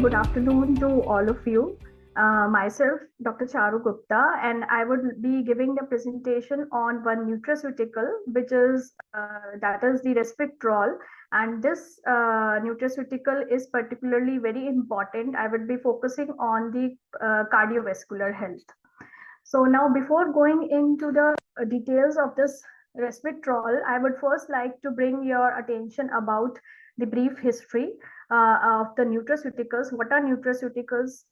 good afternoon to all of you. Myself, Dr. Charu Gupta, and I would be giving the presentation on one nutraceutical, which is that is the resveratrol. And this nutraceutical is particularly very important. I would be focusing on the cardiovascular health. So now, before going into the details of this resveratrol, I would first like to bring your attention about the brief history of the nutraceuticals. What are nutraceuticals?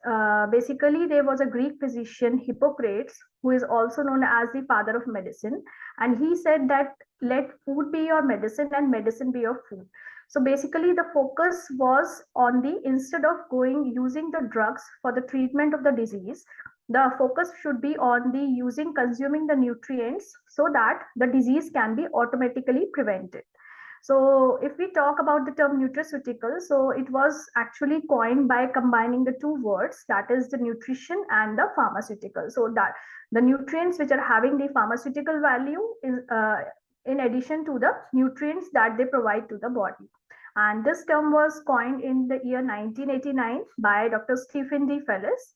Basically, there was a Greek physician, Hippocrates, who is also known as the father of medicine, and he said that let food be your medicine and medicine be your food. So basically, the focus was on the instead of using the drugs for the treatment of the disease, the focus should be on the consuming the nutrients so that the disease can be automatically prevented. So if we talk about the term nutraceutical, so it was actually coined by combining the two words, that is the nutrition and the pharmaceutical. So that the nutrients which are having the pharmaceutical value is in addition to the nutrients that they provide to the body. And this term was coined in the year 1989 by Dr. Stephen D. Fellis.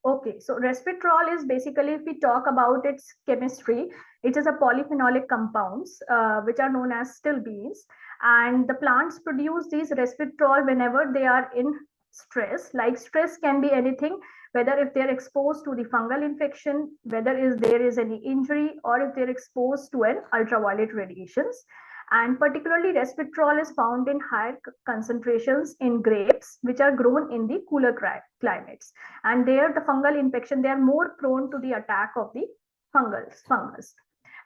Okay, so resveratrol is basically, if we talk about its chemistry, it is a polyphenolic compounds which are known as still beans, and the plants produce these resveratrol whenever they are in stress. Like stress can be anything, whether if they're exposed to the fungal infection, whether there is any injury, or if they're exposed to an ultraviolet radiations. And particularly resveratrol is found in higher concentrations in grapes, which are grown in the cooler climates. And there the fungal infection, they are more prone to the attack of the fungus.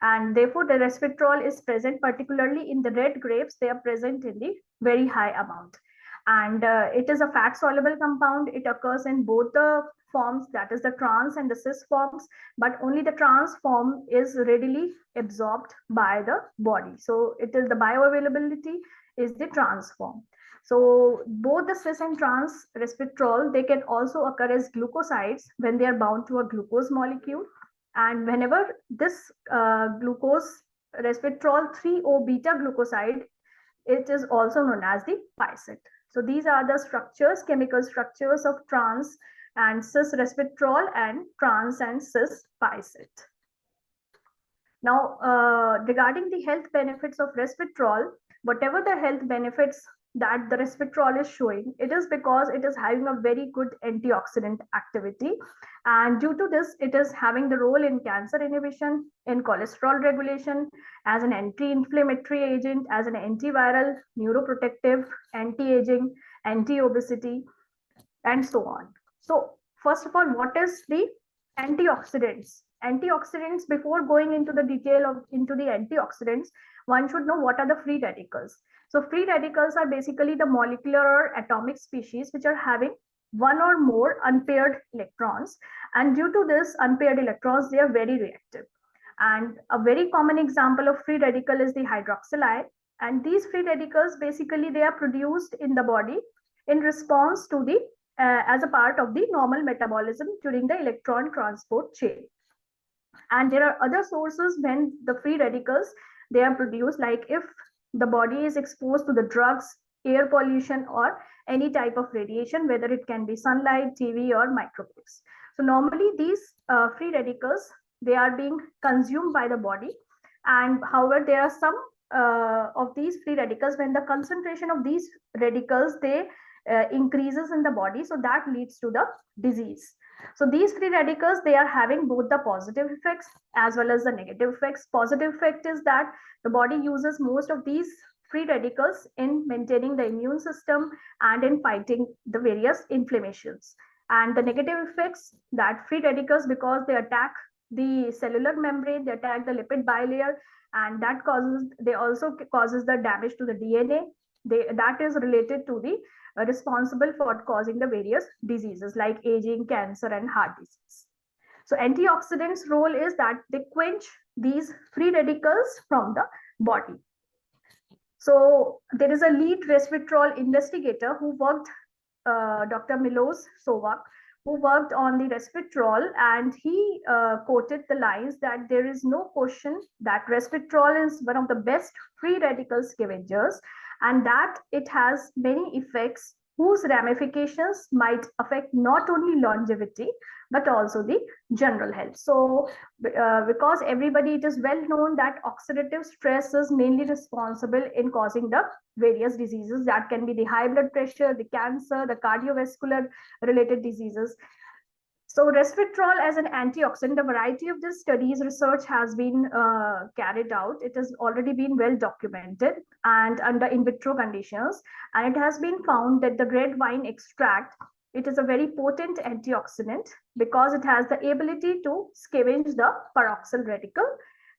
And therefore the resveratrol is present particularly in the red grapes. They are present in the very high amount. And it is a fat soluble compound. It occurs in both the forms, that is the trans and the cis forms, but only the trans form is readily absorbed by the body. So it is the bioavailability is the trans form. So both the cis and trans resveratrol, they can also occur as glucosides when they are bound to a glucose molecule. And whenever this glucose resveratrol 3O beta glucoside, it is also known as the phycocyanin. So these are the structures, chemical structures of trans and cis resveratrol and trans and cis phycocyanin. Now, regarding the health benefits of resveratrol, whatever the health benefits that the resveratrol is showing, it is because it is having a very good antioxidant activity. And due to this, it is having the role in cancer inhibition, in cholesterol regulation, as an anti-inflammatory agent, as an antiviral, neuroprotective, anti-aging, anti-obesity, and so on. So first of all, what is the antioxidants? Antioxidants, before going into the detail into the antioxidants, one should know what are the free radicals. So free radicals are basically the molecular or atomic species which are having one or more unpaired electrons. And due to this unpaired electrons, they are very reactive. And a very common example of free radical is the hydroxyl. And these free radicals, basically, they are produced in the body in response to the as a part of the normal metabolism during the electron transport chain. And there are other sources when the free radicals, they are produced, like if the body is exposed to the drugs, air pollution, or any type of radiation, whether it can be sunlight, TV, or microwaves. So normally these free radicals, they are being consumed by the body. And however, there are some of these free radicals, when the concentration of these radicals, they increases in the body, so that leads to the disease. So these free radicals, they are having both the positive effects as well as the negative effects. Positive effect is that the body uses most of these free radicals in maintaining the immune system and in fighting the various inflammations. And the negative effects, that free radicals, because they attack the cellular membrane, they attack the lipid bilayer, and that also causes the damage to the DNA. That is related to the responsible for causing the various diseases like aging, cancer, and heart disease. So antioxidants' role is that they quench these free radicals from the body. So there is a lead resveratrol investigator who worked, Dr. Milos Sovak, who worked on the resveratrol, and he quoted the lines that there is no question that resveratrol is one of the best free radical scavengers, and that it has many effects whose ramifications might affect not only longevity but also the general health. So because everybody, it is well known that oxidative stress is mainly responsible in causing the various diseases that can be the high blood pressure, the cancer, the cardiovascular related diseases. So resveratrol as an antioxidant, a variety of these studies research has been carried out. It has already been well documented and under in vitro conditions. And it has been found that the red wine extract, it is a very potent antioxidant because it has the ability to scavenge the peroxyl radical.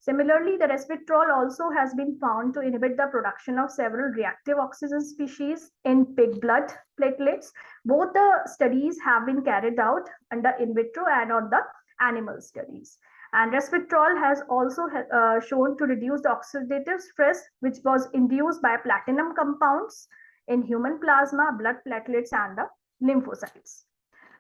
Similarly, the resveratrol also has been found to inhibit the production of several reactive oxygen species in pig blood platelets. Both the studies have been carried out under in vitro and on the animal studies. And resveratrol has also shown to reduce the oxidative stress which was induced by platinum compounds in human plasma, blood platelets, and the lymphocytes.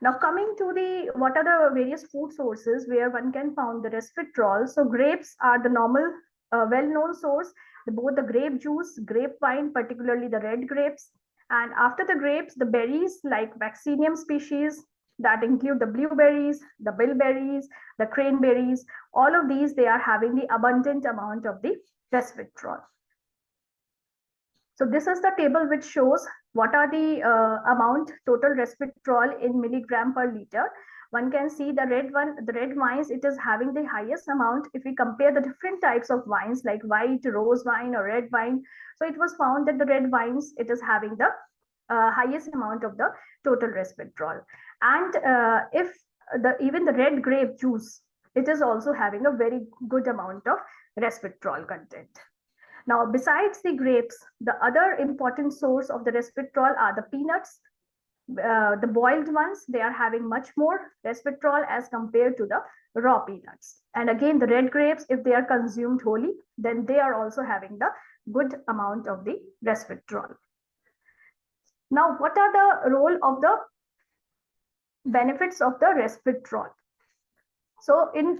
Now coming to the what are the various food sources where one can find the resveratrol. So grapes are the normal well-known source, both the grape juice, grape wine, particularly the red grapes. And after the grapes, the berries like vaccinium species that include the blueberries, the bilberries, the cranberries, all of these, they are having the abundant amount of the resveratrol. So this is the table which shows what are the amount total resveratrol in milligram per liter. One can see the red wines, it is having the highest amount if we compare the different types of wines like white, rose wine, or red wine. So it was found that the red wines, it is having the highest amount of the total resveratrol. And if even the red grape juice, it is also having a very good amount of resveratrol content. Now, besides the grapes, the other important source of the resveratrol are the peanuts. The boiled ones, they are having much more resveratrol as compared to the raw peanuts. And again, the red grapes, if they are consumed wholly, then they are also having the good amount of the resveratrol. Now, what are the role of the benefits of the resveratrol? So in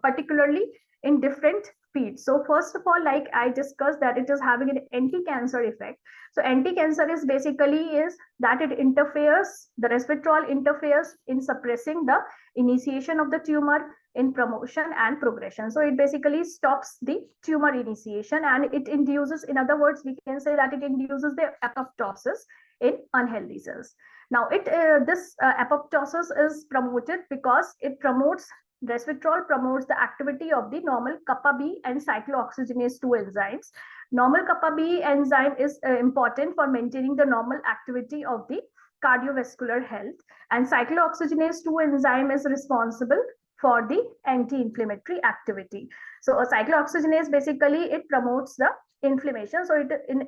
particularly in different feeds. So first of all, like I discussed, that it is having an anti-cancer effect. So anti-cancer is basically is that it interferes, the resveratrol interferes in suppressing the initiation of the tumor, in promotion and progression. So it basically stops the tumor initiation and it induces, in other words, we can say that it induces the apoptosis in unhealthy cells. Now this apoptosis is promoted because it promotes, resveratrol promotes the activity of the normal kappa B and cyclooxygenase 2 enzymes. Normal kappa B enzyme is important for maintaining the normal activity of the cardiovascular health, and cyclooxygenase 2 enzyme is responsible for the anti-inflammatory activity. So a cyclooxygenase, basically it promotes the inflammation, so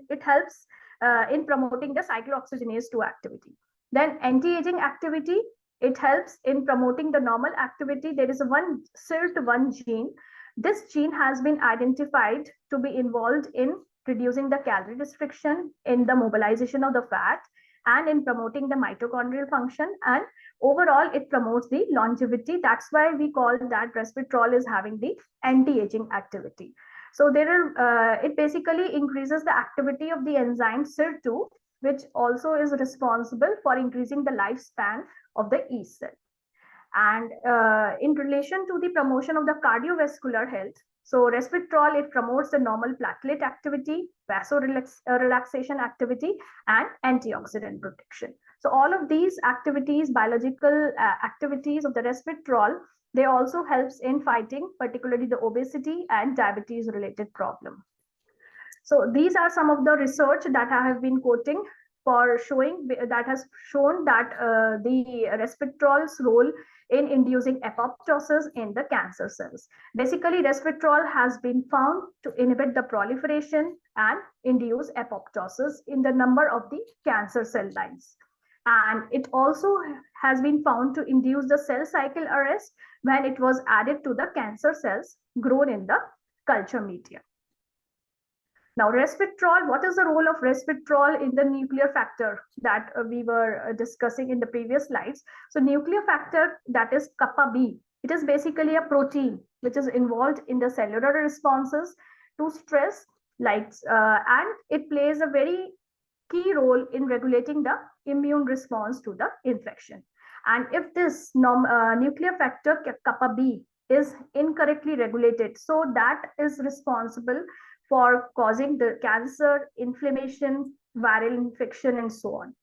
it helps in promoting the cyclooxygenase 2 activity. Then anti-aging activity, it helps in promoting the normal activity. There is one SIRT1 gene. This gene has been identified to be involved in reducing the calorie restriction, in the mobilization of the fat, and in promoting the mitochondrial function. And overall, it promotes the longevity. That's why we call that resveratrol is having the anti-aging activity. So there are, it basically increases the activity of the enzyme SIR2, which also is responsible for increasing the lifespan of the yeast cell. And in relation to the promotion of the cardiovascular health, so resveratrol, it promotes the normal platelet activity, vasorelaxation activity, and antioxidant protection. So all of these activities, biological activities of the resveratrol, they also helps in fighting particularly the obesity and diabetes related problem. So these are some of the research that I have been quoting for showing, that has shown that the resveratrol's role in inducing apoptosis in the cancer cells. Basically, resveratrol has been found to inhibit the proliferation and induce apoptosis in the number of the cancer cell lines. And it also has been found to induce the cell cycle arrest when it was added to the cancer cells grown in the culture media. Now, resveratrol, what is the role of resveratrol in the nuclear factor that we were discussing in the previous slides? So nuclear factor, that is kappa B, it is basically a protein which is involved in the cellular responses to stress and it plays a very key role in regulating the immune response to the infection. And if this nuclear factor kappa B is incorrectly regulated, so that is responsible for causing the cancer, inflammation, viral infection, and so on.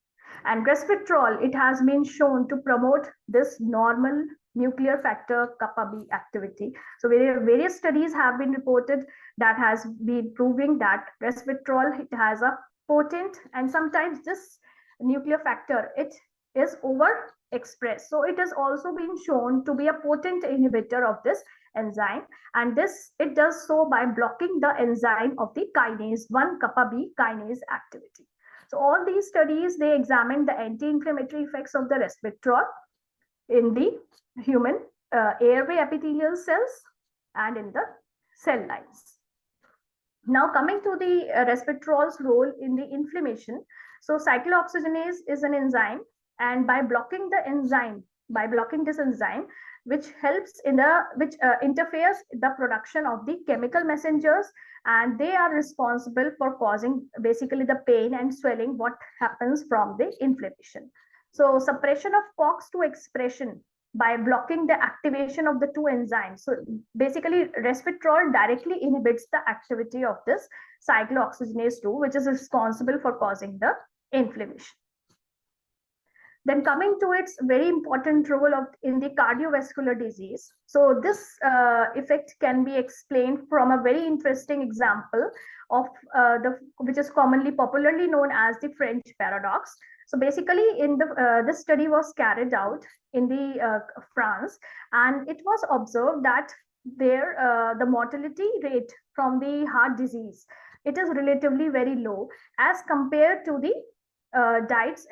And resveratrol, it has been shown to promote this normal nuclear factor kappa B activity. So various studies have been reported that has been proving that resveratrol, it has a potent, and sometimes this nuclear factor, it is overexpressed. So it has also been shown to be a potent inhibitor of this enzyme, and this it does so by blocking the enzyme of the kinase 1 kappa B kinase activity. So all these studies, they examined the anti-inflammatory effects of the resveratrol in the human airway epithelial cells and in the cell lines. Now coming to the resveratrol's role in the inflammation. So cyclooxygenase is an enzyme, and by blocking this enzyme, which helps in the interferes the production of the chemical messengers, and they are responsible for causing basically the pain and swelling what happens from the inflammation. So suppression of COX-2 expression by blocking the activation of the two enzymes. So basically resveratrol directly inhibits the activity of this cyclooxygenase 2, which is responsible for causing the inflammation. Then coming to its very important role in the cardiovascular disease. So this effect can be explained from a very interesting example of which is popularly known as the French paradox. So basically, this study was carried out in the France, and it was observed that there the mortality rate from the heart disease, it is relatively very low as compared to the deaths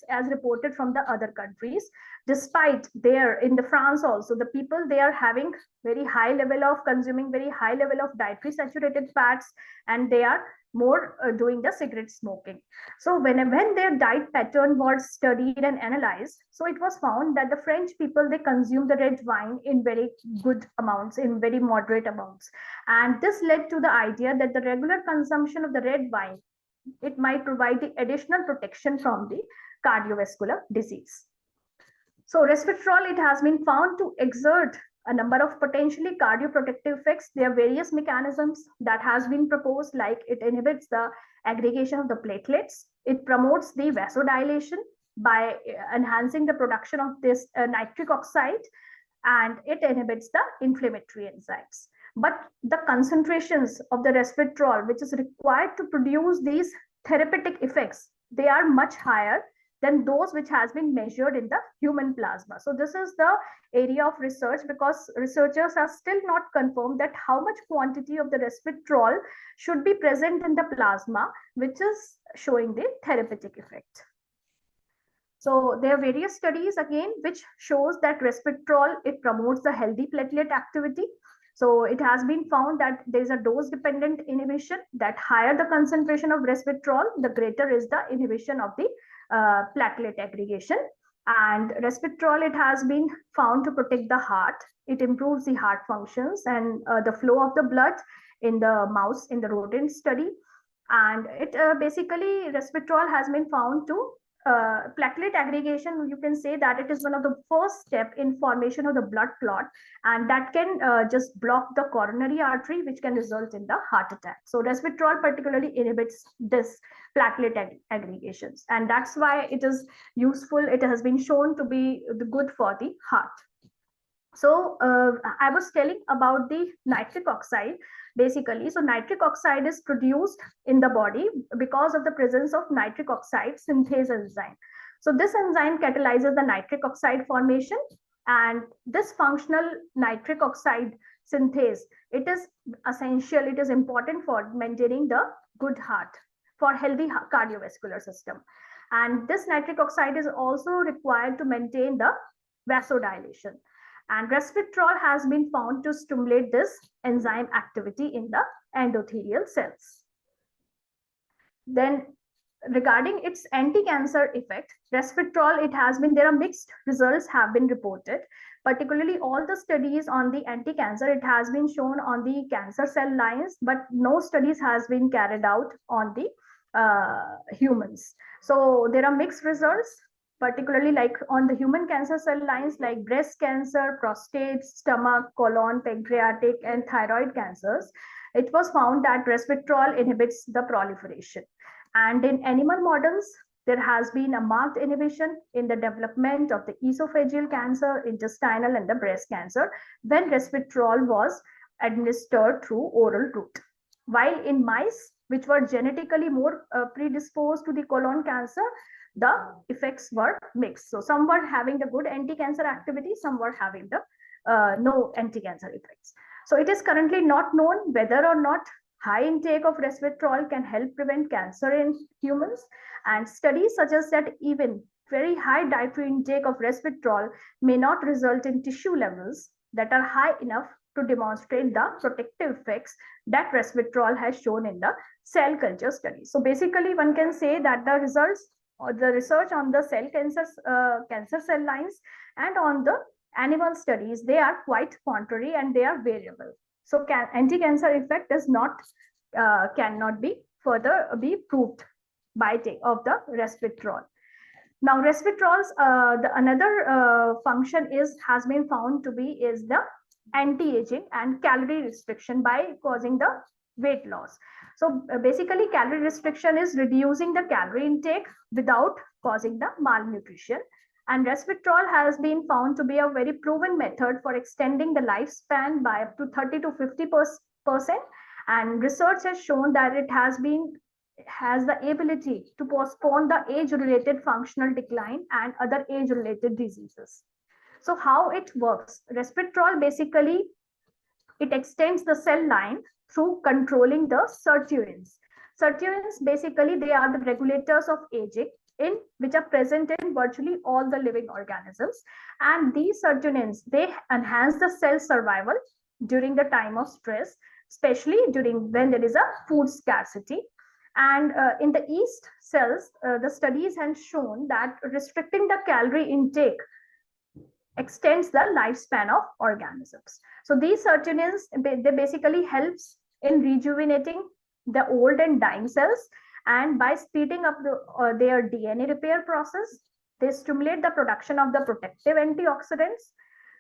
as reported from the other countries. Despite in the France also, the people, they are having consuming very high level of dietary saturated fats, and they are more doing the cigarette smoking. So when their diet pattern was studied and analyzed, so it was found that the French people, they consume the red wine in very good amounts, in very moderate amounts. And this led to the idea that the regular consumption of the red wine, it might provide the additional protection from the cardiovascular disease. So resveratrol, it has been found to exert a number of potentially cardioprotective effects. There are various mechanisms that has been proposed, like it inhibits the aggregation of the platelets. It promotes the vasodilation by enhancing the production of this nitric oxide, and it inhibits the inflammatory enzymes. But the concentrations of the resveratrol, which is required to produce these therapeutic effects, they are much higher than those which has been measured in the human plasma. So this is the area of research, because researchers are still not confirmed that how much quantity of the resveratrol should be present in the plasma, which is showing the therapeutic effect. So there are various studies again which shows that resveratrol, it promotes the healthy platelet activity. So it has been found that there is a dose-dependent inhibition, that higher the concentration of resveratrol, the greater is the inhibition of the platelet aggregation. And resveratrol, it has been found to protect the heart. It improves the heart functions and the flow of the blood in the mouse, in the rodent study. And it basically, resveratrol has been found to platelet aggregation. You can say that it is one of the first step in formation of the blood clot, and that can just block the coronary artery, which can result in the heart attack. So resveratrol particularly inhibits this platelet aggregations, and that's why it is useful. It has been shown to be good for the heart. So I was telling about the nitric oxide. Basically, so nitric oxide is produced in the body because of the presence of nitric oxide synthase enzyme. So this enzyme catalyzes the nitric oxide formation, and this functional nitric oxide synthase, it is essential, it is important for maintaining the good heart, for healthy cardiovascular system. And this nitric oxide is also required to maintain the vasodilation. And resveratrol has been found to stimulate this enzyme activity in the endothelial cells. Then regarding its anti-cancer effect, resveratrol, there are mixed results have been reported, Particularly all the studies on the anti-cancer, it has been shown on the cancer cell lines, but no studies has been carried out on the humans. So there are mixed results, particularly like on the human cancer cell lines like breast cancer, prostate, stomach, colon, pancreatic, and thyroid cancers. It was found that resveratrol inhibits the proliferation. And in animal models, there has been a marked inhibition in the development of the esophageal cancer, intestinal, and the breast cancer when resveratrol was administered through oral route. While in mice, which were genetically more predisposed to the colon cancer, the effects were mixed. So some were having the good anti-cancer activity, some were having the no anti-cancer effects. So it is currently not known whether or not high intake of resveratrol can help prevent cancer in humans. And studies suggest that even very high dietary intake of resveratrol may not result in tissue levels that are high enough to demonstrate the protective effects that resveratrol has shown in the cell culture studies. So basically, one can say that the results or the research on the cancer cell lines and on the animal studies, they are quite contrary and they are variable. So anti-cancer effect does not cannot be further be proved by take of the resveratrol. Now, resveratrol's another function has been found to be is the anti-aging and calorie restriction by causing the weight loss. So basically, calorie restriction is reducing the calorie intake without causing the malnutrition. And resveratrol has been found to be a very proven method for extending the lifespan by up to 30 to 50%. And research has shown that it has the ability to postpone the age-related functional decline and other age-related diseases. So how it works? Resveratrol basically, it extends the cell line through controlling the sirtuins. Sirtuins basically, they are the regulators of aging, which are present in virtually all the living organisms. And these sirtuins, they enhance the cell survival during the time of stress, especially during when there is a food scarcity. And in the yeast cells, the studies have shown that restricting the calorie intake extends the lifespan of organisms. So these sirtuins, they basically helps in rejuvenating the old and dying cells, and by speeding up their DNA repair process, they stimulate the production of the protective antioxidants.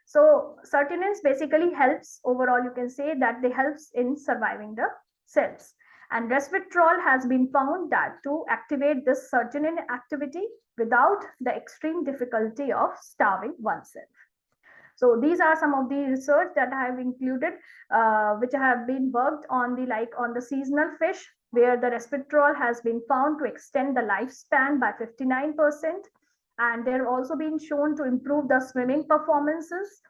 So sirtuins basically helps overall, you can say that they helps in surviving the cells. And resveratrol has been found that to activate this sirtuin activity without the extreme difficulty of starving oneself. So these are some of the research that I have included, which have been worked on the seasonal fish, where the resveratrol has been found to extend the lifespan by 59%. And they're also been shown to improve the swimming performances,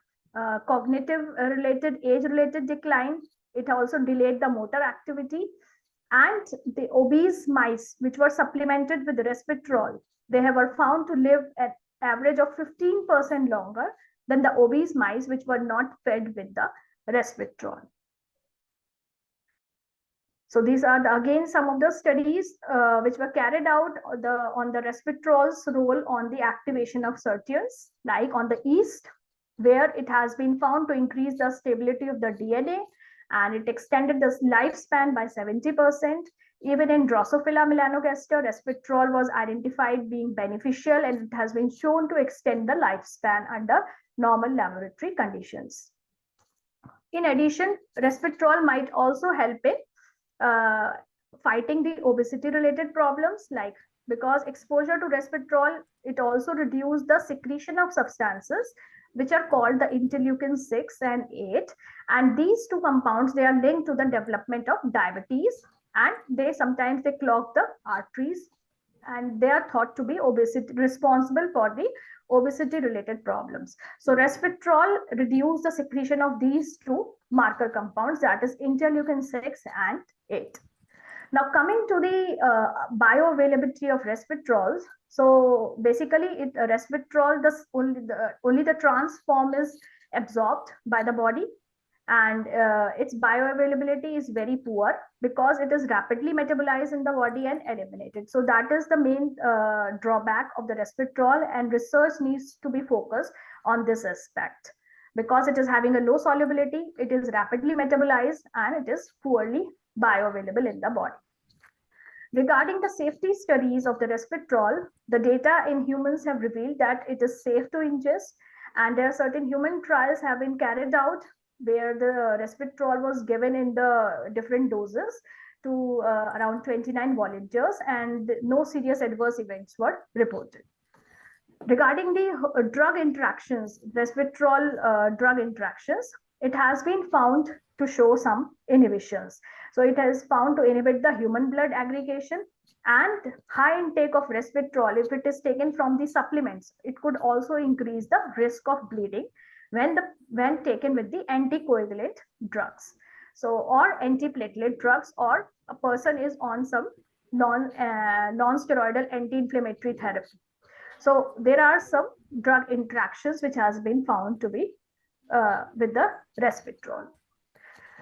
cognitive related, age-related decline. It also delayed the motor activity. And the obese mice, which were supplemented with resveratrol, they were found to live at average of 15% longer than the obese mice which were not fed with the resveratrol. So these are again some of the studies which were carried out on the resveratrol's role on the activation of sirtuins, like on the yeast, where it has been found to increase the stability of the DNA, and it extended the lifespan by 70%. Even in Drosophila melanogaster, resveratrol was identified being beneficial, and it has been shown to extend the lifespan under normal laboratory conditions. In addition, resveratrol might also help in fighting the obesity-related problems, like because exposure to resveratrol, it also reduced the secretion of substances which are called the interleukin 6 and 8. And these two compounds, they are linked to the development of diabetes, and they sometimes clog the arteries, and they are thought to be responsible for the obesity-related problems. So resveratrol reduced the secretion of these two marker compounds, that is interleukin 6 and 8. Now coming to the bioavailability of resveratrols. So basically, resveratrol, only the trans form is absorbed by the body, and its bioavailability is very poor because it is rapidly metabolized in the body and eliminated. So that is the main drawback of the resveratrol, and research needs to be focused on this aspect. Because it is having a low solubility, it is rapidly metabolized, and it is poorly bioavailable in the body. Regarding the safety studies of the resveratrol, the data in humans have revealed that it is safe to ingest, and there are certain human trials have been carried out where the resveratrol was given in the different doses to around 29 volunteers, and no serious adverse events were reported. Regarding the drug interactions, resveratrol drug interactions, it has been found to show some inhibitions. So it has found to inhibit the human blood aggregation, and high intake of resveratrol, if it is taken from the supplements, it could also increase the risk of bleeding when taken with the anticoagulant drugs. So, or antiplatelet drugs, or a person is on some non-steroidal anti-inflammatory therapy. So there are some drug interactions which has been found to be with the resveratrol.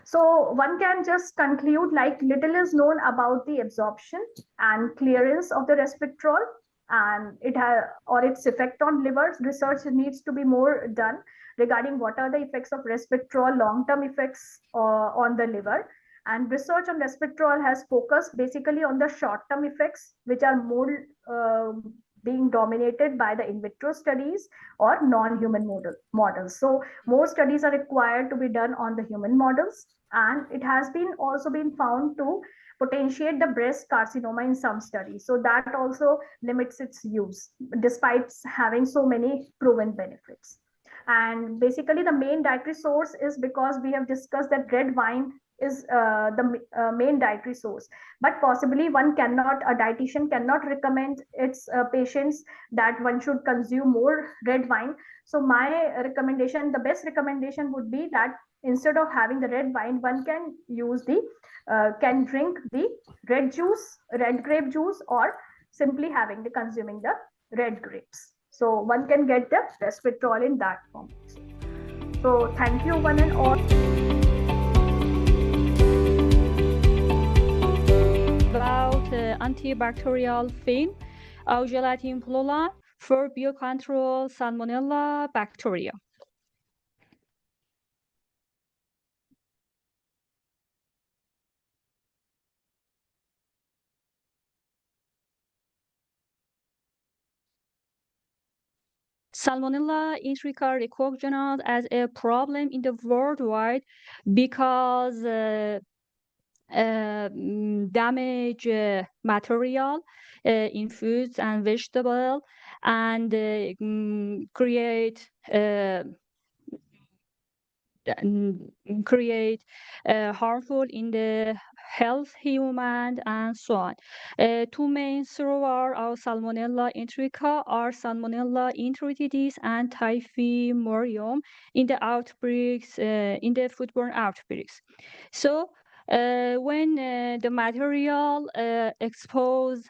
So one can just conclude like little is known about the absorption and clearance of the resveratrol, and it has or its effect on liver. Research needs to be more done regarding what are the effects of resveratrol, long-term effects on the liver. And research on resveratrol has focused basically on the short-term effects, which are more being dominated by the in vitro studies or non-human models. So more studies are required to be done on the human models, and it has been also been found to potentiate the breast carcinoma in some studies. So that also limits its use despite having so many proven benefits. And basically the main dietary source is, because we have discussed that red wine is the main dietary source, but possibly a dietitian cannot recommend its patients that one should consume more red wine. So my recommendation, the best recommendation would be that instead of having the red wine, one can use can drink the red grape juice, or simply consuming the red grapes. So one can get the resveratrol in that form. So thank you one and all. About antibacterial film of gelatin-pullulan for biocontrol Salmonella bacteria. Salmonella is recognized as a problem in the worldwide because damage material in foods and vegetables, and create harmful in the health human and so on. Two main sources of Salmonella enterica are Salmonella enteritidis and Typhimurium in the outbreaks, in the foodborne outbreaks. So when the material expose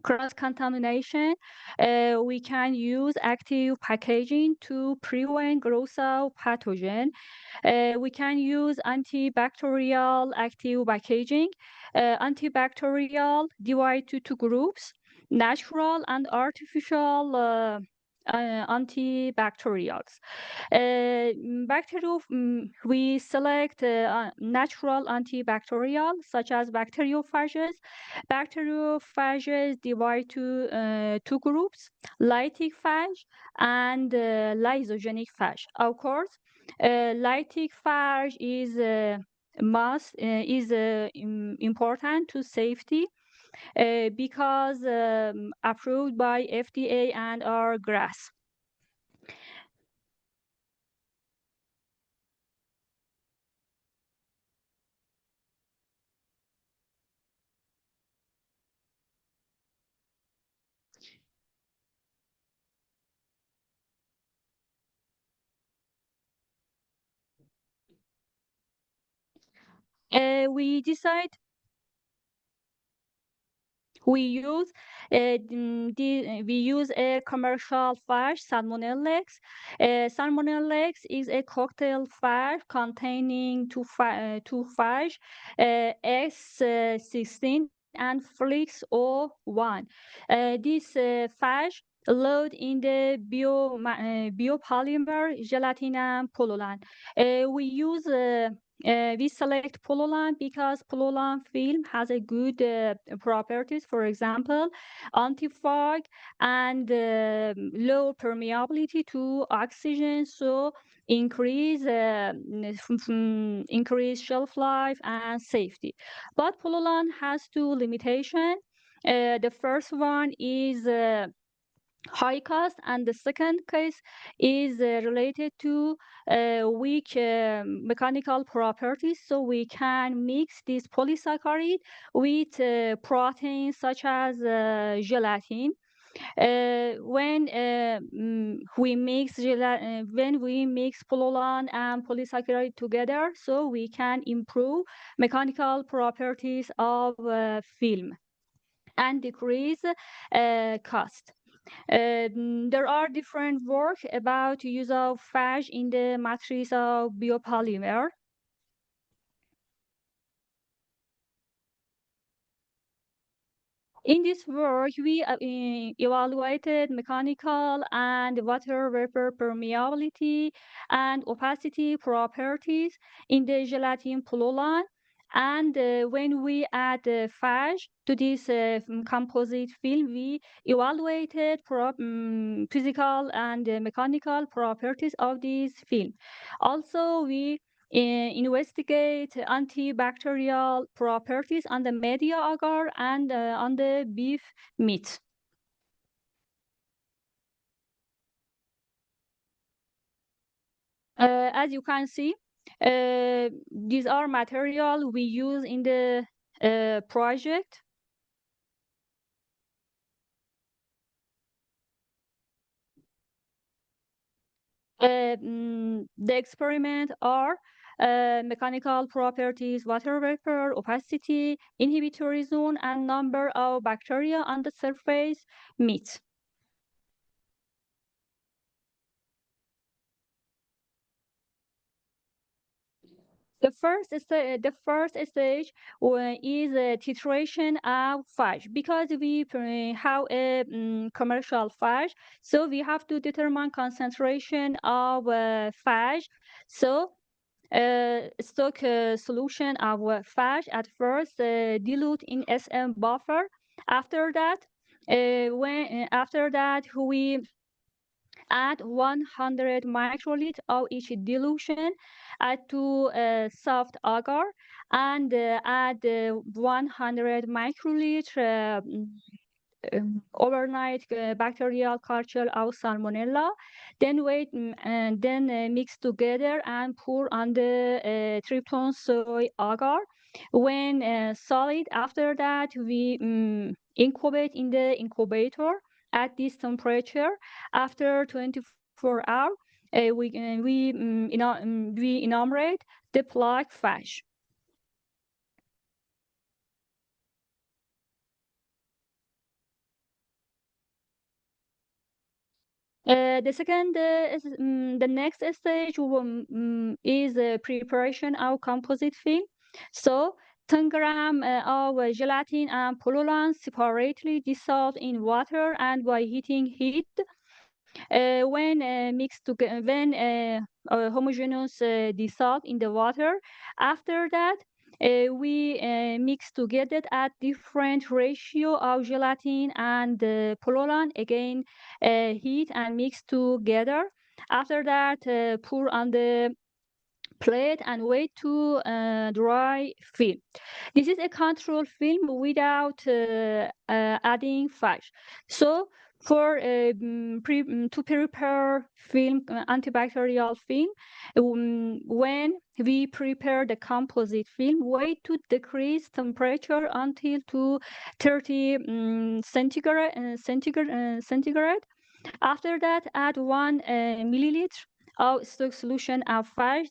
cross-contamination, we can use active packaging to prevent growth of pathogen. We can use antibacterial active packaging. Antibacterial divide to two groups: natural and artificial antibacterials. We select natural antibacterial such as bacteriophages. Bacteriophages divide to two groups: lytic phage and lysogenic phage. Of course, lytic phage is important to safety because approved by FDA and our GRAS. We decide we use we use a commercial phage, Salmonellex. Salmonellex is a cocktail phage containing two phage, S16 and Flix O1. This phage load in the biopolymer gelatin and pullulan. We select pullulan because pullulan film has a good properties. For example, anti-fog and low permeability to oxygen, so increase shelf life and safety. But pullulan has two limitations. The first one is high cost, and the second case is related to weak mechanical properties. So we can mix this polysaccharide with proteins such as gelatin. When we mix pullulan and polysaccharide together, so we can improve mechanical properties of film and decrease cost. There are different work about use of phage in the matrix of biopolymer. In this work, we evaluated mechanical and water vapor permeability and opacity properties in the gelatin pullulan. And when we add phage to this composite film, we evaluated physical and mechanical properties of this film. Also, we investigate antibacterial properties on the media agar and on the beef meat. As you can see, these are material we use in the project. The experiment are mechanical properties, water vapor, opacity, inhibitory zone, and number of bacteria on the surface meat. The first stage is titration of phage, because we have a commercial phage, so we have to determine concentration of phage. So stock solution of phage at first dilute in SM buffer. After that, we add 100 microliter of each dilution, add to soft agar, and add 100 microliter overnight bacterial culture of Salmonella. Then and then mix together and pour on the tryptone soy agar. When solid, after that we incubate in the incubator at this temperature. After 24 hours, we enumerate the plaque phage. The next stage is preparation of composite film. So 10 gram of gelatin and pullulan separately dissolved in water, and by heat, when mixed together, when homogeneous dissolved in the water. After that, we mix together at different ratio of gelatin and pullulan. Again, heat and mix together. After that, pour on the plate and wait to dry film. This is a control film without adding phage. So for to prepare film, antibacterial film, when we prepare the composite film, wait to decrease temperature until to 30 centigrade. After that, add 1 milliliter of stock solution of phage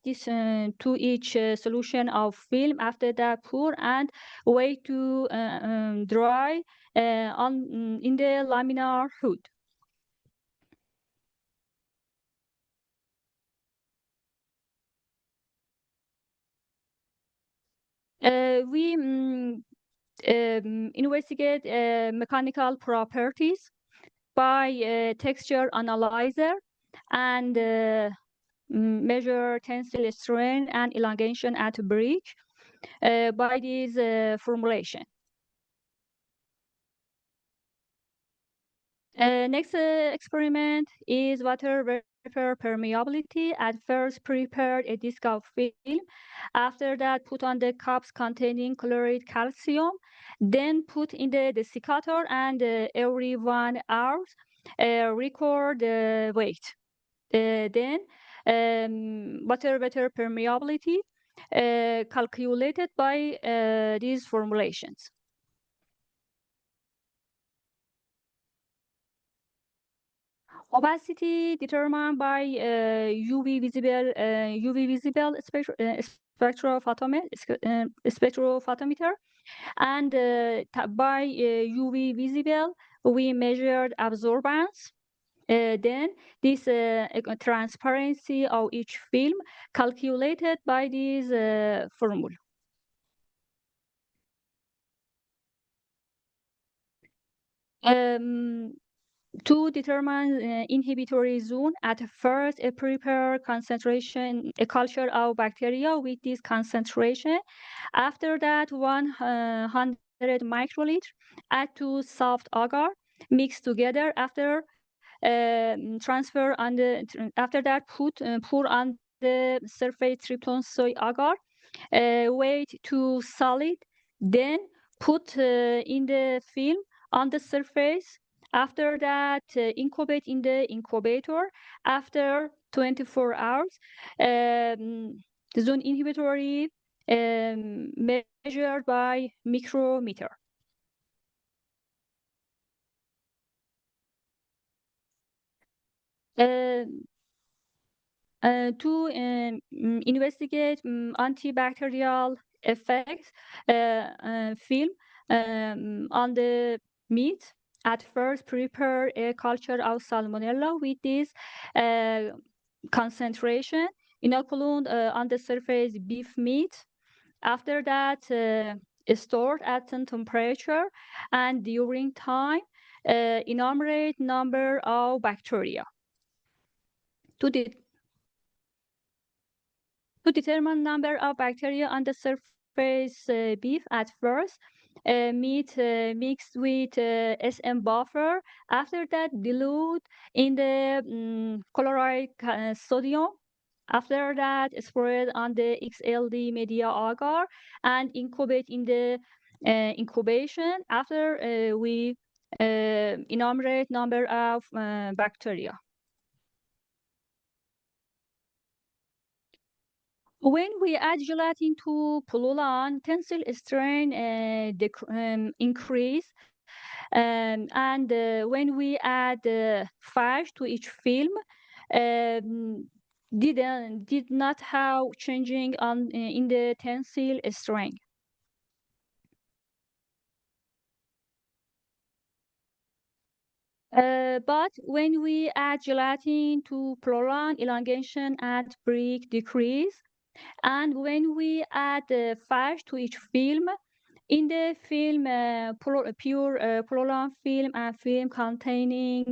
to each solution of film. After that, pour and wait to dry in the laminar hood. We investigate mechanical properties. by texture analyzer and measure tensile strain and elongation at break by this formulation. Next experiment is water vapor permeability. At first, prepared a disc of film. After that, put on the cups containing chloride calcium. Then put in the desiccator and every 1 hour record the weight. Then water vapor permeability calculated by these formulations. Opacity determined by UV visible spectrophotometer, and by UV visible we measured absorbance. Then this transparency of each film calculated by this formula. To determine inhibitory zone, at first prepare concentration, a culture of bacteria with this concentration. After that, 100 microliter, add to soft agar, mix together. After transfer on the, after that, pour on the surface tryptone soy agar, wait to solid, then put in the film on the surface. After that, incubate in the incubator. After 24 hours, the zone inhibitory measured by micrometer. To investigate antibacterial effects, film on the meat. At first, prepare a culture of Salmonella with this concentration. Inoculum on the surface beef meat. After that, stored at temperature, and during time, enumerate number of bacteria. To determine number of bacteria on the surface beef, at first meat mixed with SM buffer. After that, dilute in the chloride sodium. After that, spread on the XLD media agar and incubate in the incubation. After we enumerate number of bacteria. When we add gelatin to pullulan, tensile strain increase, and when we add fish to each film, did not have changing on in the tensile strain. But when we add gelatin to pullulan, elongation at break decrease. And when we add fish to each film, in the film, pure pullulan film and film containing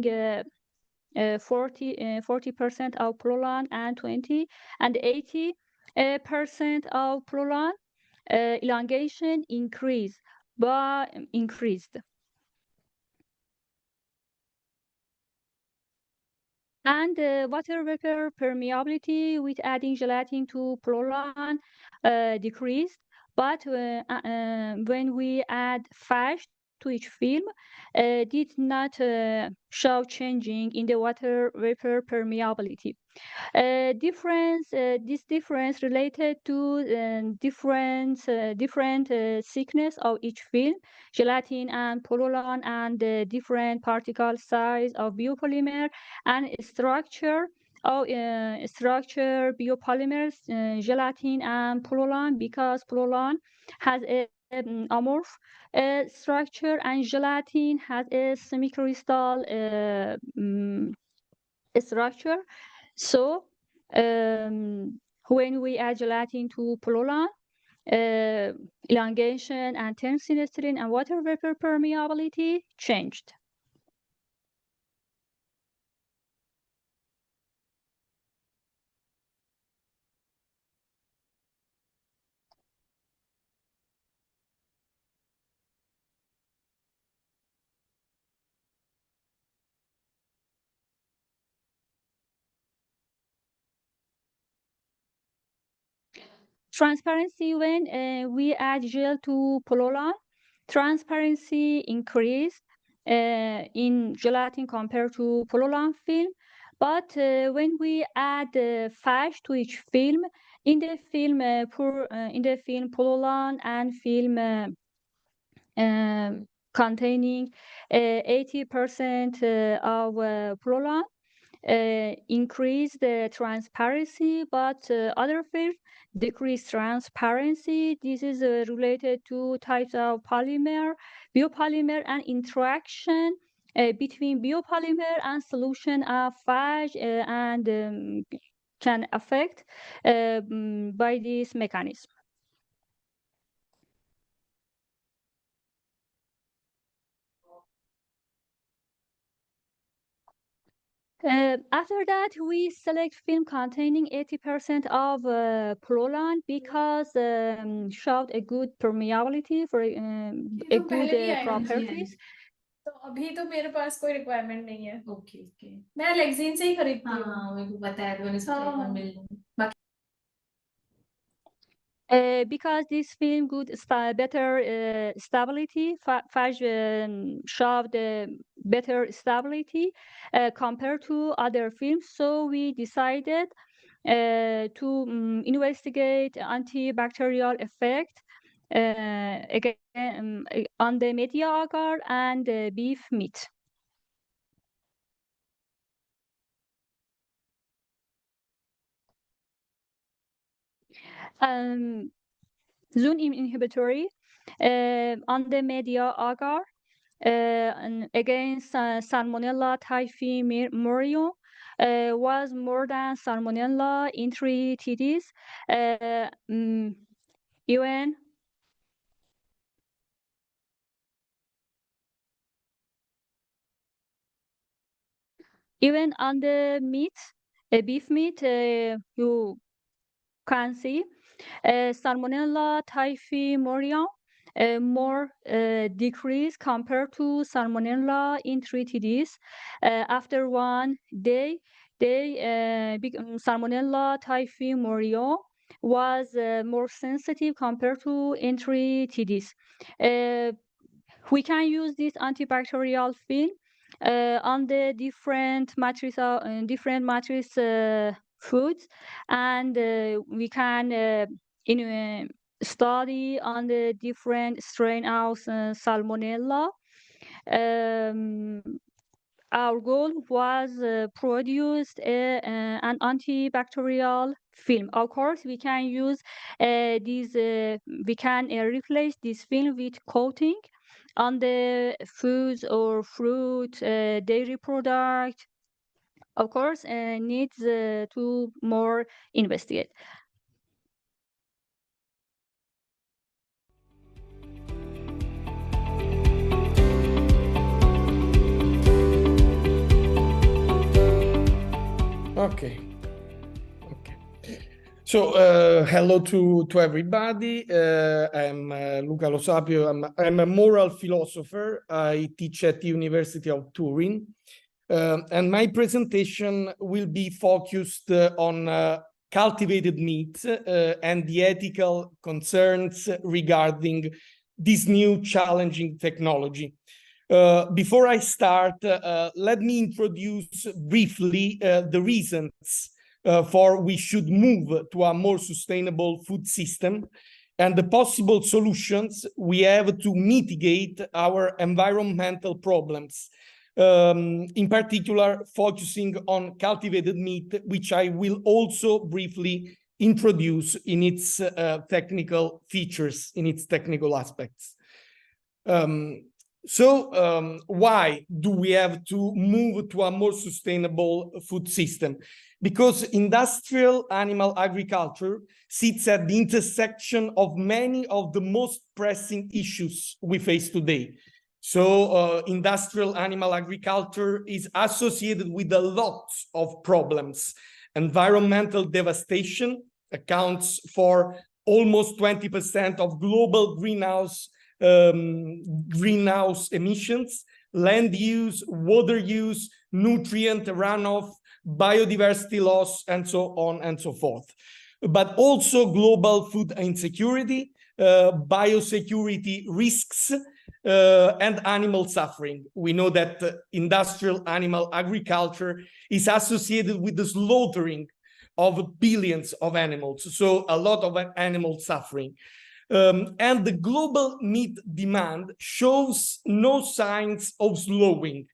40% of pullulan and 80% of pullulan, elongation increased. And water vapor permeability with adding gelatin to pullulan decreased. But when we add fish to each film, did not show changing in the water vapor permeability. This difference related to different thickness of each film, gelatin and pullulan, and the different particle size of biopolymer and structure of structure biopolymers, gelatin and pullulan, because pullulan has a amorph structure and gelatin has a semicrystal structure. So when we add gelatin to pullulan, elongation and tensile strain and water vapor permeability changed. Transparency, when we add gel-to-pullulan, transparency increased in gelatin compared to pullulan film. But when we add fudge to each film, in the film pullulan and film containing 80% of pullulan, increase the transparency, but other fields decrease transparency. This is related to types of polymer, biopolymer, and interaction between biopolymer and solution of phage and can affect by this mechanism. After that, we select film containing 80% of pullulan because showed a good permeability for a good properties. तो अभी तो मेरे पास कोई requirement नहीं है। Okay okay, मैं लेक्सिन से ही खरीदती हूँ। हाँ, मेरे को बताया तो मैंने मिल बाकी because this film better stability, phage showed better stability compared to other films. So we decided to investigate antibacterial effect again on the media agar and beef meat. Zone inhibitory on the media agar against Salmonella typhimurium was more than Salmonella enteritidis. Even on the meat, beef meat, you can see Salmonella typhimurium more decrease compared to Salmonella enteritidis. After 1 day, Salmonella typhimurium was more sensitive compared to enteritidis. We can use this antibacterial film on the different matrix foods, and we can study on the different strain of Salmonella. Our goal was produce an antibacterial film. Of course, we can use we can replace this film with coating on the foods or fruit, dairy product. Of course, needs to more investigate. Okay. So hello to everybody. I'm Luca Lo Sapio. I'm a moral philosopher. I teach at the University of Turin. And my presentation will be focused on cultivated meat and the ethical concerns regarding this new challenging technology. Before I start, let me introduce briefly the reasons for we should move to a more sustainable food system and the possible solutions we have to mitigate our environmental problems. In particular, focusing on cultivated meat, which I will also briefly introduce in its technical features, in its technical aspects. So why do we have to move to a more sustainable food system? Because industrial animal agriculture sits at the intersection of many of the most pressing issues we face today. So industrial animal agriculture is associated with a lot of problems. Environmental devastation accounts for almost 20% of global greenhouse emissions, land use, water use, nutrient runoff, biodiversity loss, and so on and so forth. but also global food insecurity, biosecurity risks, and animal suffering. We know that industrial animal agriculture is associated with the slaughtering of billions of animals, so a lot of animal suffering. And the global meat demand shows no signs of slowing.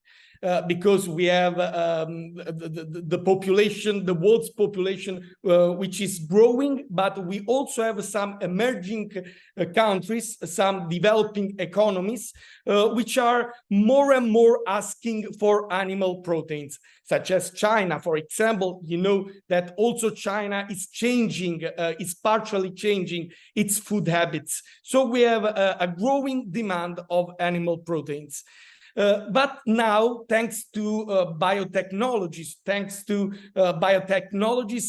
Because we have the population, the world's population, which is growing, but we also have some emerging countries, some developing economies, which are more and more asking for animal proteins, such as China, for example. You know that also China is changing, is partially changing its food habits. So we have a growing demand of animal proteins. But now, thanks to biotechnologies,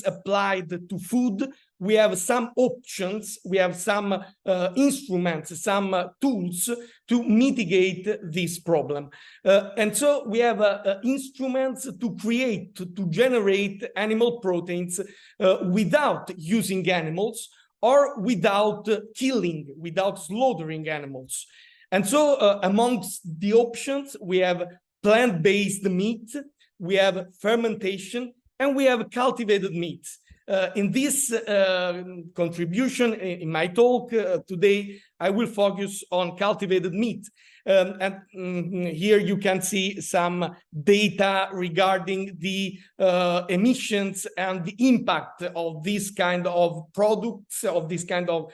applied to food, we have some options, we have some instruments, some tools to mitigate this problem. And so we have instruments to create, to generate animal proteins without using animals or without killing, without slaughtering animals. And so amongst the options, we have plant-based meat, we have fermentation, and we have cultivated meat. In this contribution, in my talk today, I will focus on cultivated meat. Here you can see some data regarding the emissions and the impact of this kind of products, of this kind of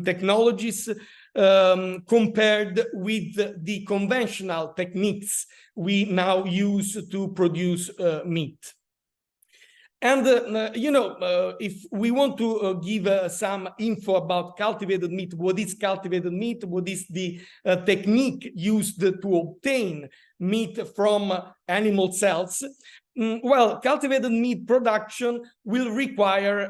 technologies, compared with the conventional techniques we now use to produce meat. And, if we want to give some info about cultivated meat, what is cultivated meat? What is the technique used to obtain meat from animal cells? Well, cultivated meat production will require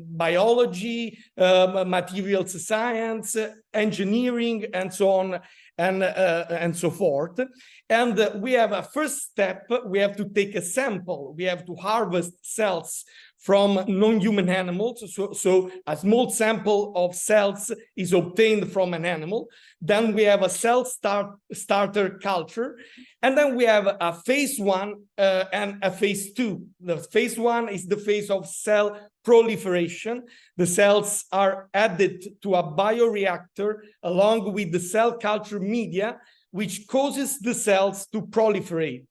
biology, materials science, engineering, and so on, and so forth. And we have a first step. We have to take a sample. We have to harvest cells from non-human animals. So a small sample of cells is obtained from an animal. Then we have a cell starter culture. And then we have a phase 1 and a phase 2. The phase 1 is the phase of cell proliferation. The cells are added to a bioreactor along with the cell culture media, which causes the cells to proliferate.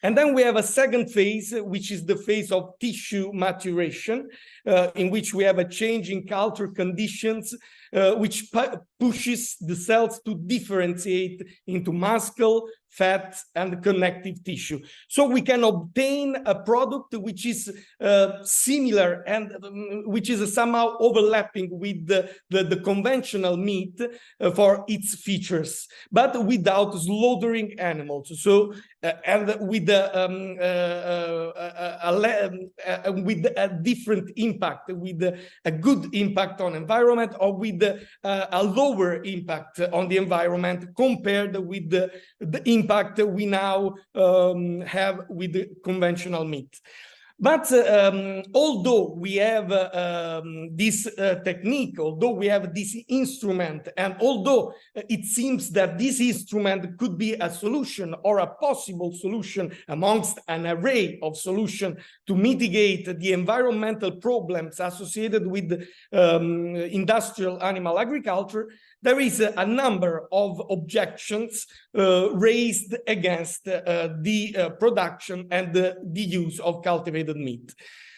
And then we have a second phase, which is the phase of tissue maturation, in which we have a change in culture conditions, which pushes the cells to differentiate into muscle, fat, and connective tissue. So we can obtain a product which is similar and which is somehow overlapping with the conventional meat for its features, but without slaughtering animals. So and with a different impact, with a good impact on environment, or with a lower impact on the environment compared with the impact we now have with the conventional meat. But although we have this technique, although we have this instrument, and although it seems that this instrument could be a solution or a possible solution amongst an array of solutions to mitigate the environmental problems associated with industrial animal agriculture, there is a number of objections raised against the production and the use of cultivated meat.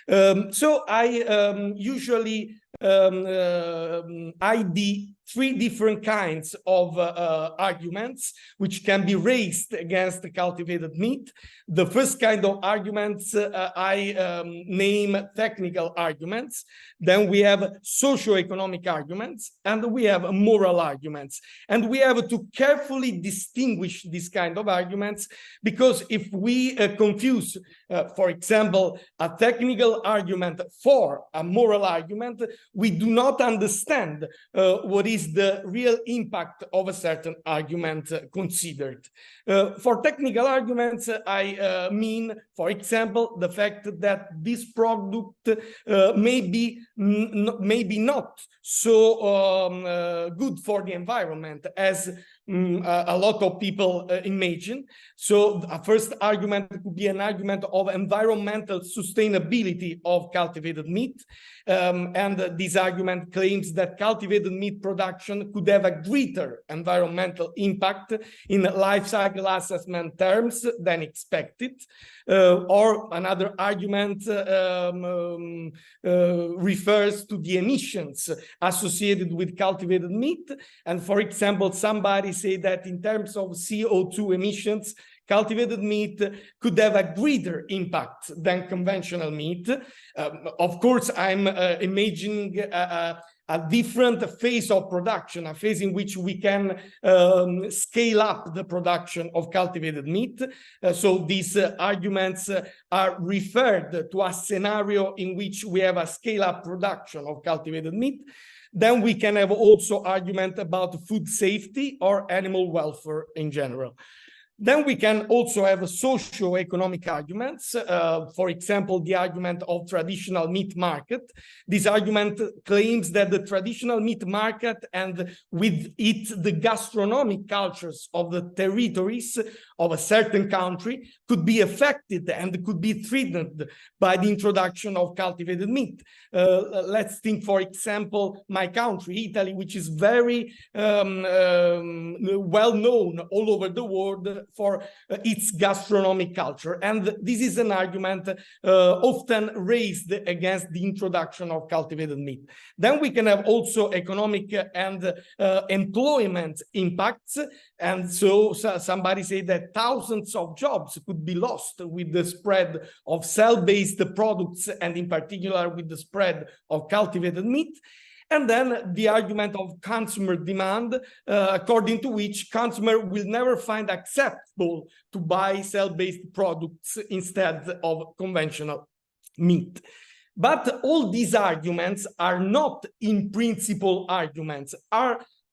So I usually ID 3 different kinds of arguments which can be raised against the cultivated meat. The first kind of arguments I name technical arguments. Then we have socio-economic arguments, and we have moral arguments. And we have to carefully distinguish these kind of arguments, because if we confuse, for example, a technical argument for a moral argument, we do not understand what is is the real impact of a certain argument considered. For technical arguments, I mean, for example, the fact that this product may be not so good for the environment as a lot of people imagine. So a first argument could be an argument of environmental sustainability of cultivated meat. And this argument claims that cultivated meat production could have a greater environmental impact in life cycle assessment terms than expected. Or another argument refers to the emissions associated with cultivated meat. And for example, somebody say that in terms of CO2 emissions, cultivated meat could have a greater impact than conventional meat. Of course, I'm imagining a different phase of production, a phase in which we can scale up the production of cultivated meat. So these arguments are referred to a scenario in which we have a scale-up production of cultivated meat. Then we can have also argument about food safety or animal welfare in general. Then we can also have socio-economic arguments. For example, the argument of traditional meat market. This argument claims that the traditional meat market and with it the gastronomic cultures of the territories of a certain country could be affected and could be threatened by the introduction of cultivated meat. Let's think, for example, my country, Italy, which is very well known all over the world for its gastronomic culture. And this is an argument often raised against the introduction of cultivated meat. Then we can have also economic and employment impacts. And so somebody say that thousands of jobs could be lost with the spread of cell-based products, and in particular with the spread of cultivated meat. And then the argument of consumer demand, according to which consumer will never find acceptable to buy cell-based products instead of conventional meat. But all these arguments are not in principle arguments,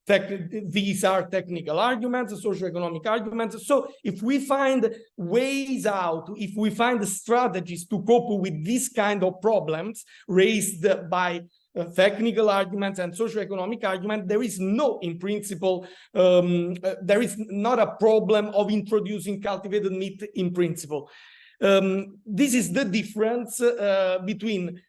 these are technical arguments, socioeconomic arguments. So if we find ways out, if we find strategies to cope with these kind of problems raised by technical arguments and socioeconomic argument, there is no, in principle, there is not a problem of introducing cultivated meat in principle. This is the difference between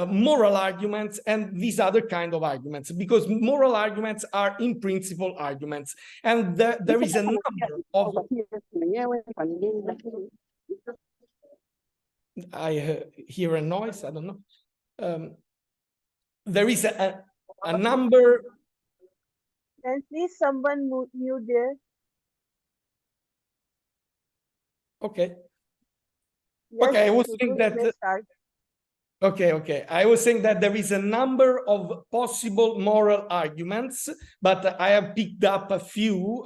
moral arguments and these other kind of arguments, because moral arguments are in principle arguments, and there is a number of I hear a noise, I don't know. There is a number. Can please someone mute there? Okay. Yes, okay, I was saying that. Okay. I was saying that there is a number of possible moral arguments, but I have picked up a few.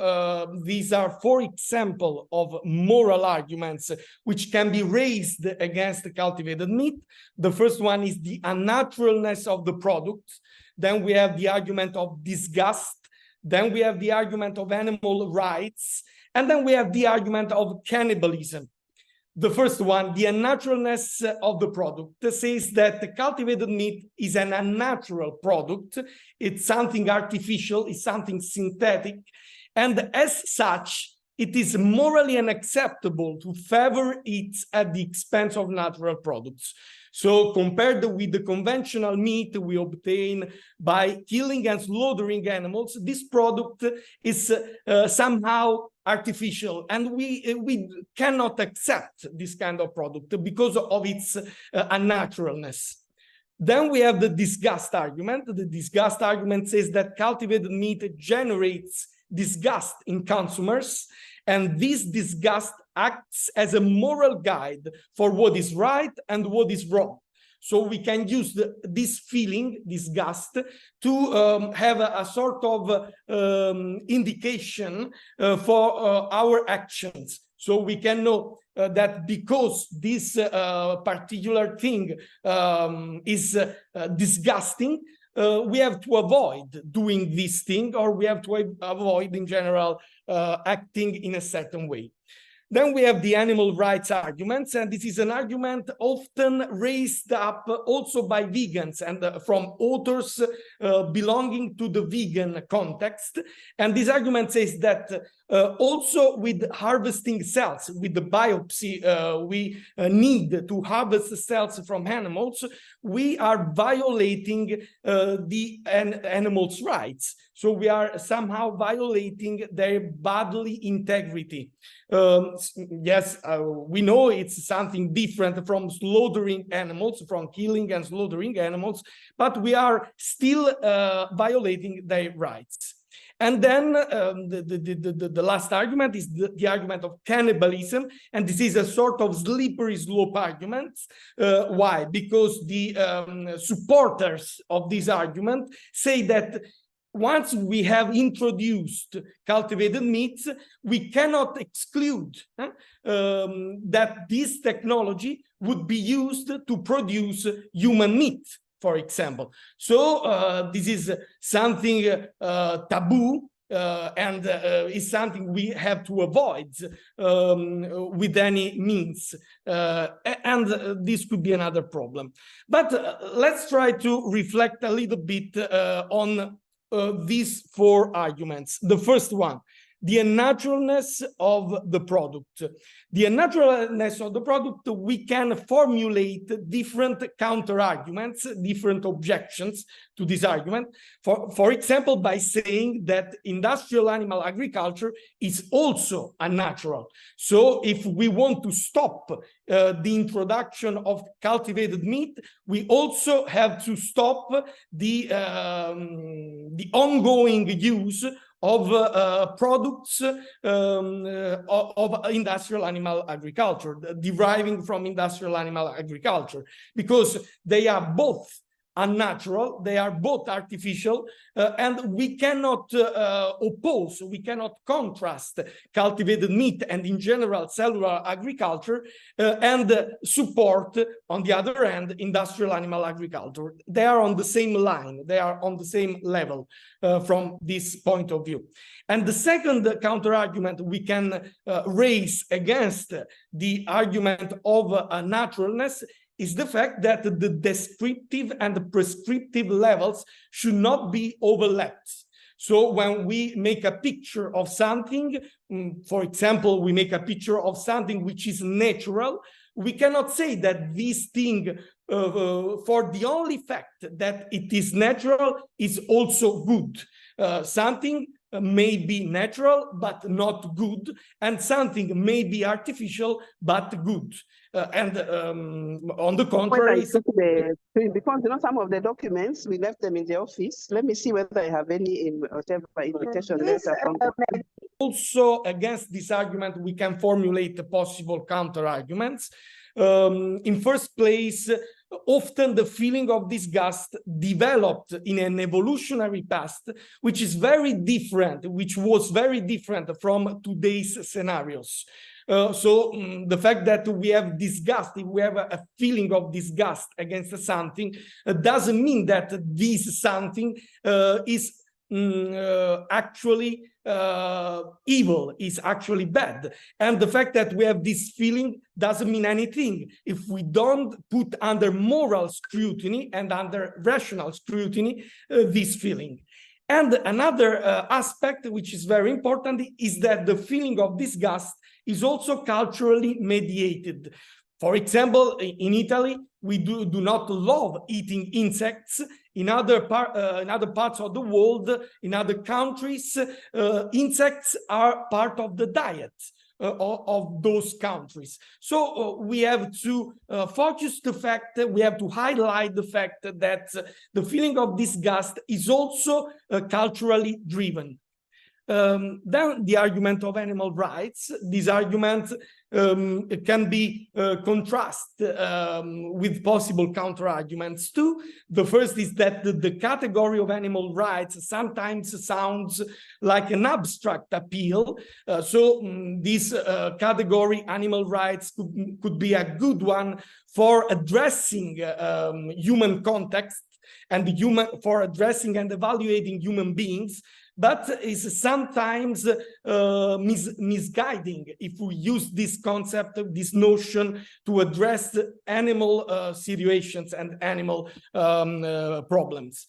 These are, for example, of moral arguments which can be raised against the cultivated meat. The first one is the unnaturalness of the product. Then we have the argument of disgust. Then we have the argument of animal rights. And then we have the argument of cannibalism. The first one, the unnaturalness of the product, says that the cultivated meat is an unnatural product. It's something artificial, it's something synthetic. And as such, it is morally unacceptable to favor it at the expense of natural products. So compared with the conventional meat we obtain by killing and slaughtering animals, this product is somehow artificial, and we cannot accept this kind of product because of its unnaturalness. Then we have the disgust argument. The disgust argument says that cultivated meat generates disgust in consumers, and this disgust acts as a moral guide for what is right and what is wrong. So we can use this feeling, disgust, to have a sort of indication for our actions. So we can know that because this particular thing is disgusting, we have to avoid doing this thing, or we have to avoid, in general, acting in a certain way. Then we have the animal rights arguments, and this is an argument often raised up also by vegans and from authors belonging to the vegan context. And this argument says that also with harvesting cells, with the biopsy we need to harvest cells from animals, we are violating the animals' rights. So we are somehow violating their bodily integrity. Yes, we know it's something different from slaughtering animals, from killing and slaughtering animals, but we are still violating their rights. And then the last argument is the argument of cannibalism, and this is a sort of slippery slope argument. Why? Because the supporters of this argument say that once we have introduced cultivated meats, we cannot exclude that this technology would be used to produce human meat, for example. So this is something taboo, and is something we have to avoid with any means. And this could be another problem. But let's try to reflect a little bit on these four arguments. The first one, the unnaturalness of the product. The unnaturalness of the product, we can formulate different counter-arguments, different objections to this argument. For example, by saying that industrial animal agriculture is also unnatural. So if we want to stop the introduction of cultivated meat, we also have to stop the ongoing use of products of industrial animal agriculture, deriving from industrial animal agriculture, because they are both unnatural, they are both artificial, and we cannot oppose, we cannot contrast cultivated meat and, in general, cellular agriculture and support, on the other hand, industrial animal agriculture. They are on the same line, they are on the same level from this point of view. And the second counter-argument we can raise against the argument of naturalness is the fact that the descriptive and the prescriptive levels should not be overlapped. So when we make a picture of something, for example, we make a picture of something which is natural, we cannot say that this thing, for the only fact that it is natural, is also good. Something may be natural but not good, and something may be artificial but good. And on the contrary, because you know some of the documents we left them in the office. Let me see whether I have any in whatever invitation letter from also against this argument we can formulate possible counter arguments. In first place, often the feeling of disgust developed in an evolutionary past, which is very different, which was very different from today's scenarios. So the fact that we have disgust, if we have a feeling of disgust against something, doesn't mean that this something is actually evil, is actually bad. And the fact that we have this feeling doesn't mean anything if we don't put under moral scrutiny and under rational scrutiny this feeling. And another aspect which is very important is that the feeling of disgust is also culturally mediated. For example, in Italy, we do not love eating insects. In other parts of the world, in other countries, insects are part of the diet of those countries. So we have to focus the fact that we have to highlight the fact that the feeling of disgust is also culturally driven. Then the argument of animal rights. This argument can be contrasted with possible counter-arguments too. The first is that the category of animal rights sometimes sounds like an abstract appeal. So this category, animal rights, could be a good one for addressing human context and for addressing and evaluating human beings, but is sometimes misguiding if we use this concept, this notion, to address animal situations and animal problems.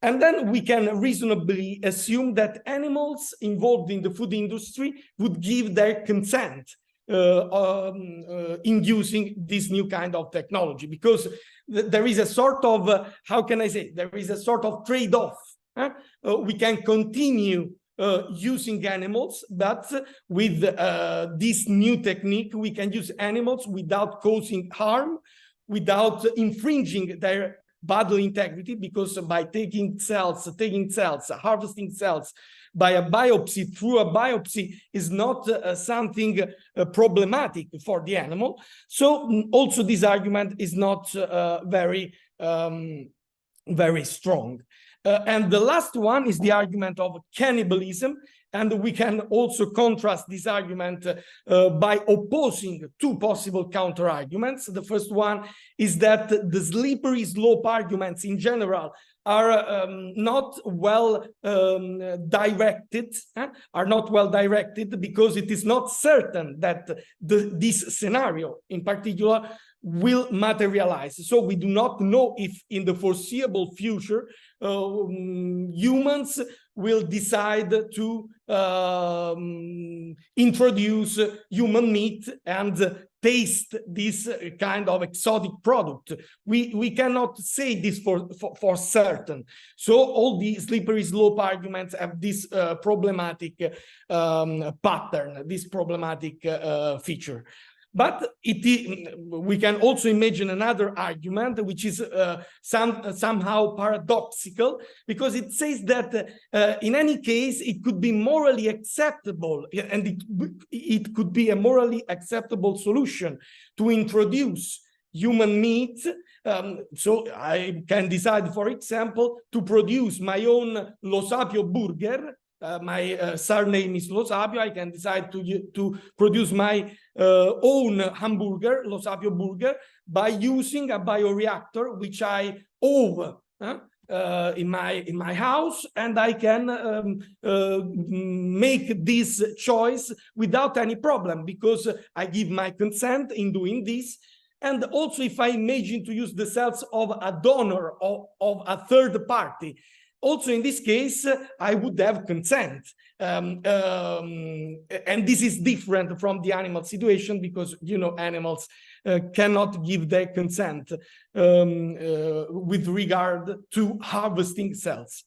And then we can reasonably assume that animals involved in the food industry would give their consent in using this new kind of technology, because there is a sort of, how can I say, there is a sort of trade-off. We can continue using animals, but with this new technique, we can use animals without causing harm, without infringing their bodily integrity, because by taking cells, harvesting cells by a biopsy, through a biopsy, is not something problematic for the animal. So also this argument is not very strong. And the last one is the argument of cannibalism. And we can also contrast this argument by opposing two possible counter-arguments. The first one is that the slippery slope arguments in general are not well directed, because it is not certain that this scenario in particular will materialize. So we do not know if in the foreseeable future humans will decide to introduce human meat and taste this kind of exotic product. We cannot say this for certain. So all the slippery slope arguments have this problematic pattern, this problematic feature. But we can also imagine another argument, which is somehow paradoxical, because it says that in any case, it could be morally acceptable, and it could be a morally acceptable solution to introduce human meat. So I can decide, for example, to produce my own Lo Sapio burger. My surname is Lo Sapio. I can decide to produce my own hamburger, Lo Sapio burger, by using a bioreactor which I own in my house, and I can make this choice without any problem, because I give my consent in doing this. And also, if I imagine to use the cells of a donor or of a third party, also in this case, I would have consent. And this is different from the animal situation, because, you know, animals cannot give their consent with regard to harvesting cells.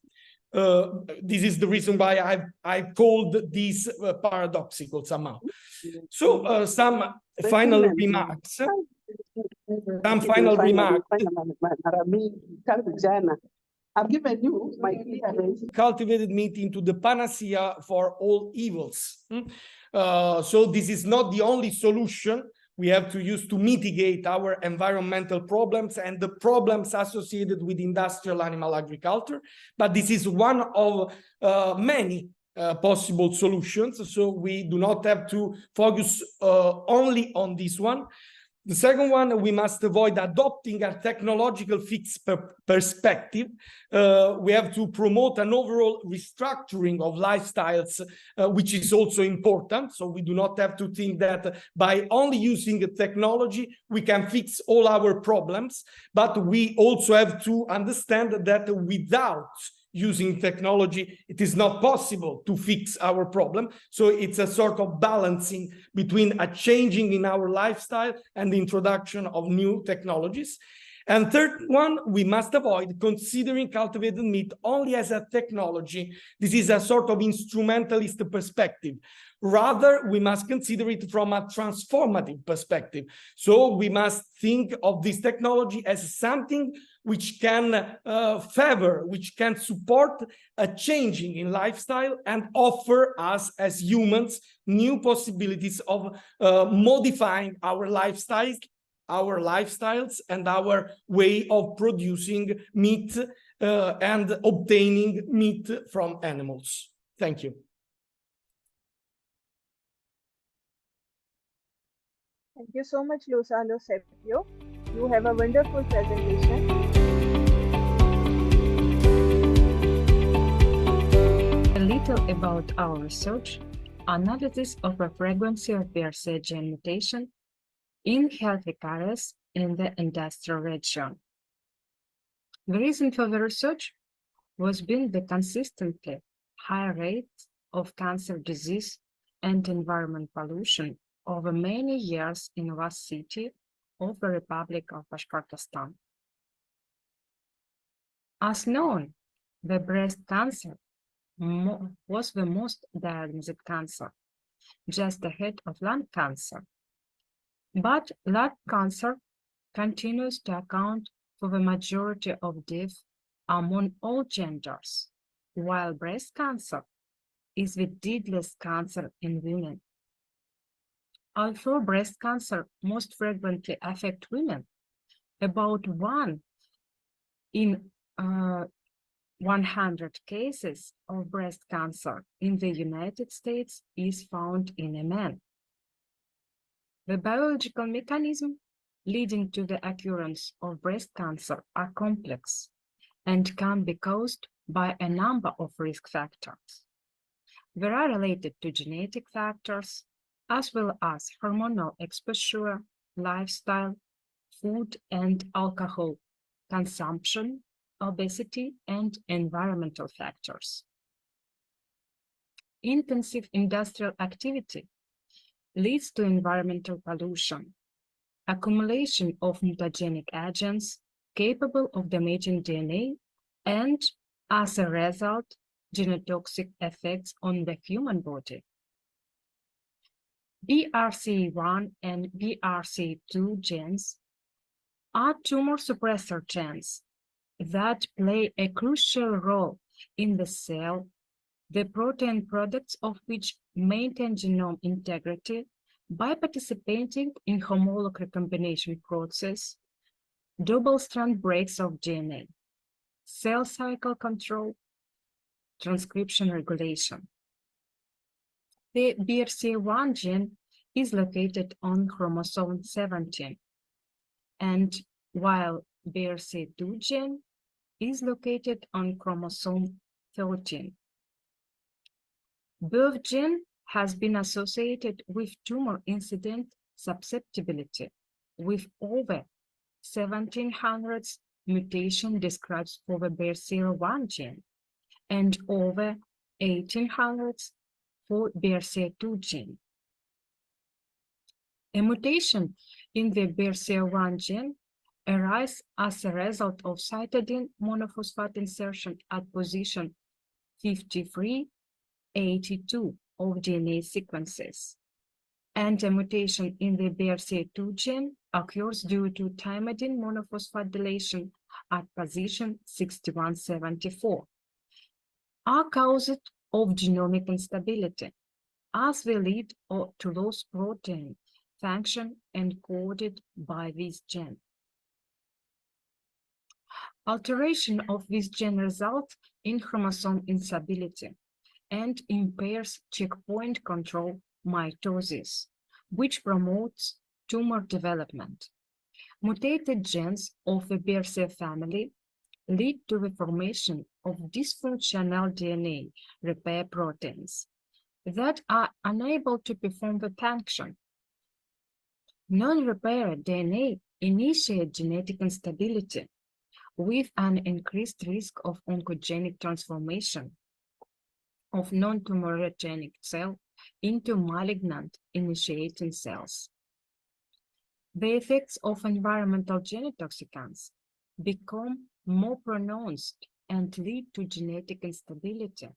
This is the reason why I called this paradoxical somehow. So some final remarks. I've given you my clearance. Cultivated meat into the panacea for all evils. So this is not the only solution we have to use to mitigate our environmental problems and the problems associated with industrial animal agriculture, but this is one of many possible solutions. So we do not have to focus only on this one. The second one, we must avoid adopting a technological fixed perspective. We have to promote an overall restructuring of lifestyles, which is also important. So we do not have to think that by only using technology, we can fix all our problems. But we also have to understand that without using technology, it is not possible to fix our problem. So it's a sort of balancing between a changing in our lifestyle and the introduction of new technologies. And third one, we must avoid considering cultivated meat only as a technology. This is a sort of instrumentalist perspective. Rather, we must consider it from a transformative perspective. So we must think of this technology as something which can favor, which can support a changing in lifestyle and offer us as humans new possibilities of modifying our lifestyles and our way of producing meat and obtaining meat from animals. Thank you. Thank you so much, Lo Sapio. You have a wonderful presentation. little about our research: analysis of the frequency of BRCA gene mutation in healthy carriers in the industrial region. The reason for the research was being the consistently high rate of cancer disease and environment pollution over many years in vast city of the Republic of Bashkortostan. As known, the breast cancer was the most diagnosed cancer, just ahead of lung cancer. But lung cancer continues to account for the majority of deaths among all genders, while breast cancer is the deadliest cancer in women. Although breast cancer most frequently affects women, about 1 in 100 cases of breast cancer in the United States is found in a man. The biological mechanism leading to the occurrence of breast cancer are complex and can be caused by a number of risk factors. They are related to genetic factors, as well as hormonal exposure, lifestyle, food and alcohol consumption, obesity, and environmental factors. Intensive industrial activity leads to environmental pollution, accumulation of mutagenic agents capable of damaging DNA, and, as a result, genotoxic effects on the human body. BRCA1 and BRCA2 genes are tumor suppressor genes that play a crucial role in the cell, the protein products of which maintain genome integrity by participating in homolog recombination process, double-strand breaks of DNA, cell cycle control, transcription regulation. The BRCA1 gene is located on chromosome 17, and while BRCA2 gene is located on chromosome 13. Both gene has been associated with tumor incident susceptibility, with over 1,700 mutation described for the BRCA1 gene and over 1,800 for BRCA2 gene. A mutation in the BRCA1 gene arises as a result of cytidine monophosphate insertion at position 5382 of DNA sequences, and a mutation in the BRCA2 gene occurs due to thymidine monophosphate deletion at position 6174, are caused of genomic instability, as they lead to lost protein function encoded by this gene. Alteration of this gene results in chromosome instability and impairs checkpoint control mitosis, which promotes tumor development. Mutated genes of the BRCA family lead to the formation of dysfunctional DNA repair proteins that are unable to perform the function. Non-repaired DNA initiate genetic instability with an increased risk of oncogenic transformation of non-tumorigenic cell into malignant initiating cells. The effects of environmental genotoxicants become more pronounced and lead to genetic instability,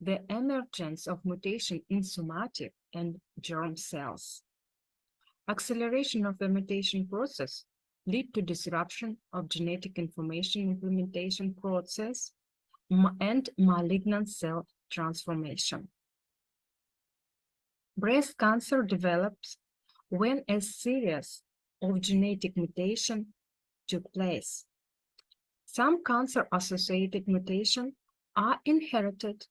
the emergence of mutation in somatic and germ cells. Acceleration of the mutation process lead to disruption of genetic information implementation process and malignant cell transformation. Breast cancer develops when a series of genetic mutations took place. Some cancer-associated mutations are inherited,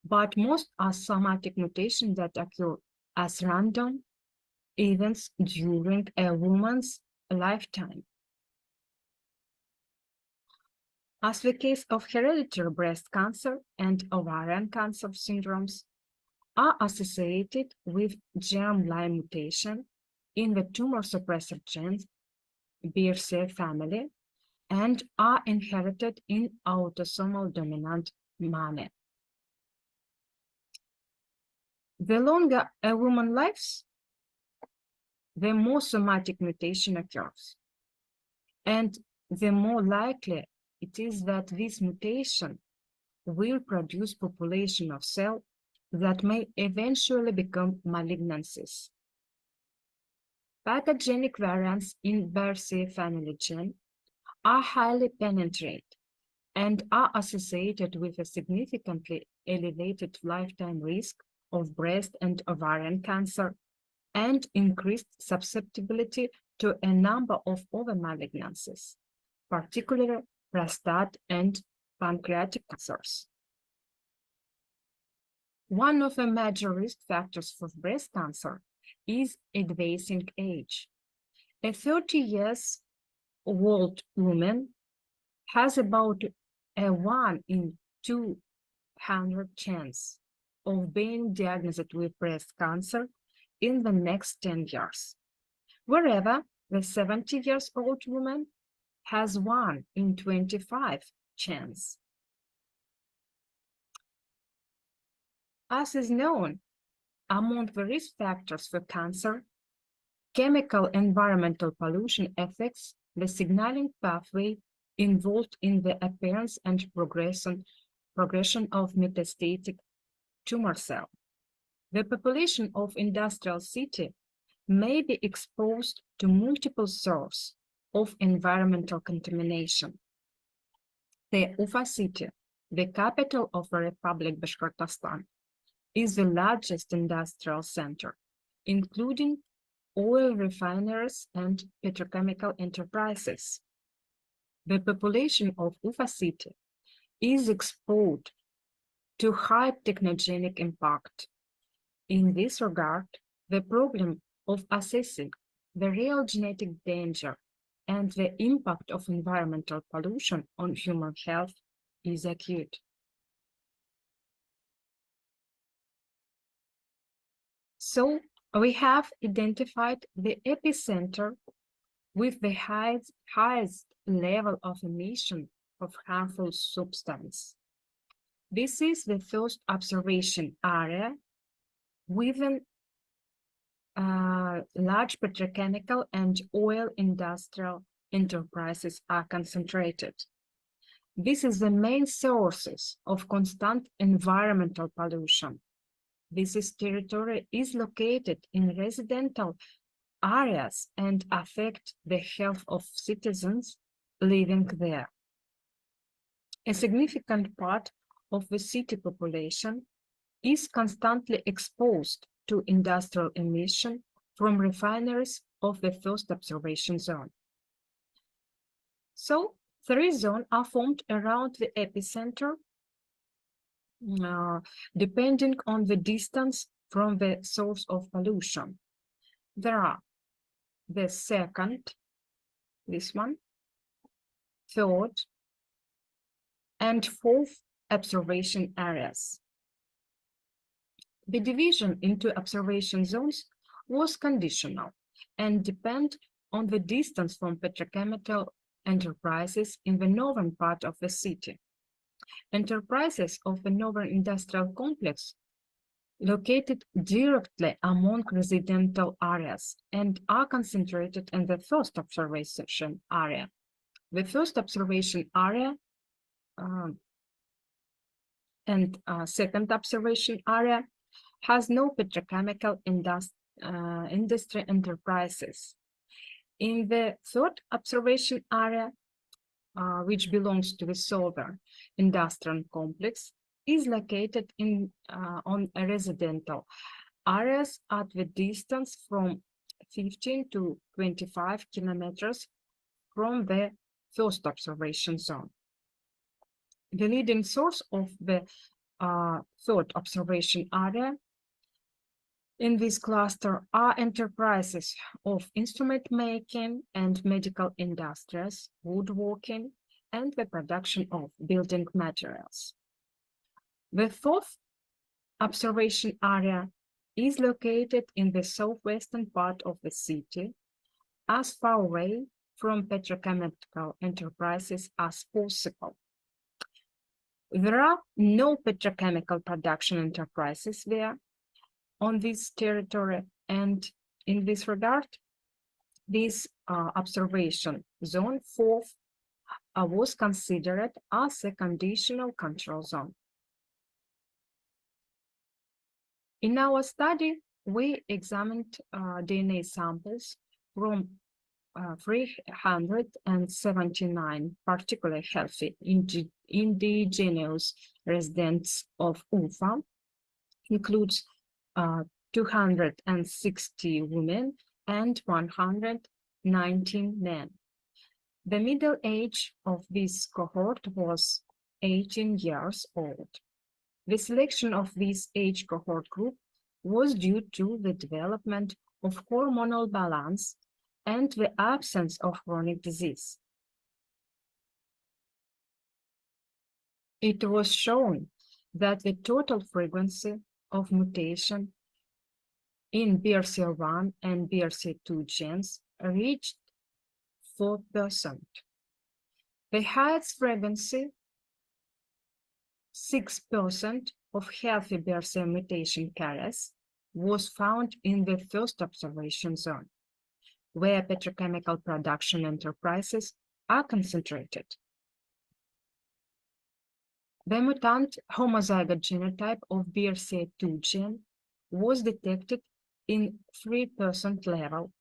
but most are somatic mutations that occur as random events during a woman's lifetime. As the case of hereditary breast cancer and ovarian cancer syndromes are associated with germline mutation in the tumor suppressor genes BRCA family and are inherited in autosomal dominant manner. The longer a woman lives, the more somatic mutation occurs, and the more likely it is that this mutation will produce population of cells that may eventually become malignancies. Pathogenic variants in BRCA family gene are highly penetrant and are associated with a significantly elevated lifetime risk of breast and ovarian cancer and increased susceptibility to a number of other malignancies, particularly prostate and pancreatic cancers. One of the major risk factors for breast cancer is advancing age. A 30-year-old woman has about a 1 in 200 chance of being diagnosed with breast cancer in the next 10 years, whereas the 70-year-old woman has 1 in 25 chance. As is known, among the risk factors for cancer, chemical environmental pollution affects the signaling pathway involved in the appearance and progression of metastatic tumor cell. The population of industrial city may be exposed to multiple sources of environmental contamination. The Ufa city, the capital of the Republic Bashkortostan, is the largest industrial center, including oil refineries and petrochemical enterprises. The population of Ufa city is exposed to high technogenic impact. In this regard, the problem of assessing the real genetic danger and the impact of environmental pollution on human health is acute. So we have identified the epicenter with the highest level of emission of harmful substance. This is the first observation area within large petrochemical and oil industrial enterprises are concentrated. This is the main sources of constant environmental pollution. This territory is located in residential areas and affect the health of citizens living there. A significant part of the city population is constantly exposed to industrial emission from refineries of the first observation zone. So 3 zones are formed around the epicenter, depending on the distance from the source of pollution. There are the second, this one, third, and fourth observation areas. The division into observation zones was conditional and depend on the distance from petrochemical enterprises in the northern part of the city. Enterprises of the northern industrial complex located directly among residential areas and are concentrated in the first observation area. The first observation area and second observation area has no petrochemical industry enterprises. In the third observation area, which belongs to the southern industrial complex, is located on residential areas at the distance from 15 to 25 kilometers from the first observation zone. The leading source of the third observation area in this cluster are enterprises of instrument making and medical industries, woodworking, and the production of building materials. The fourth observation area is located in the southwestern part of the city, as far away from petrochemical enterprises as possible. There are no petrochemical production enterprises there on this territory, and in this regard, this observation zone 4 was considered as a conditional control zone. In our study, we examined DNA samples from 379 particularly healthy indigenous residents of Ufa, includes 260 women and 119 men. The middle age of this cohort was 18 years old. The selection of this age cohort group was due to the development of hormonal balance and the absence of chronic disease. It was shown that the total frequency of mutation in BRCA1 and BRCA2 genes reached 4%. The highest frequency, 6% of healthy BRCA mutation carriers, was found in the first observation zone, where petrochemical production enterprises are concentrated. The mutant homozygote genotype of BRCA2 gene was detected in 3% level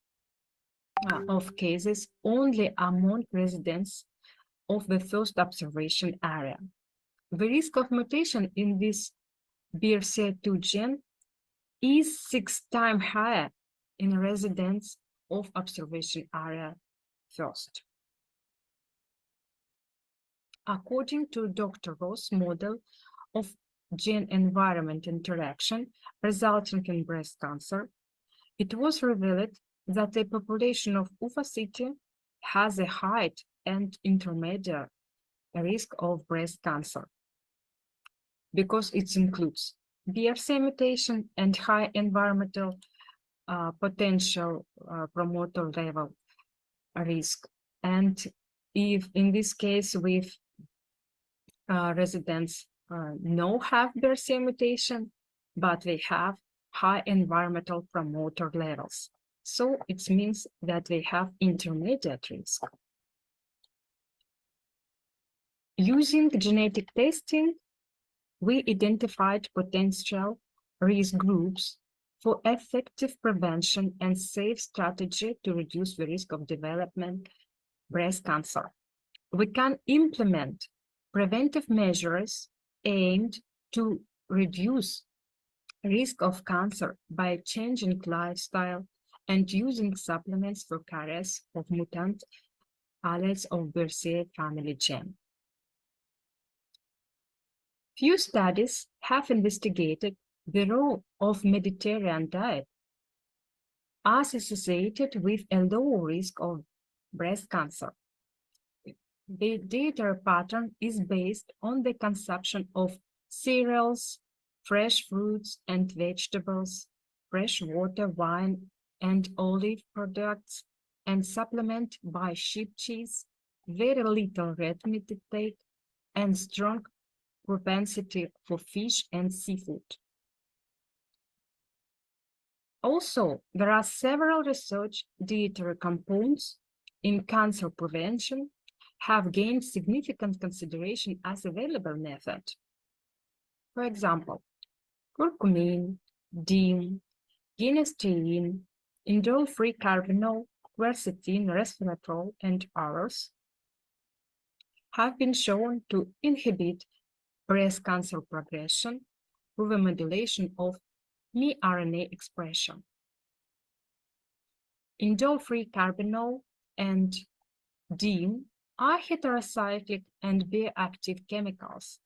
of cases only among residents of the first observation area. The risk of mutation in this BRCA2 gene is 6 times higher in residents of observation area first. According to Dr. Ross' model of gene-environment interaction resulting in breast cancer, it was revealed that the population of Ufa City has a high and intermediate risk of breast cancer because it includes BRCA mutation and high environmental potential promoter level risk. And if in this case with residents no have BRCA mutation, but they have high environmental promoter levels. So it means that they have intermediate risk. Using genetic testing, we identified potential risk groups for effective prevention and safe strategy to reduce the risk of development breast cancer. We can implement preventive measures aimed to reduce risk of cancer by changing lifestyle and using supplements for carriers of mutant alleles of BRCA family gene. Few studies have investigated the role of Mediterranean diet as associated with a low risk of breast cancer. The data pattern is based on the consumption of cereals, fresh fruits and vegetables, fresh water, wine, and olive products, and supplement by sheep cheese, very little red meat intake, and strong propensity for fish and seafood. Also, there are several research dietary compounds in cancer prevention have gained significant consideration as available method. For example, curcumin, DIM, genistein, indole-free carbinol, quercetin, resveratrol, and others have been shown to inhibit breast cancer progression through the modulation of miRNA expression. Indole-free carbinol and DIM are heterocyclic and bioactive chemicals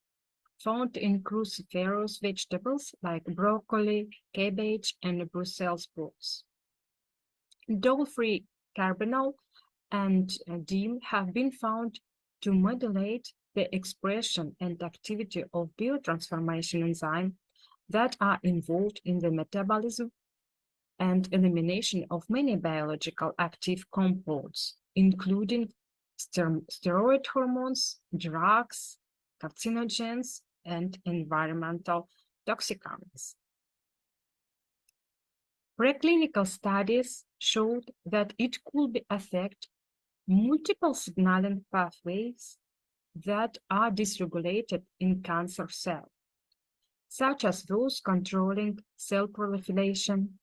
found in cruciferous vegetables like broccoli, cabbage, and Brussels sprouts. Indole-free carbinol and DIM have been found to modulate the expression and activity of biotransformation enzymes that are involved in the metabolism and elimination of many biological active compounds, including steroid hormones, drugs, carcinogens, and environmental toxicants. Preclinical studies showed that it could affect multiple signaling pathways that are dysregulated in cancer cells, such as those controlling cell proliferation,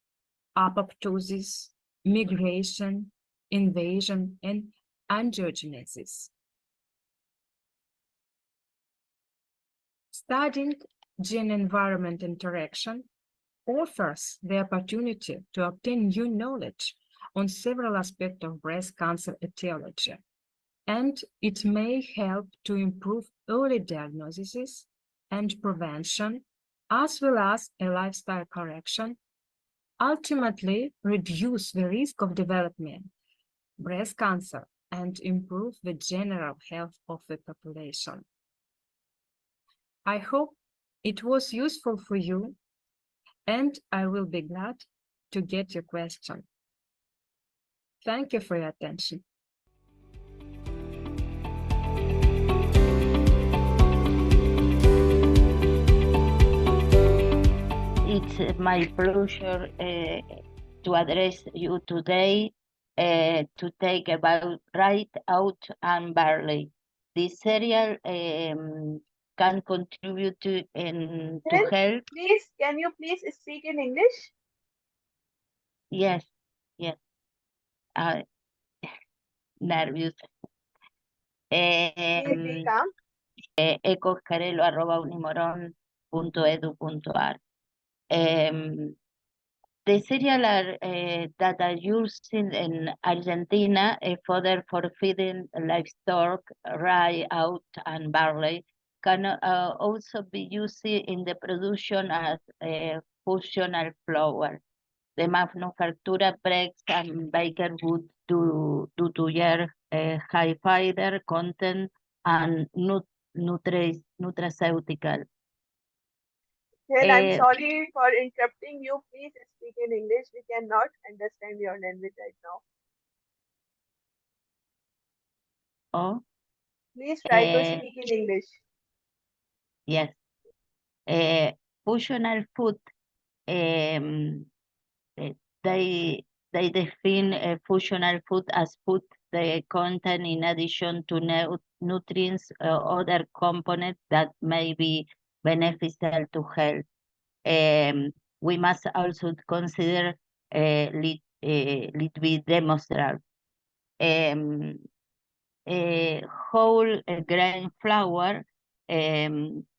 apoptosis, migration, invasion, and angiogenesis. Studying gene-environment interaction offers the opportunity to obtain new knowledge on several aspects of breast cancer etiology, and it may help to improve early diagnosis and prevention, as well as a lifestyle correction, ultimately reduce the risk of developing breast cancer and improve the general health of the population. I hope it was useful for you, and I will be glad to get your question. Thank you for your attention. It's my pleasure to address you today to take about right oat and barley. This cereal can contribute to health. Please, can you please speak in English? Yes. Nervous. Please be calm. ecoscarelo@unimoron.edu.ar. The cereal that are used in Argentina fodder for feeding livestock, rye, oat, and barley, can also be used in the production as functional flour. The manufacturer breaks and baker wood due to their high fiber content and nutraceutical. Well, I'm sorry for interrupting you. Please speak in English. We cannot understand your language right now. Oh, Please try to speak in English. yes. Functional food. They define functional food as food they contain in addition to nutrients or other components that may be beneficial to health. We must also consider be demonstrable. Whole grain flour,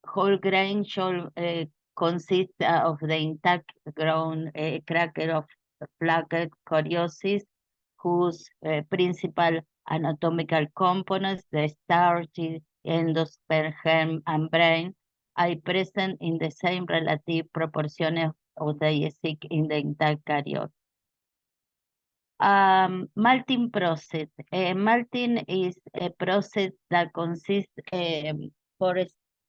whole grain should consist of the intact ground cracker of plaque calyxes, whose principal anatomical components, the starch, endosperm, and brain, are present in the same relative proportions of the exist in the intact carrier. Malting process. Malting is a process that consists for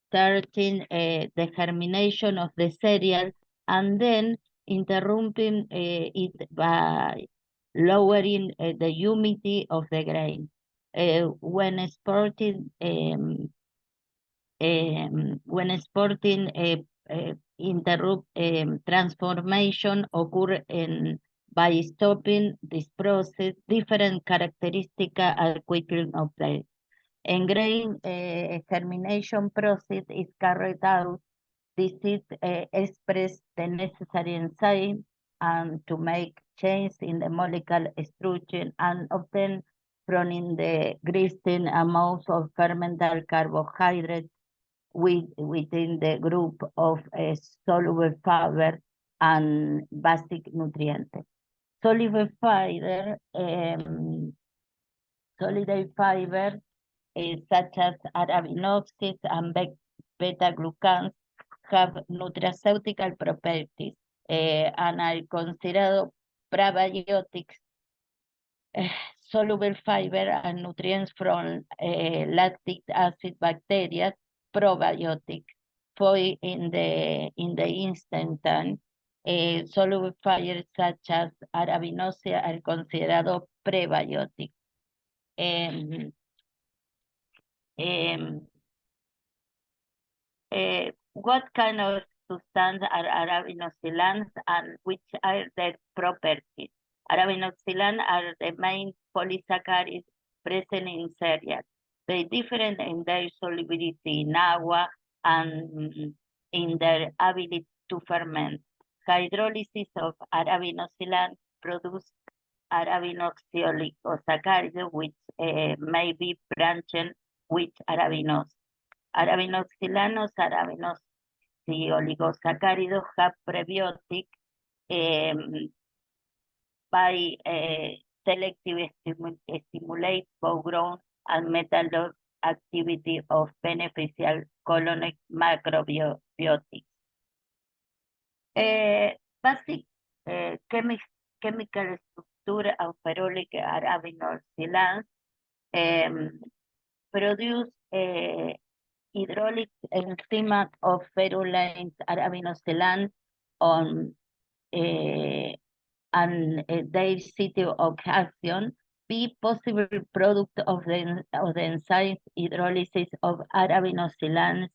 starting the germination of the cereal and then interrupting it by lowering the humidity of the grain. When exporting interrupt transformation occur by stopping this process, different characteristics are quickly obtained. In grain germination process is carried out. This is express the necessary enzyme and to make change in the molecular structure and obtain from in the greasing amounts of fermented carbohydrates within the group of soluble fiber and basic nutrients. Soluble fiber, solid fiber such as arabinoxes and beta-glucans have nutraceutical properties and are considered probiotics. soluble fiber and nutrients from lactic acid bacteria, probiotics. For in the instant time, soluble fibers such as arabinosia are considered prebiotics. What kind of substances are arabinoxylans and which are their properties? Arabinoxylans are the main polysaccharides present in cereals. They differ in their solubility in agua and in their ability to ferment. Hydrolysis of arabinoxylans produce arabinoxyoligosaccharide, which may be branched with arabinose. Arabinoxylanos, arabinoxyoligosaccharides have prebiotic by selective stimulate bone growth and metabolic activity of beneficial colonic macrobiotics. Basic chemical structure of ferulic arabinoxylans produce hydraulic enzyme of ferulate arabinoxylans on and their site of action be possible product of the enzyme hydrolysis of arabinoxylans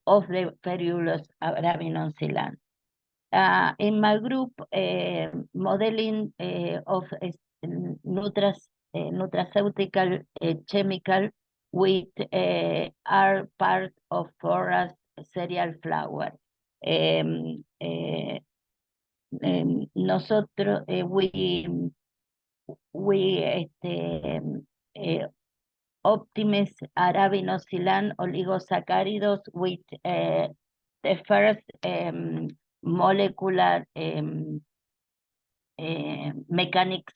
of the ferulose arabinoxylans. In my group, modeling of nutraceutical chemical with are part of forest cereal flour. Nosotros, we optimize arabinoxylan oligosaccharides with the first molecular mechanics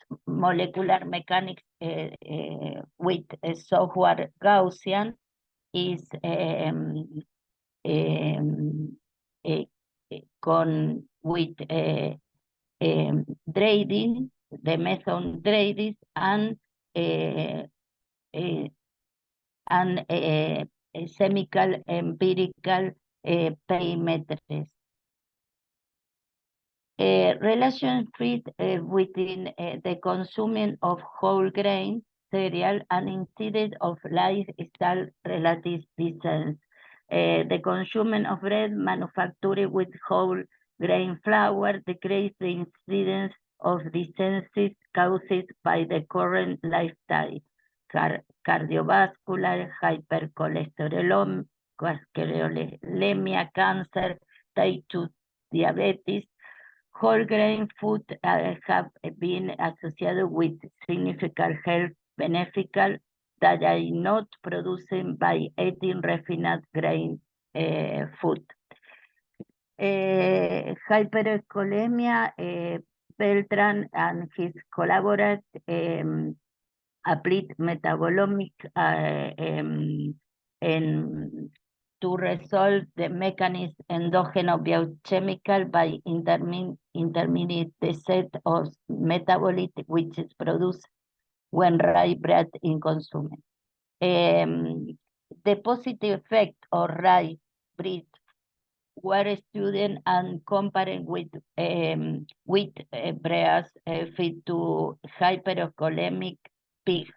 with software Gaussian is with Dreiding, the method Dreiding, and chemical empirical parameters. Relationship within the consuming of whole grain cereal and instead of lifestyle relative distance. The consuming of bread manufactured with whole grain flour decreases the incidence of diseases caused by the current lifestyle, cardiovascular, hypercholesterolemia, cancer, type 2 diabetes. Whole grain food have been associated with significant health benefits that are not produced by eating refined grain food. Hypercholemia, Beltran and his collaborators applied metabolomic to resolve the mechanism endogenous biochemical by intermediate set of metabolite which is produced when rye bread is consumed. The positive effect of rye bread were studied and compared with breads fed to hypercholemic pigs.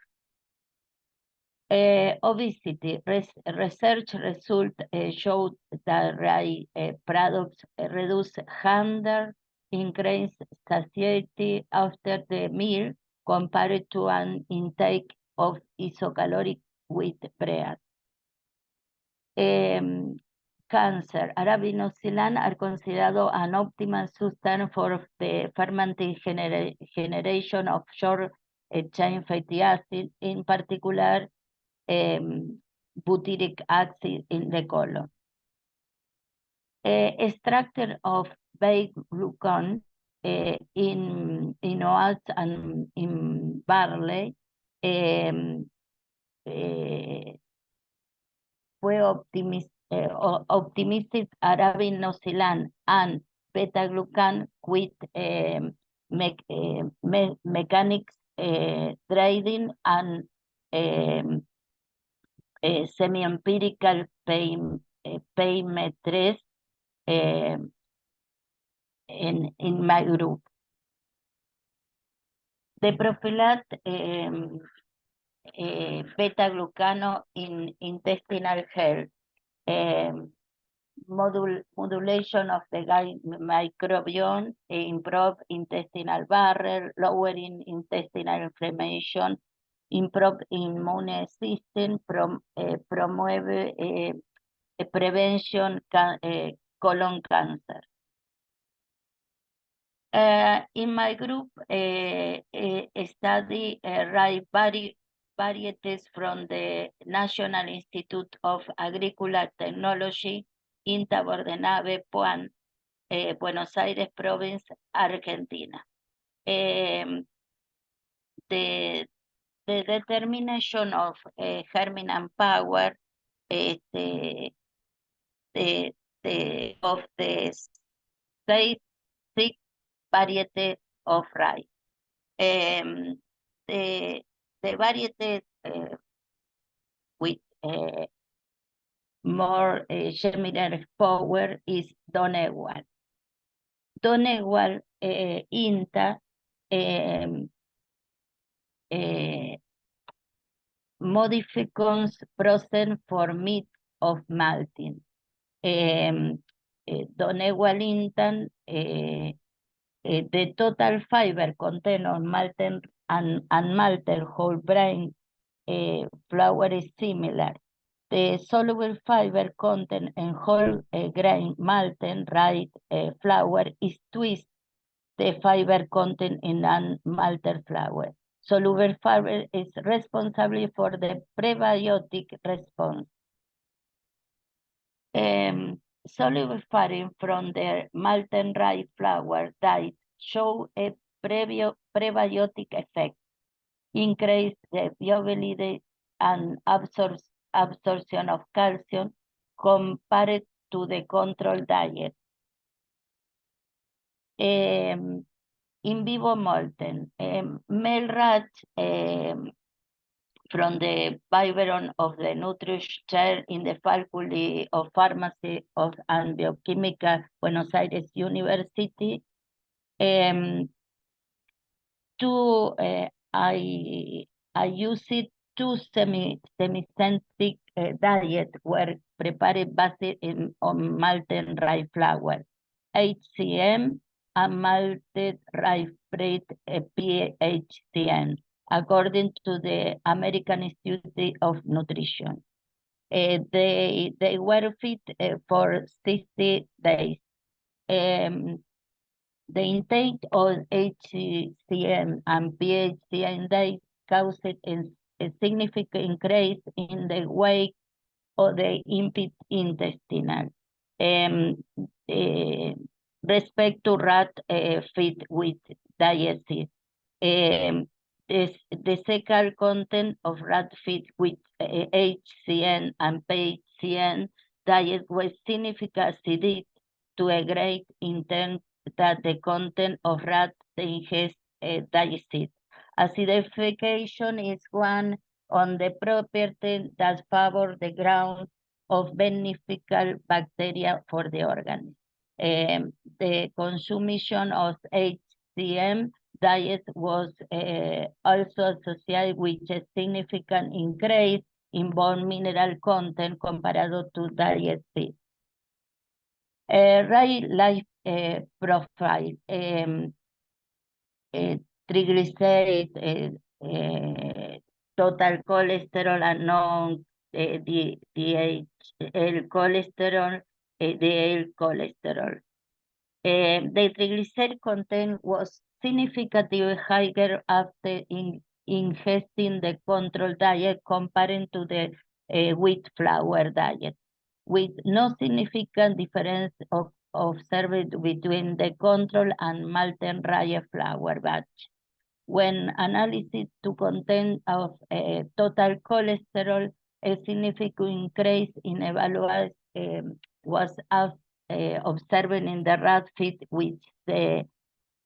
Obesity research results showed that rye products reduce hunger, increase satiety after the meal compared to an intake of isocaloric wheat bread. Cancer, arabinoxylan are considered an optimal substance for the fermenting generation of short-chain fatty acids, in particular butyric acid in the colon. Extraction of beta-glucan in oats and in barley fue optimized arabinoxylan and beta-glucan with mechanics trading and semi-empirical paymetres in my group. The prophylat beta-glucano in intestinal health, modulation of the gut microbiome, improve intestinal barrier, lowering intestinal inflammation, improve immune system, promueve prevention colon cancer. In my group, study ripe varieties from the National Institute of Agricultural Technology in Tabordenave, Puan, Buenos Aires province, Argentina. The determination of germinant power of the six variety of rice. The variety with more germinal power is Donegal. Donegal INTA modifications process for meat of malting. Donegal INTA the total fiber content of malted and unmalted whole grain flour is similar. The soluble fiber content in whole grain malted rice flour is twice the fiber content in unmalted flour. Soluble fiber is responsible for the prebiotic response. Soluble fiber from the malted rice flour diet show a prebiotic effect, increase the viability and absorption of calcium compared to the control diet. In vivo molten, male rats from the biberon of the nutrition chair in the Faculty of Pharmacy and Biochemical, Buenos Aires University. I used two semi-centric diet were prepared based on malted rice flour, HCM, and malted rice bread, PHCN, according to the American Institute of Nutrition. They were fit for 60 days. The intake of HCM and PHCN diet caused a significant increase in the weight of the intestinal. Respect to rat feed with diacetyl. The second content of rat feed with HCN and PHCN diet was significantly to a great extent that the content of rat ingest diacetyl. Acidification is one on the property that favor the ground of beneficial bacteria for the organism. The consumption of HCM diet was also associated with a significant increase in bone mineral content compared to diet feed. Right life profile, triglycerides, total cholesterol and non-DHL cholesterol, LDL cholesterol. The triglyceride content was significantly higher after ingesting the control diet compared to the wheat flour diet, with no significant difference observed between the control and malted rice flour batch. When analysis to content of total cholesterol, a significant increase in evaluation was observed in the rat feed with the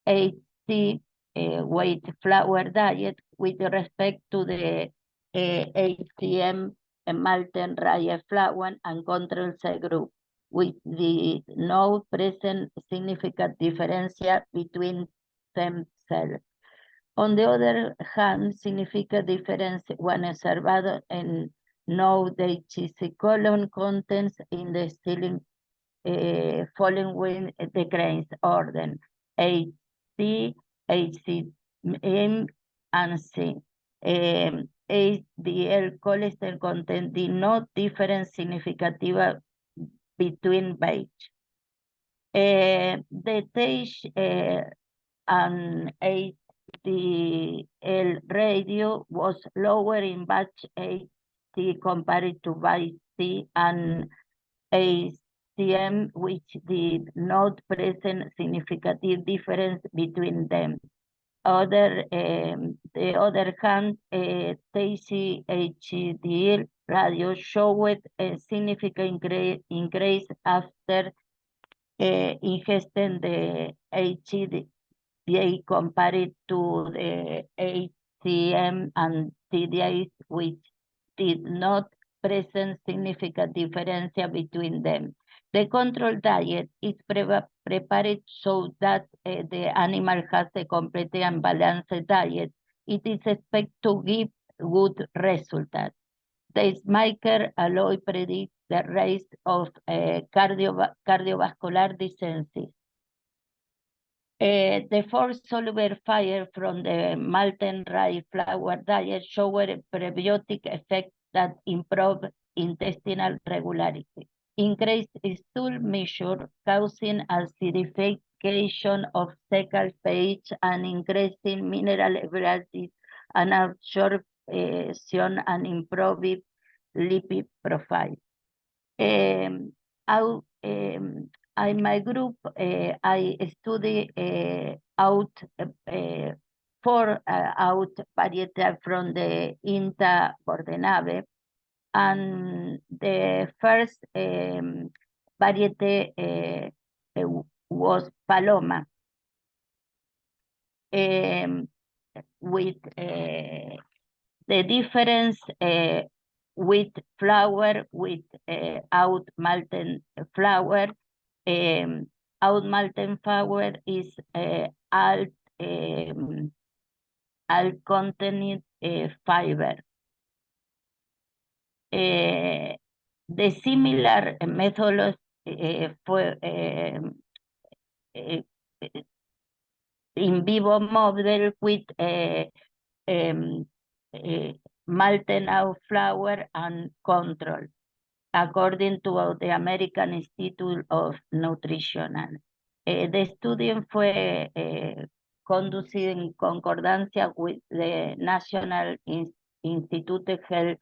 HC weight flour diet with respect to the HCM malted rye flour and control cell group, with the no present significant difference between stem cells. On the other hand, significant difference when observed in no colon contents in the ceiling following the grains order HC, HCM, and C. HDL cholesterol content did not differ significantly between batch. The stage and HDL radio was lower in batch HC compared to batch C, and HCM, which did not present significant difference between them. The other hand, HDL radio showed a significant increase after ingesting the HDL compared to the HCM and TDAs, which did not present significant difference between them. The control diet is prepared so that the animal has a complete and balanced diet. It is expected to give good results. These markers allow predict the rate of cardiovascular diseases. The forced soluble fire from the malted rye flour diet showed a prebiotic effect that improved intestinal regularity, increased stool measure, causing acidification of fecal pH and increasing mineral availability and absorption and improved lipid profile. In my group, I study out 4 out varieties from the INTA Bordenave, and the first variety was Paloma, with the difference with flour, out malted flour. Out malted flour is alt content fiber. The similar methodology for in vivo model with malted out flour and control, according to the American Institute of Nutrition. The study fue conducido en concordancia with the National Institute Health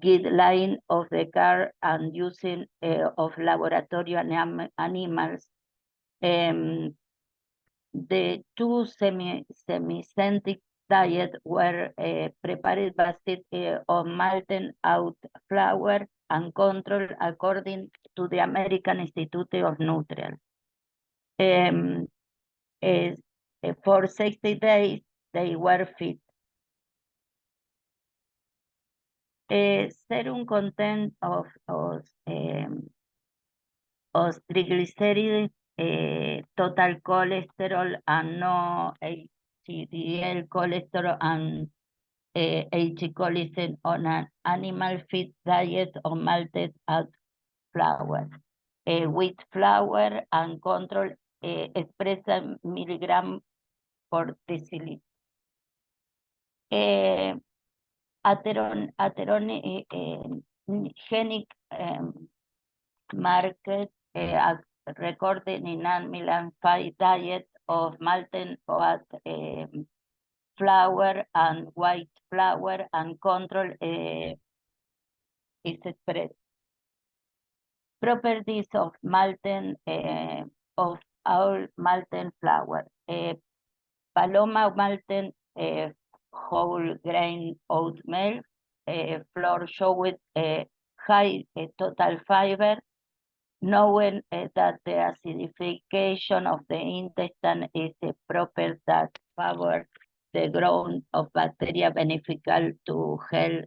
guideline of the care and using of laboratory animals. The 2 semi-synthetic diet were prepared based on malted out flour and control according to the American Institute of Nutrition. For 60 days, they were fed. Serum content of triglycerides, total cholesterol, and no HDL cholesterol and HDL on an animal feed diet or malted out flour. Wheat flour and control express milligram per deciliter. Atherogenic market recorded in animal feed diet of malted oat flour and white flour and control is expressed. Properties of malted of all malted flour. Paloma malted whole grain oatmeal flour showed high total fiber, knowing that the acidification of the intestine is a proper that favor the growth of bacteria beneficial to health,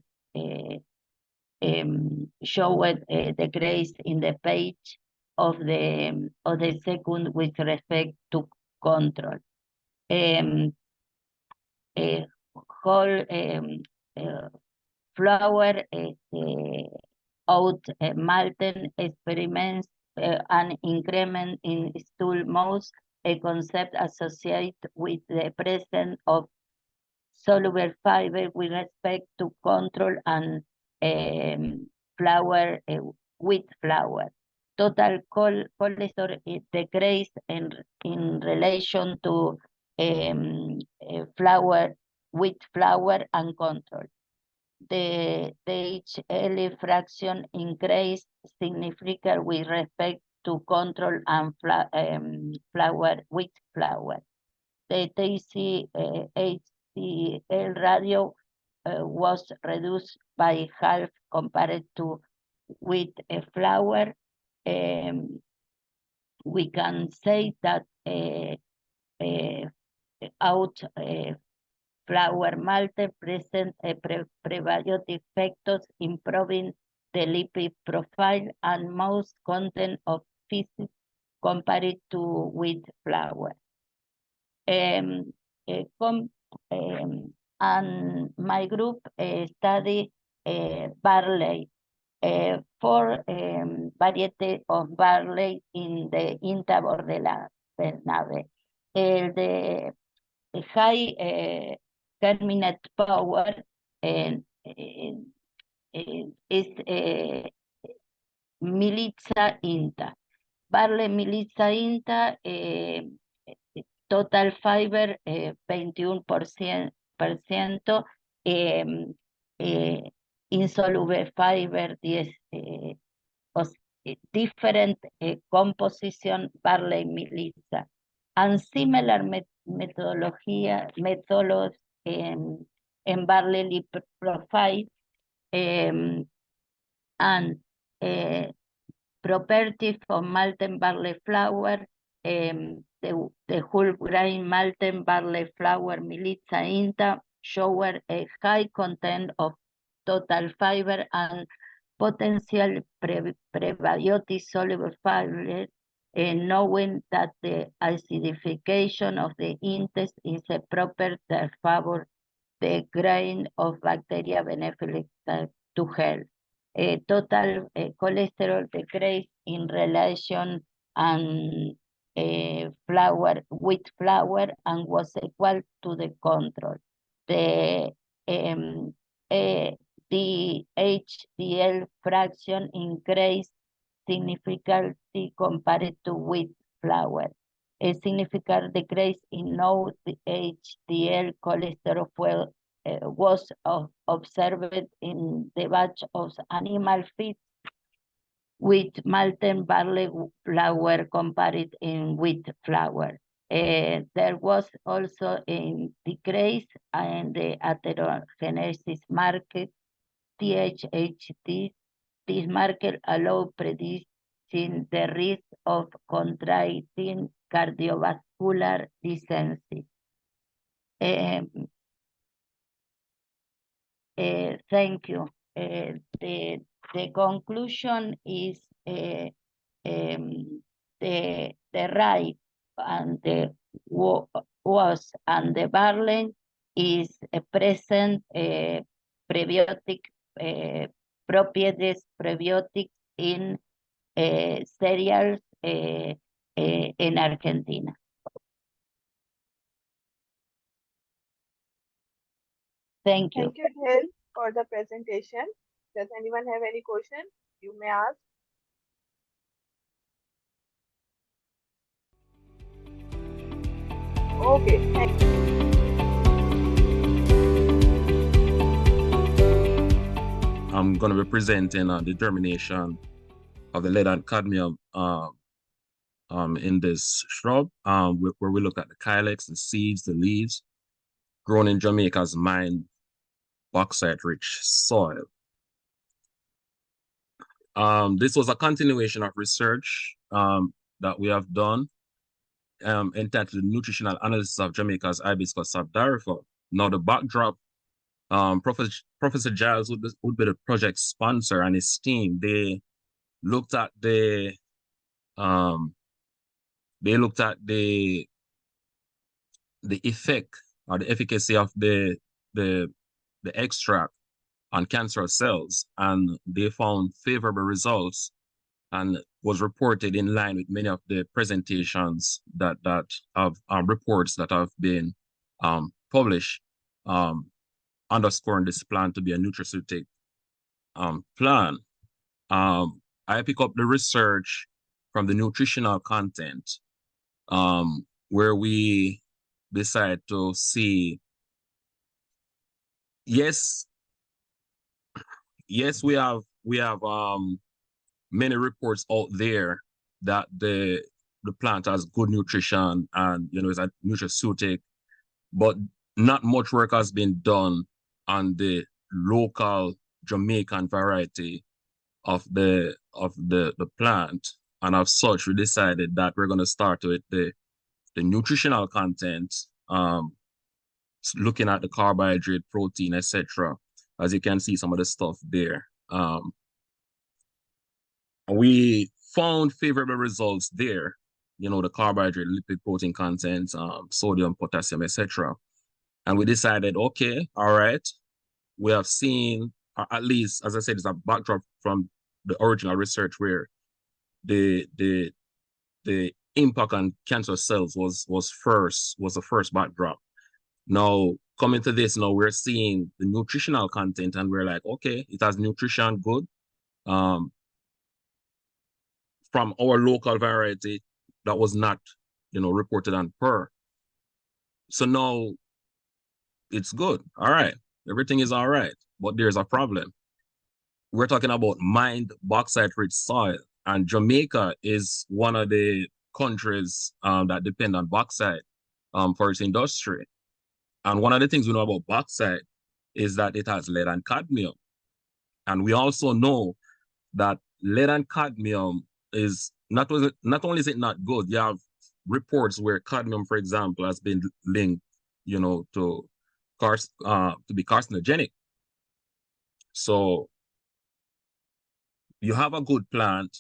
showed decrease in the page of the second with respect to control. Whole flour oat malten experiments an increment in stool mouse, a concept associated with the presence of soluble fiber with respect to control and flour, wheat flour. Total cholesterol decreased in relation to flour, wheat flour and control. The HL fraction increased significantly with respect to control and flour, wheat flour. The HCl ratio was reduced by half compared to wheat flour. We can say that out flour malt present prebiotic factors improving the lipid profile and most content of physics compared to wheat flour. And my group studied barley, 4 varieties of barley in the endeavours de la nave. The high germinate power is Melissa Inta. Barley Melissa Inta, total fiber 21%, insoluble fiber 10, different composition barley Melissa, and similar methods in barley lipid profile and properties of malted barley flour. The whole grain malted barley flour Melissa Inta showed a high content of total fiber and potential prebiotic soluble fiber, knowing that the acidification of the intestine is a proper that favor the grain of bacteria beneficial to health. Total cholesterol decrease in relation and wheat flour and was equal to the control. The HDL fraction increased significantly compared to wheat flour. A significant decrease in no HDL cholesterol was observed in the batch of animal feed with malted barley flour compared in wheat flour. There was also a decrease in the atherogenesis marker, THHT. This marker allows predicting the risk of contracting cardiovascular disease. Thank you. The conclusion is the rye and the oats and the barley is a present prebiotic properties prebiotics in cereals in Argentina. Thank you. Thank you, Dhel, for the presentation. Does anyone have any question? You may ask. Okay, thank you. I'm going to be presenting on the germination of the lead and cadmium in this shrub, where we look at the calyx, the seeds, the leaves, grown in Jamaica's mined bauxite-rich soil. This was a continuation of research that we have done entitled Nutritional Analysis of Jamaica's Hibiscus Sabdariffa. Now, the backdrop, Professor Giles would be the project sponsor, and his team, they looked at the effect or the efficacy of the extract on cancerous cells, and they found favorable results, and was reported in line with many of the presentations that have reports that have been published, underscoring this plan to be a nutraceutic plan. I pick up the research from the nutritional content, where we decide to see, yes, we have many reports out there that the plant has good nutrition and, you know, is a nutraceutic, but not much work has been done on the local Jamaican variety of the plant. And as such, we decided that we're going to start with the nutritional content, looking at the carbohydrate, protein, etc. As you can see, some of the stuff there. We found favorable results there, you know, the carbohydrate, lipid, protein content, sodium, potassium, etc. And we decided, okay, all right, we have seen, or at least, as I said, it's a backdrop from the original research where the impact on cancer cells was the first backdrop. Now, coming to this, now we're seeing the nutritional content, and we're like, okay, it has nutrition, good. From our local variety that was not, you know, reported on per. So now it's good. All right. Everything is all right. But there's a problem. We're talking about mined bauxite-rich soil. And Jamaica is one of the countries that depend on bauxite for its industry. And one of the things we know about bauxite is that it has lead and cadmium. And we also know that lead and cadmium is not only is it not good, you have reports where cadmium, for example, has been linked, you know, to be carcinogenic. So you have a good plant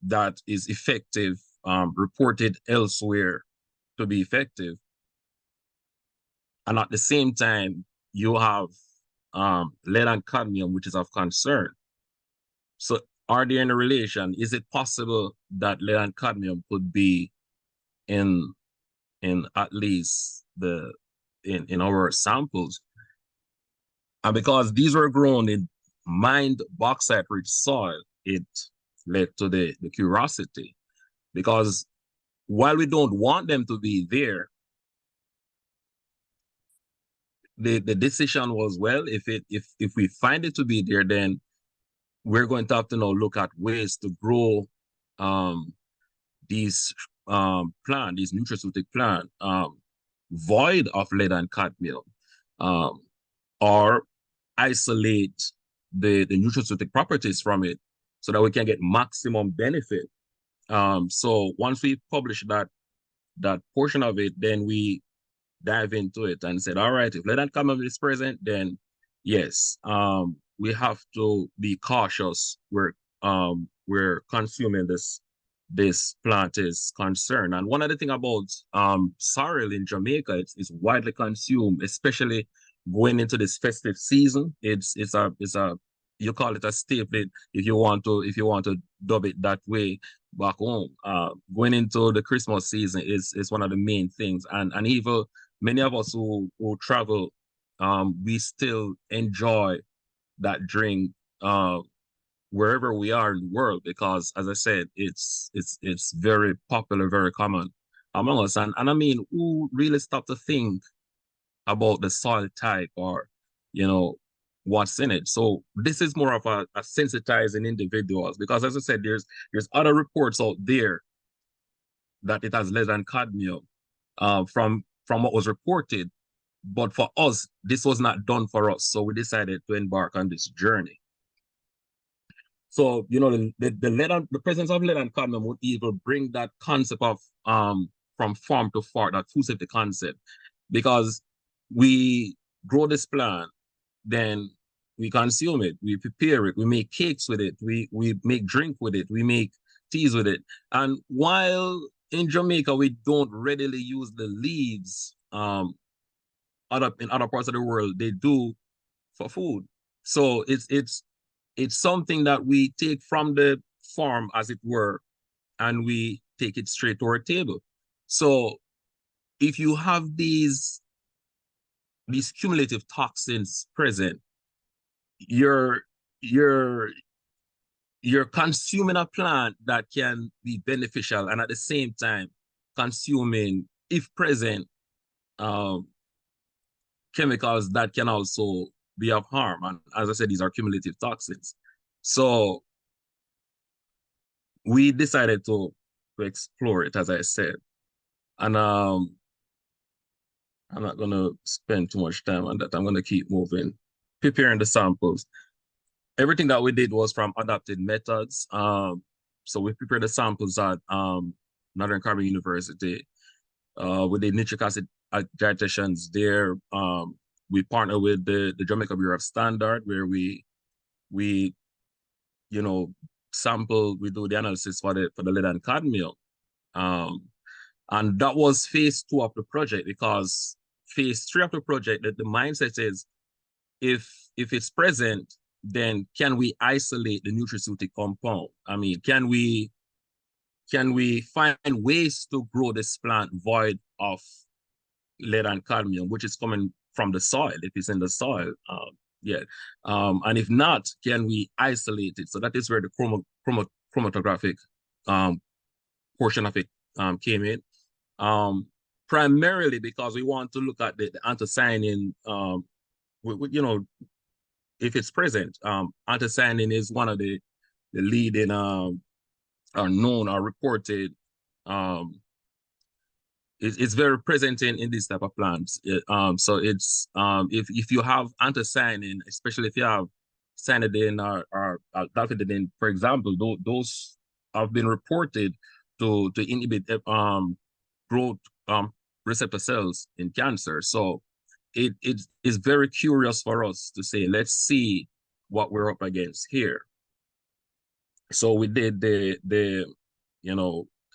that is effective, reported elsewhere to be effective, and at the same time you have lead and cadmium, which is of concern. So are there any relation? Is it possible that lead and cadmium could be in at least in our samples? And because these were grown in mined bauxite-rich soil, it led to the curiosity. Because while we don't want them to be there, the decision was, well, if we find it to be there, then we're going to have to now look at ways to grow these these nutraceutic plant, void of lead and cadmium, or isolate the nutraceutic properties from it so that we can get maximum benefit. So once we publish that portion of it, then we dive into it and said, all right, if lead and cadmium is present, then yes, we have to be cautious where we're consuming this plant is concerned. And one other thing about sorrel in Jamaica, it's widely consumed, especially going into this festive season. It's a you call it a staple if you want to dub it that way back home. Going into the Christmas season is one of the main things, and even many of us who travel, we still enjoy that drink wherever we are in the world, because as I said, it's very popular, very common among us. And I mean, who really stop to think about the soil type or, you know, what's in it? So this is more of a sensitizing individuals, because as I said, there's other reports out there that it has lead and cadmium from what was reported. But for us, this was not done for us. So we decided to embark on this journey. So, you know, the presence of lead and cadmium would even bring that concept of from farm to fork, that food safety concept, because we grow this plant, then we consume it, we prepare it, we make cakes with it, we make drink with it, we make teas with it. And while in Jamaica we don't readily use the leaves, in other parts of the world they do for food. So it's something that we take from the farm, as it were, and we take it straight to our table. So if you have these cumulative toxins present, you're consuming a plant that can be beneficial, and at the same time consuming, if present, chemicals that can also be of harm. And as I said, these are cumulative toxins. So we decided to explore it, as I said. And I'm not going to spend too much time on that. I'm going to keep moving, preparing the samples. Everything that we did was from adapted methods. So we prepared the samples at Northern Caribbean University. We did nitric acid dietitians there. We partnered with the Jamaica Bureau of Standard, where we sample, we do the analysis for the lead and cadmium. And that was phase 2 of the project, because phase 3 of the project, the mindset is, if it's present, then can we isolate the nutraceutical compound? I mean, can we find ways to grow this plant void of lead and cadmium, which is coming from the soil, if it's in the soil? And if not, can we isolate it? So that is where the chromatographic portion of it came in. Primarily because we want to look at the anthocyanin, if it's present. Anthocyanin is one of the leading are known or reported. It's very present in this type of plants. So it's if you have anthocyanin, especially if you have cyanidin or dalphinidin, for example, those have been reported to inhibit growth receptor cells in cancer. So it is very curious for us to say, let's see what we're up against here. So we did the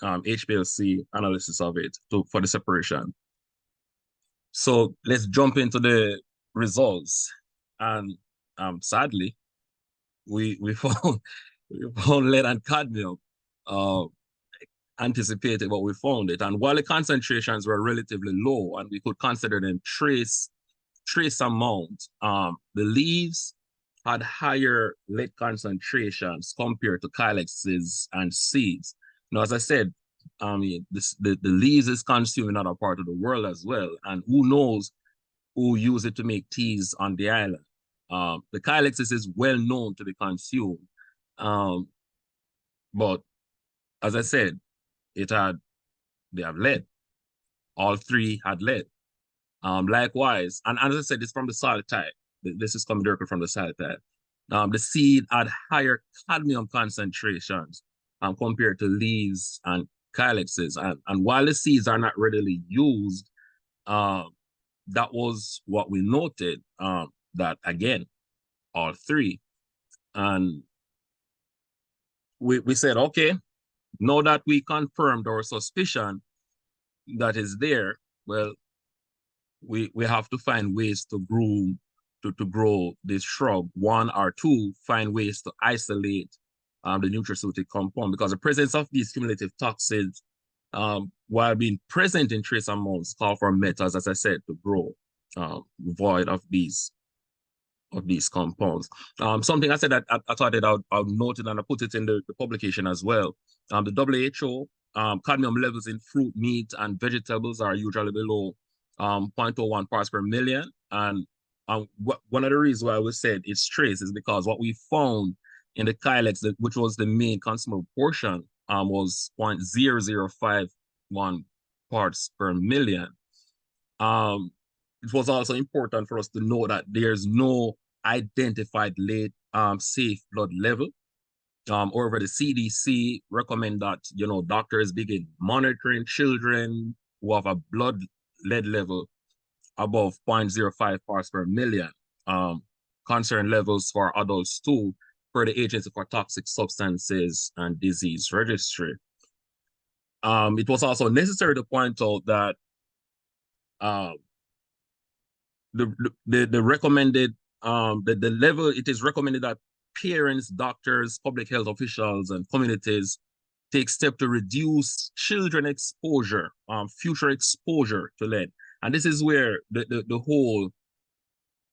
HPLC analysis of it for the separation. So let's jump into the results. And sadly, we found lead and cadmium. Anticipated, but we found it. And while the concentrations were relatively low and we could consider them trace amount, the leaves had higher lead concentrations compared to calyxes and seeds. Now, as I said, the leaves is consumed in other parts of the world as well, and who knows who use it to make teas on the island. The calyxes is well known to be consumed, but as I said, they have lead. All three had lead. Likewise, and as I said, it's from the soil type. This is coming directly from the soil type. The seed had higher cadmium concentrations compared to leaves and calyxes. And while the seeds are not readily used, that was what we noted, that again, all three. And we said, okay, now that we confirmed our suspicion that is there, well, we have to find ways to grow this shrub. One or two, find ways to isolate the nutraceutical compound, because the presence of these cumulative toxins, while being present in trace amounts, call for methods, as I said, to grow void of these compounds. Something I said that I thought that I would note it, and I put it in the publication as well. The WHO, cadmium levels in fruit, meat, and vegetables are usually below 0.01 parts per million. And one of the reasons why we said it's trace is because what we found in the calyx, which was the main consumable portion, was 0.0051 parts per million. It was also important for us to know that there's no identified safe blood level However, the CDC recommend that, you know, doctors begin monitoring children who have a blood lead level above 0.05 parts per million. Concern levels for adults too, per the Agency for Toxic Substances and Disease Registry. It was also necessary to point out that the recommended the level, it is recommended that parents, doctors, public health officials, and communities take steps to reduce children exposure, future exposure to lead. And this is where the whole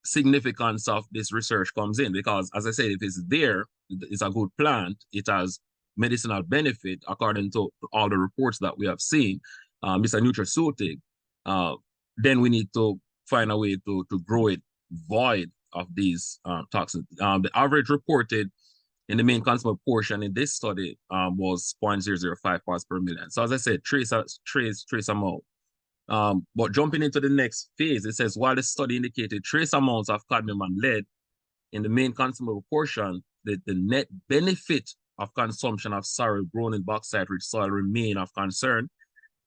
significance of this research comes in, because as I said, if it's there, it's a good plant, it has medicinal benefit according to all the reports that we have seen. It's a nutraceutic. Then we need to find a way to grow it void of these toxins. The average reported in the main consumer portion in this study was 0.005 parts per million. So as I said, trace amount. But jumping into the next phase, it says, while the study indicated trace amounts of cadmium and lead in the main consumable portion, the net benefit of consumption of sorrel grown in bauxite-rich soil remain of concern,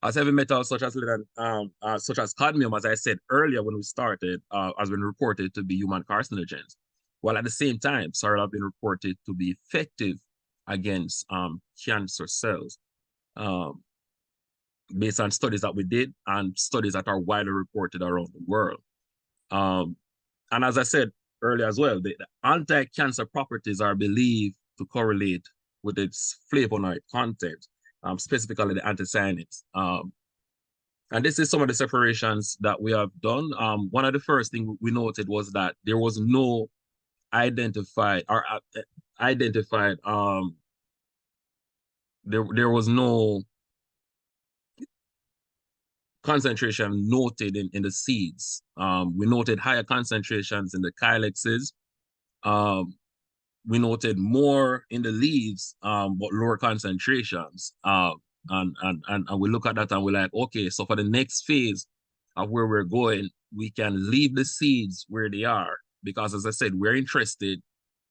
as heavy metals such as lead and such as cadmium, as I said earlier when we started, has been reported to be human carcinogens. While at the same time, sorrel have been reported to be effective against cancer cells. Based on studies that we did and studies that are widely reported around the world. And as I said earlier as well, the anti-cancer properties are believed to correlate with its flavonoid content, specifically the anthocyanins. And this is some of the separations that we have done. One of the first things we noted was that there was no identified, there was no concentration noted in the seeds. We noted higher concentrations in the calyxes. We noted more in the leaves, but lower concentrations. And we look at that and we're like, okay, so for the next phase of where we're going, we can leave the seeds where they are. Because as I said, we're interested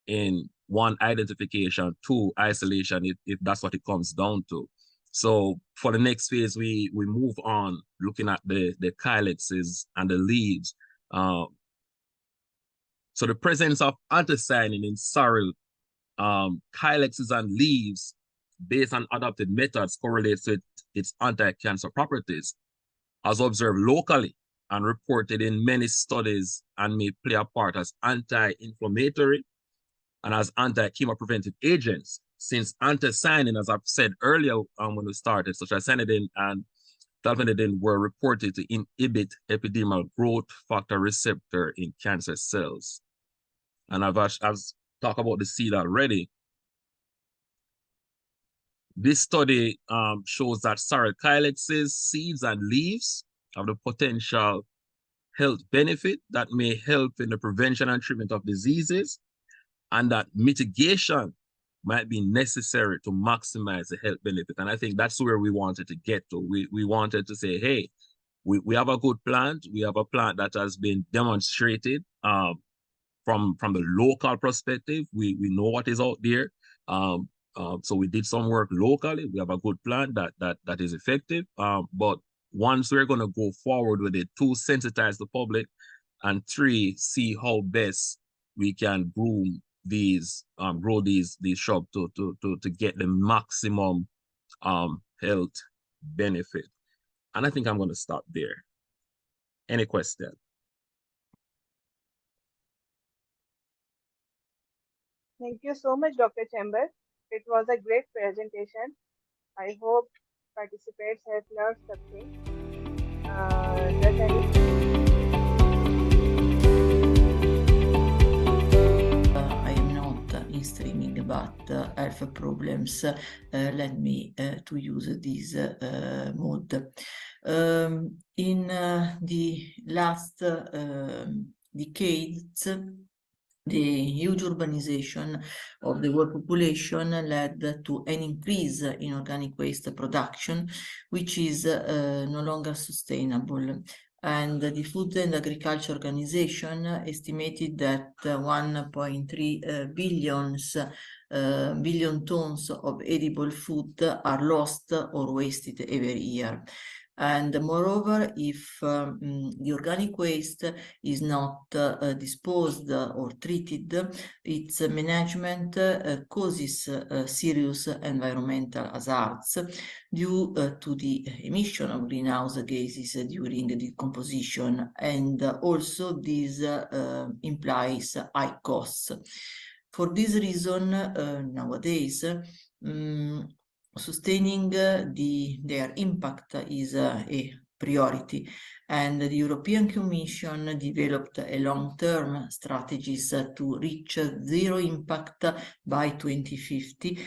in one, identification, two, isolation, if that's what it comes down to. So for the next phase, we move on looking at the calyxes and the leaves. So the presence of anthocyanin in sorrel, calyxes and leaves, based on adopted methods, correlates with its anti-cancer properties, as observed locally and reported in many studies, and may play a part as anti-inflammatory and as anti-chemopreventive agents, since anthocyanin, as I've said earlier when we started, such as cyanidin and dalvenidin, were reported to inhibit epidermal growth factor receptor in cancer cells. And I've talked about the seed already. This study shows that sorrel calyxes, seeds, and leaves have the potential health benefit that may help in the prevention and treatment of diseases, and that mitigation might be necessary to maximize the health benefit. And I think that's where we wanted to get to. We wanted to say, hey, we have a good plant. We have a plant that has been demonstrated from the local perspective. We know what is out there. So we did some work locally. We have a good plant that is effective. But once we're going to go forward with it, two, sensitize the public, and three, see how best we can groom these, grow these shrubs to get the maximum health benefit. And I think I'm going to stop there. Any question? Thank you so much, Dr. Chamber. It was a great presentation. I hope participants have learned something. I am not in streaming, but health problems led me to use this mode. In the last decades, the huge urbanization of the world population led to an increase in organic waste production, which is no longer sustainable. And the Food and Agriculture Organization estimated that 1.3 billion tons of edible food are lost or wasted every year. And moreover, if the organic waste is not disposed or treated, its management causes serious environmental hazards due to the emission of greenhouse gases during decomposition, and also this implies high costs. For this reason, nowadays, sustaining their impact is a priority, and the European Commission developed a long-term strategies to reach zero impact by 2050,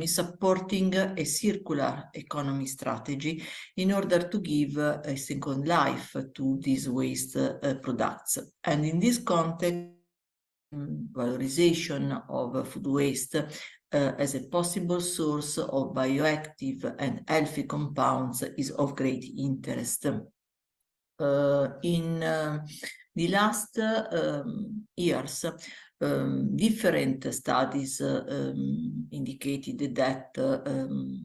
supporting a circular economy strategy in order to give a second life to these waste products. And in this context, valorization of food waste as a possible source of bioactive and healthy compounds is of great interest. In the last years, different studies indicated that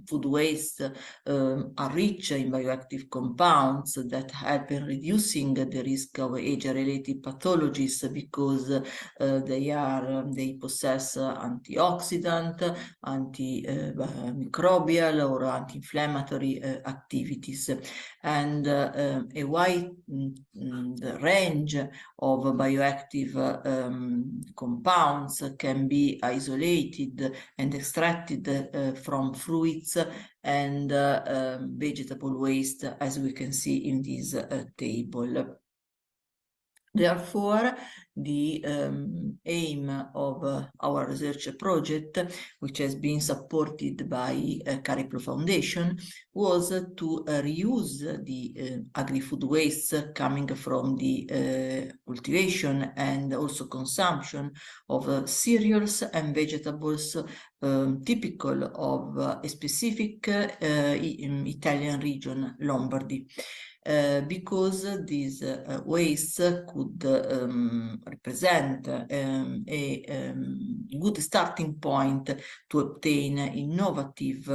food waste are rich in bioactive compounds that help in reducing the risk of age-related pathologies because they possess antioxidant, antimicrobial or anti-inflammatory activities, and a wide range of bioactive compounds can be isolated and extracted from fruits and vegetable waste, as we can see in this table. Therefore, the aim of our research project, which has been supported by Cariplo Foundation, was to reuse the agri-food waste coming from the cultivation and also consumption of cereals and vegetables typical of a specific Italian region, Lombardy. Because these wastes could represent a good starting point to obtain innovative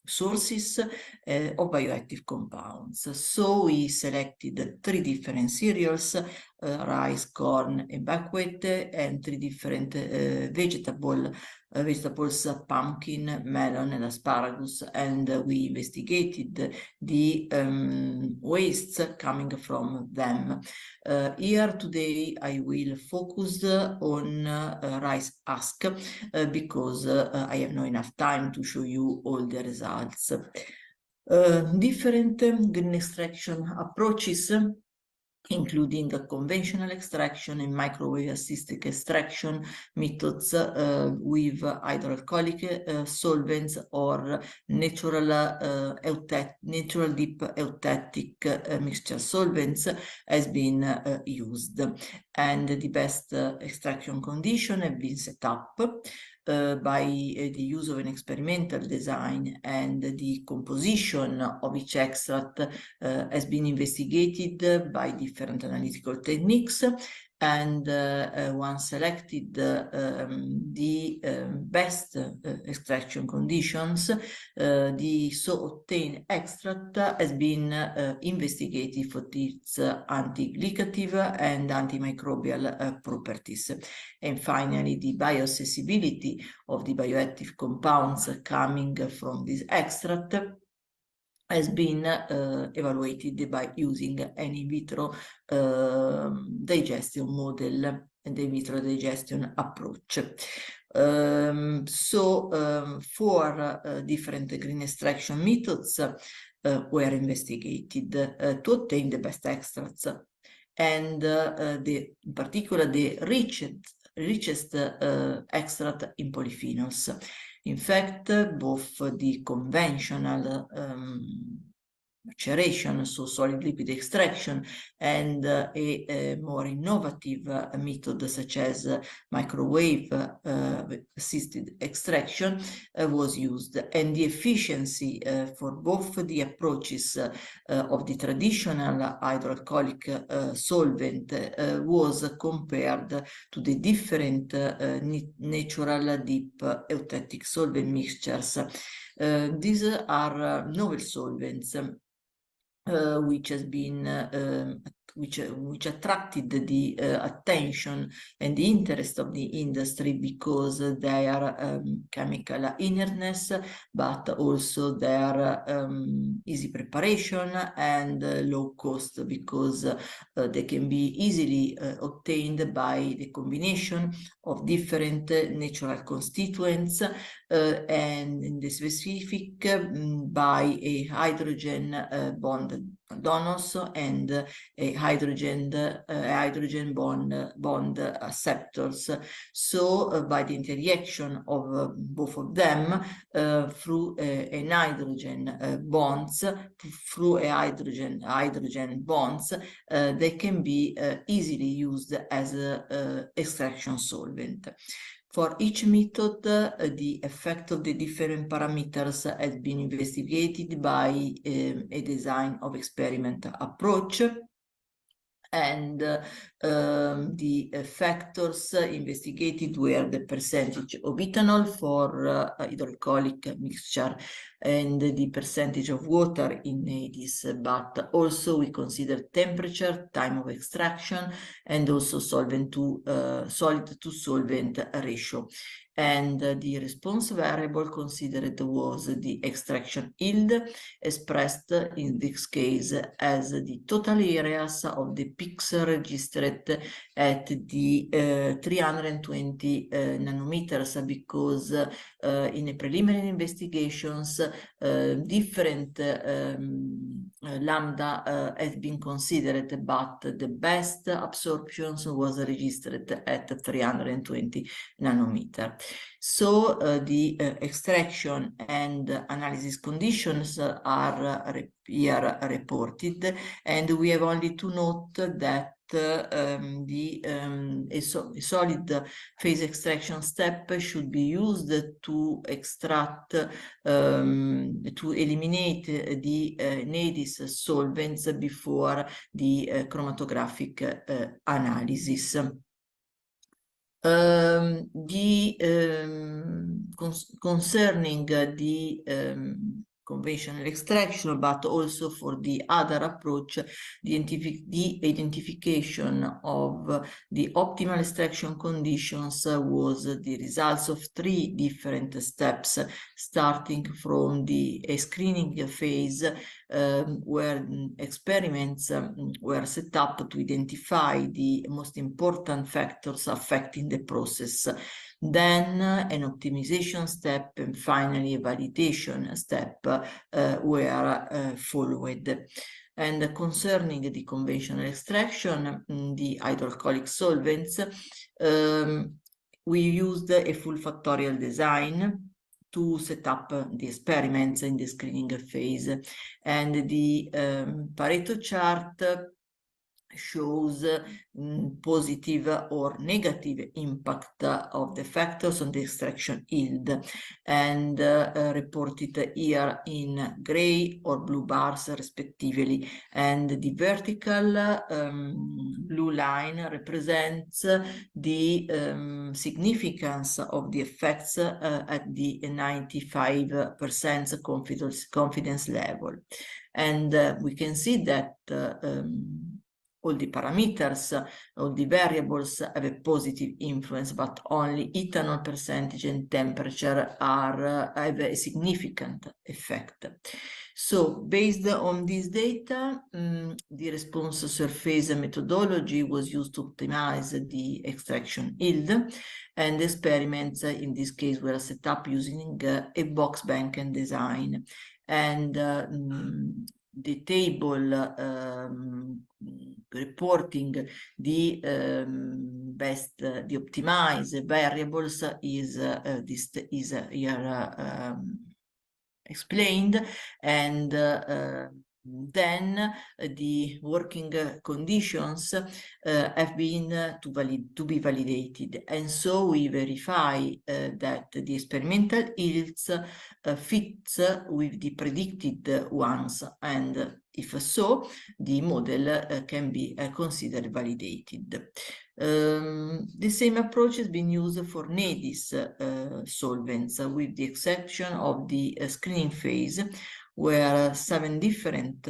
sources of bioactive compounds. So we selected 3 different cereals, rice, corn, and buckwheat, and 3 different vegetables, pumpkin, melon, and asparagus, and we investigated the wastes coming from them. Here today I will focus on rice husk because I have not enough time to show you all the results. Different green extraction approaches, including conventional extraction and microwave-assisted extraction methods with hydroalcoholic solvents or natural deep eutectic mixture solvents has been used. And the best extraction condition have been set up by the use of an experimental design, and the composition of each extract has been investigated by different analytical techniques, and once selected the best extraction conditions, the so obtained extract has been investigated for its antiglycative and antimicrobial properties. And finally, the bioaccessibility of the bioactive compounds coming from this extract has been evaluated by using an in vitro digestion model and in vitro digestion approach. 4 different green extraction methods were investigated to obtain the best extracts, and in particular the richest extract in polyphenols. In fact, both the conventional maceration, so solid liquid extraction, and a more innovative method such as microwave assisted extraction was used, and the efficiency for both the approaches of the traditional hydroalcoholic solvent was compared to the different natural deep euthetic solvent mixtures. These are novel solvents which has been which attracted the attention and the interest of the industry because their chemical inertness, but also their easy preparation and low cost, because they can be easily obtained by the combination of different natural constituents and in the specific by a hydrogen bond donors and a hydrogen bond acceptors. So by the interaction of both of them through a hydrogen bonds, through a hydrogen bonds, they can be easily used as a extraction solvent. For each method, the effect of the different parameters has been investigated by a design of experiment approach. And the factors investigated were the percentage of ethanol for hydroalcoholic mixture and the percentage of water in this, but also we consider temperature, time of extraction, and also solvent to solid to solvent ratio. And the response variable considered was the extraction yield, expressed in this case as the total areas of the peaks registered at the 320 nanometers, because in a preliminary investigations different lambda has been considered, but the best absorptions was registered at 320 nanometer. So the extraction and analysis conditions are here reported, and we have only to note that a solid phase extraction step should be used to extract, to eliminate the NADIS solvents before the chromatographic analysis. Concerning the conventional extraction, but also for the other approach, the identification of the optimal extraction conditions was the results of 3 different steps, starting from the screening phase, where experiments were set up to identify the most important factors affecting the process. Then an optimization step, and finally a validation step were followed. And concerning the conventional extraction, the hydroalcoholic solvents, we used a full factorial design to set up the experiments in the screening phase. And the Pareto chart shows positive or negative impact of the factors on the extraction yield, and reported here in gray or blue bars respectively. And the vertical blue line represents the significance of the effects at the 95% confidence level. And we can see that all the parameters, all the variables have a positive influence, but only ethanol percentage and temperature have a significant effect. So based on this data, the response surface methodology was used to optimize the extraction yield, and experiments in this case were set up using a box bank and design. And the table reporting the optimized variables is here explained, and Then the working conditions have been to be validated, and so we verify that the experimental yields fits with the predicted ones, and if so, the model can be considered validated. The same approach has been used for NADIS solvents, with the exception of the screening phase, where 7 different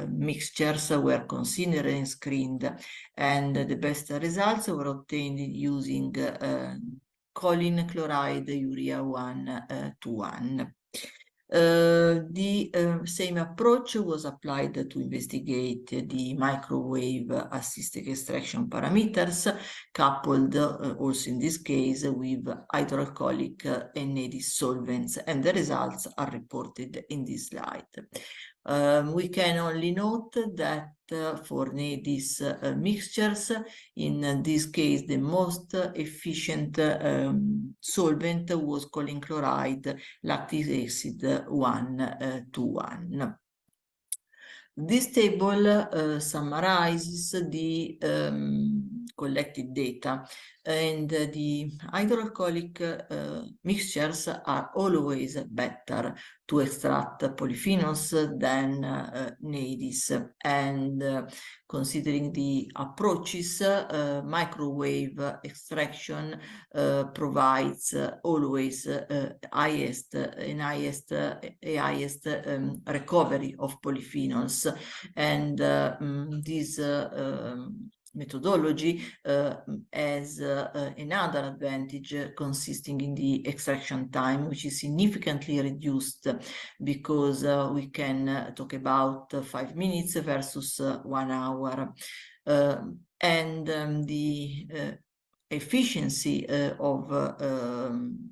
mixtures were considered and screened, and the best results were obtained using choline chloride urea 1:1. The same approach was applied to investigate the microwave assisted extraction parameters, coupled also in this case with hydroalcoholic and NADIS solvents, and the results are reported in this slide. We can only note that for NADIS mixtures, in this case, the most efficient solvent was choline chloride lactic acid 1:1. This table summarizes the collected data, and the hydroalcoholic mixtures are always better to extract polyphenols than NADIS, and considering the approaches, microwave extraction provides always highest recovery of polyphenols, and this methodology has another advantage consisting in the extraction time, which is significantly reduced, because we can talk about 5 minutes versus 1 hour, and the efficiency of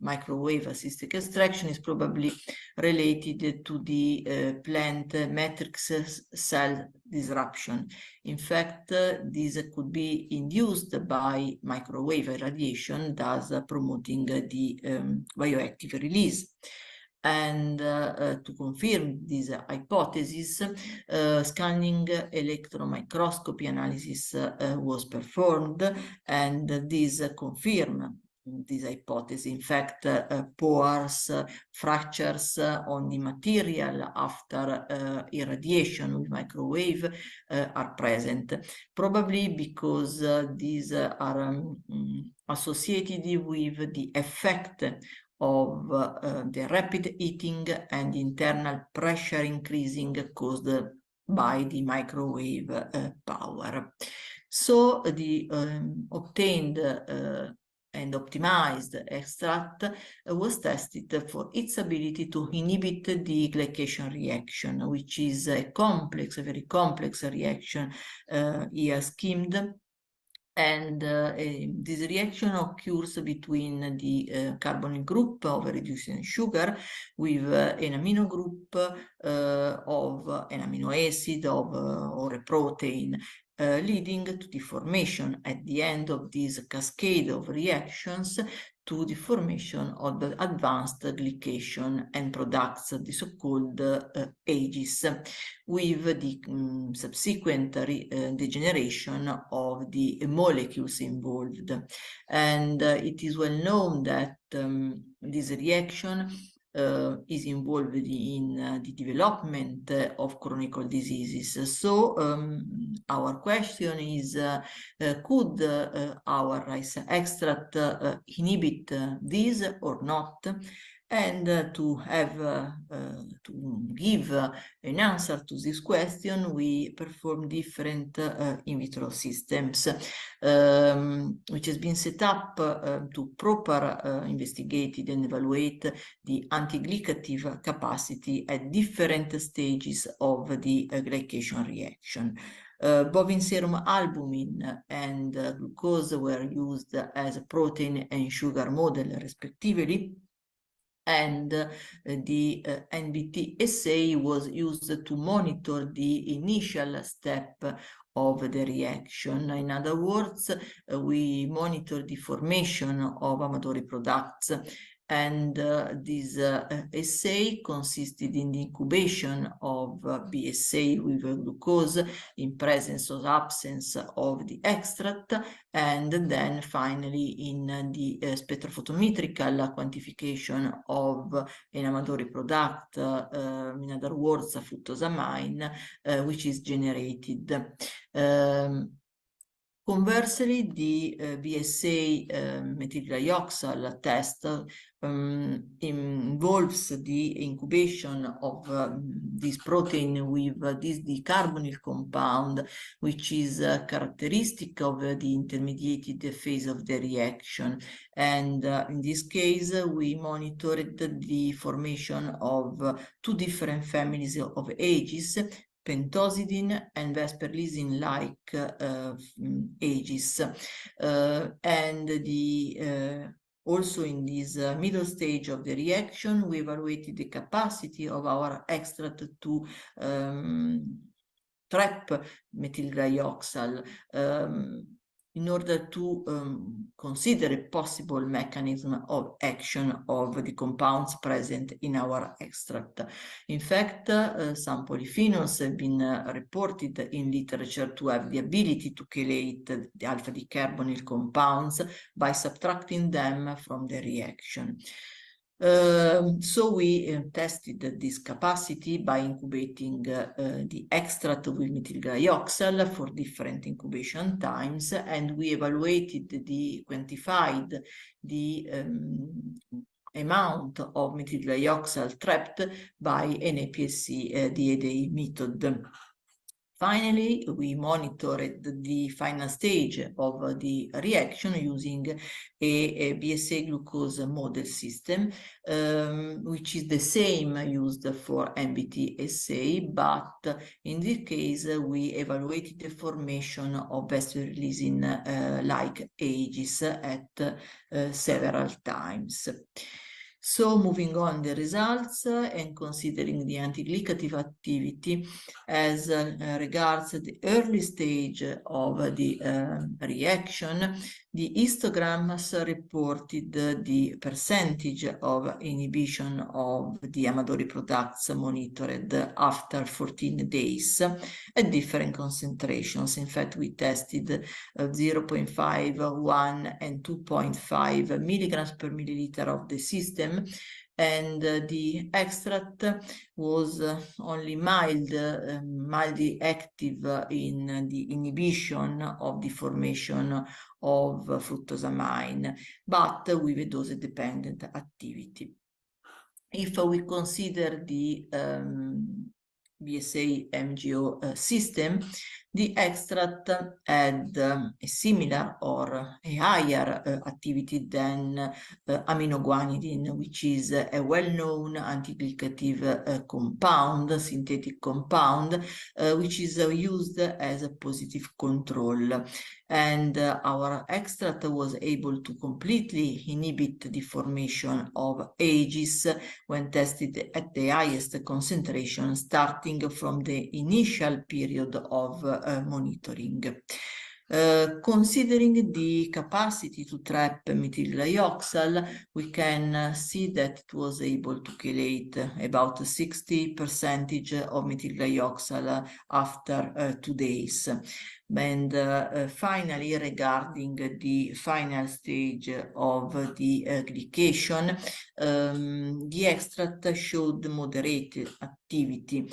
microwave assisted extraction is probably related to the plant matrix cell disruption. In fact, this could be induced by microwave radiation, thus promoting the bioactive release. And to confirm this hypothesis, scanning electron microscopy analysis was performed, and this confirmed this hypothesis. In fact, pores, fractures on the material after irradiation with microwave are present, probably because these are associated with the effect of the rapid heating and internal pressure increasing caused by the microwave power. So the obtained and optimized extract was tested for its ability to inhibit the glycation reaction, which is a very complex reaction here schemed. And this reaction occurs between the carbonyl group of reducing sugar with an amino group of an amino acid or a protein, leading to the formation at the end of this cascade of reactions to the formation of the advanced glycation and products, the so-called AGEs, with the subsequent degeneration of the molecules involved. And it is well known that this reaction is involved in the development of chronic diseases. So our question is, could our rice extract inhibit this or not? And to give an answer to this question, we perform different in vitro systems, which has been set up to proper investigate and evaluate the antiglycative capacity at different stages of the glycation reaction. Bovine serum albumin and glucose were used as a protein and sugar model respectively, and the NBT assay was used to monitor the initial step of the reaction. In other words, we monitor the formation of Amadori products, and this assay consisted in the incubation of BSA with glucose in presence or absence of the extract, and then finally in the spectrophotometrical quantification of an amadori product, in other words, a fructosamine, which is generated. Conversely, the BSA methylglyoxal test involves the incubation of this protein with this decarbonyl compound, which is characteristic of the intermediated phase of the reaction. And in this case, we monitored the formation of two different families of ages, pentosidine and vesperlizine-like ages. And also in this middle stage of the reaction, we evaluated the capacity of our extract to trap methylglyoxal in order to consider a possible mechanism of action of the compounds present in our extract. In fact, some polyphenols have been reported in literature to have the ability to chelate the alpha decarbonyl compounds by subtracting them from the reaction. So we tested this capacity by incubating the extract with methylglyoxal for different incubation times, and we quantified the amount of methylglyoxal trapped by NAPSC DAD method. Finally, we monitored the final stage of the reaction using a BSA glucose model system, which is the same used for MBT assay, but in this case, we evaluated the formation of vesperlizine-like ages at several times. So moving on the results and considering the antiglycative activity as regards the early stage of the reaction, the histograms reported the percentage of inhibition of the amadori products monitored after 14 days at different concentrations. In fact, we tested 0.5, 1, and 2.5 milligrams per milliliter of the system, and the extract was only mildly active in the inhibition of the formation of fructosamine, but with a dose-dependent activity. If we consider the BSA MGO system, the extract had a similar or a higher activity than aminoguanidine, which is a well-known antiglycative compound, synthetic compound, which is used as a positive control. And our extract was able to completely inhibit the formation of ages when tested at the highest concentration, starting from the initial period of monitoring. Considering the capacity to trap methylglyoxal, we can see that it was able to chelate about 60% of methylglyoxal after 2 days. And finally, regarding the final stage of the glycation, the extract showed moderate activity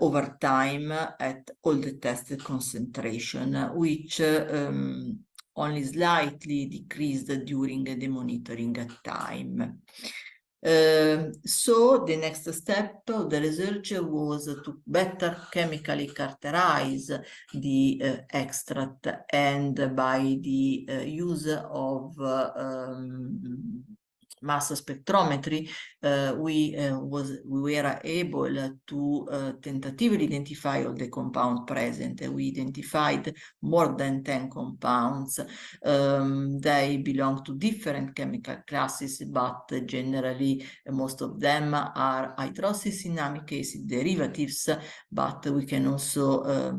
over time at all the tested concentration, which only slightly decreased during the monitoring time. So the next step of the research was to better chemically characterize the extract, and by the use of mass spectrometry, we were able to tentatively identify all the compounds present. We identified more than 10 compounds. They belong to different chemical classes, but generally most of them are hydroxycinamic acid derivatives, but we can also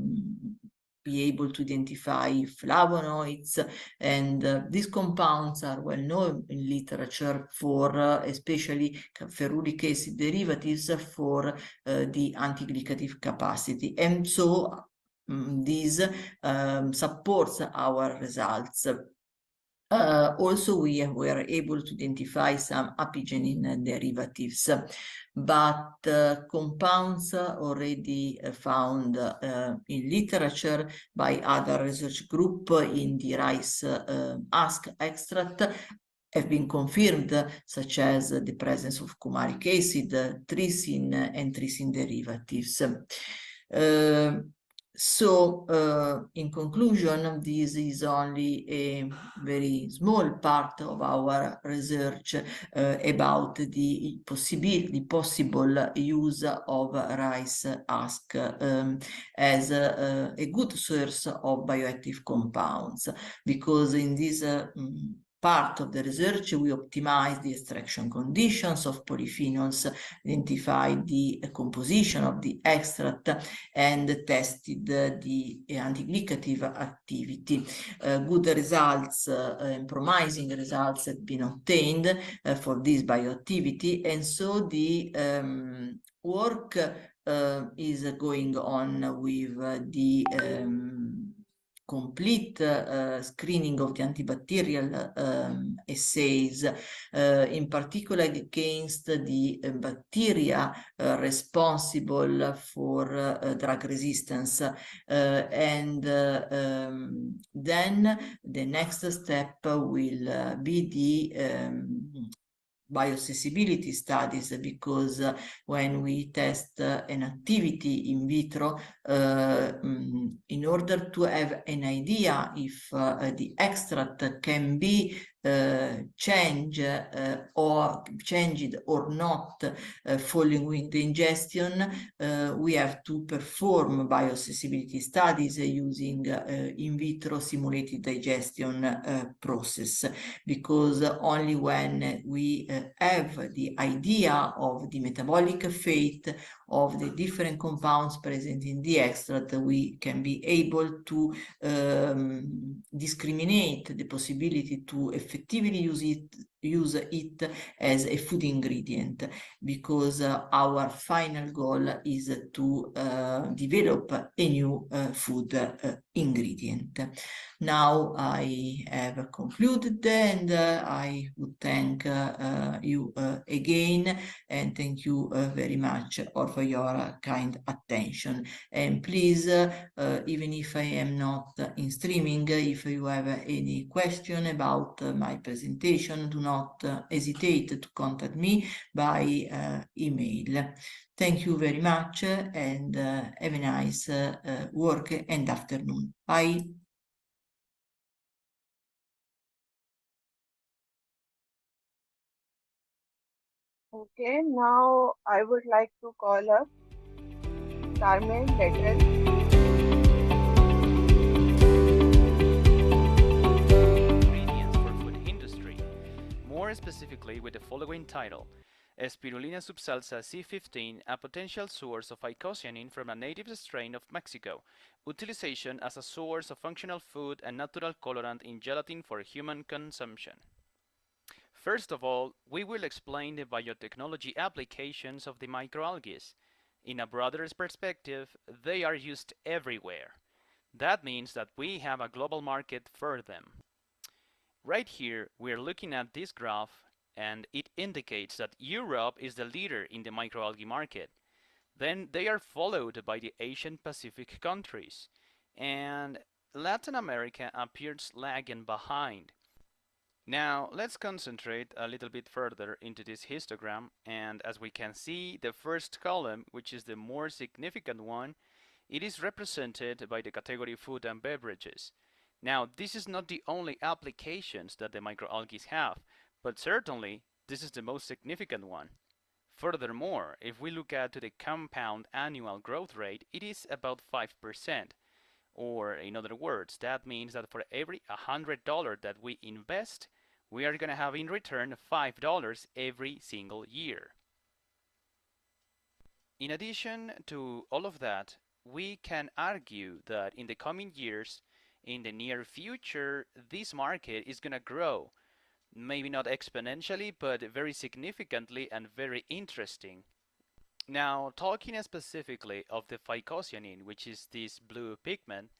be able to identify flavonoids, and these compounds are well known in literature for especially ferulic acid derivatives for the antiglycative capacity, and so this supports our results. Also, we were able to identify some apigenin derivatives, but compounds already found in literature by other research group in the rice husk extract have been confirmed, such as the presence of fumaric acid, trypsin, and trypsin derivatives. So, in conclusion, this is only a very small part of our research about the possible use of rice husk as a good source of bioactive compounds, because in this part of the research, we optimize the extraction conditions of polyphenols, identified the composition of the extract, and tested the antiglycative activity. Good results and promising results have been obtained for this bioactivity, and so the work is going on with the complete screening of the antibacterial assays, in particular against the bacteria responsible for drug resistance. And then the next step will be the bioaccessibility studies, because when we test an activity in vitro, in order to have an idea if the extract can be changed or not following the ingestion, we have to perform bioaccessibility studies using in vitro simulated digestion process, because only when we have the idea of the metabolic fate of the different compounds present in the extract, we can be able to discriminate the possibility to effectively use it as a food ingredient, because our final goal is to develop a new food ingredient. Now I have concluded, and I would thank you again, and thank you very much for your kind attention. And please, even if I am not in streaming, if you have any question about my presentation, do not hesitate to contact me by email. Thank you very much, and have a nice work and afternoon. Bye. Okay, now I would like to call up Carmen Lettel. Ingredients for food industry, more specifically with the following title: Spirulina subsalsa C15, a potential source of phycocyanin from a native strain of Mexico, utilization as a source of functional food and natural colorant in gelatin for human consumption. First of all, we will explain the biotechnology applications of the microalgae. In a broader perspective, they are used everywhere. That means that we have a global market for them. Right here, we're looking at this graph, and it indicates that Europe is the leader in the microalgae market. Then they are followed by the Asian Pacific countries, and Latin America appears lagging behind. Now let's concentrate a little bit further into this histogram, and as we can see, the first column, which is the more significant one, it is represented by the category food and beverages. Now this is not the only applications that the microalgae have, but certainly this is the most significant one. Furthermore, if we look at the compound annual growth rate, it is about 5%. Or in other words, that means that for every $100 that we invest, we are going to have in return $5 every single year. In addition to all of that, we can argue that in the coming years, in the near future, this market is going to grow. Maybe not exponentially, but very significantly and very interesting. Now, talking specifically of the phycocyanin, which is this blue pigment,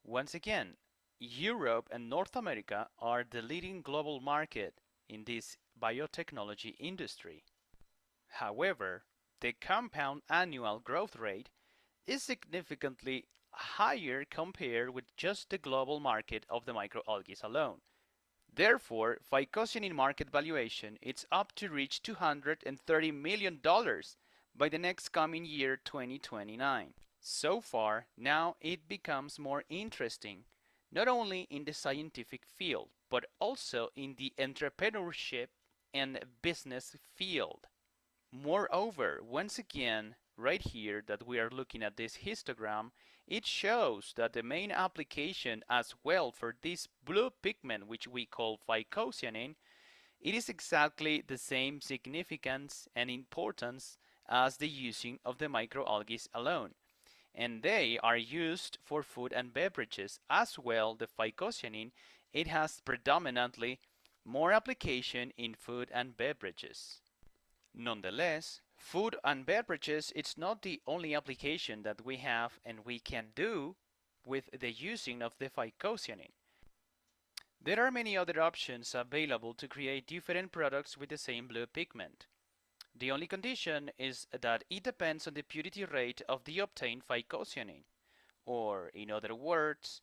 once again, Europe and North America are the leading global market in this biotechnology industry. However, the compound annual growth rate is significantly higher compared with just the global market of the microalgae alone. Therefore, phycocyanin market valuation is up to reach $230 million by the next coming year 2029. So far, now it becomes more interesting, not only in the scientific field, but also in the entrepreneurship and business field. Moreover, once again, right here that we are looking at this histogram, it shows that the main application as well for this blue pigment, which we call phycocyanin, it is exactly the same significance and importance as the using of the microalgae alone. And they are used for food and beverages as well. The phycocyanin, it has predominantly more application in food and beverages. Nonetheless, food and beverages, it's not the only application that we have and we can do with the using of the phycocyanin. There are many other options available to create different products with the same blue pigment. The only condition is that it depends on the purity rate of the obtained phycocyanin. Or, in other words,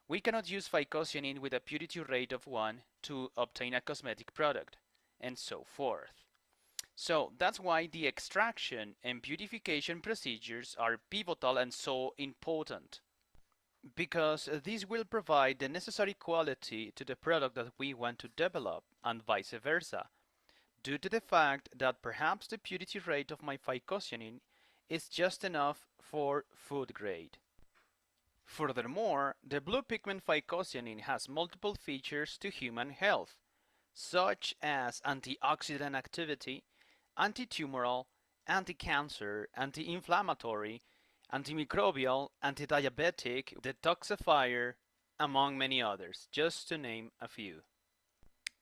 we cannot use phycocyanin with a purity rate of 1 to obtain a cosmetic product, and so forth. So that's why the extraction and purification procedures are pivotal and so important, because this will provide the necessary quality to the product that we want to develop, and vice versa, due to the fact that perhaps the purity rate of my phycocyanin is just enough for food grade. Furthermore, the blue pigment phycocyanin has multiple features to human health, such as antioxidant activity, anti-tumoral, anti-cancer, anti-inflammatory, antimicrobial, anti-diabetic, detoxifier, among many others, just to name a few.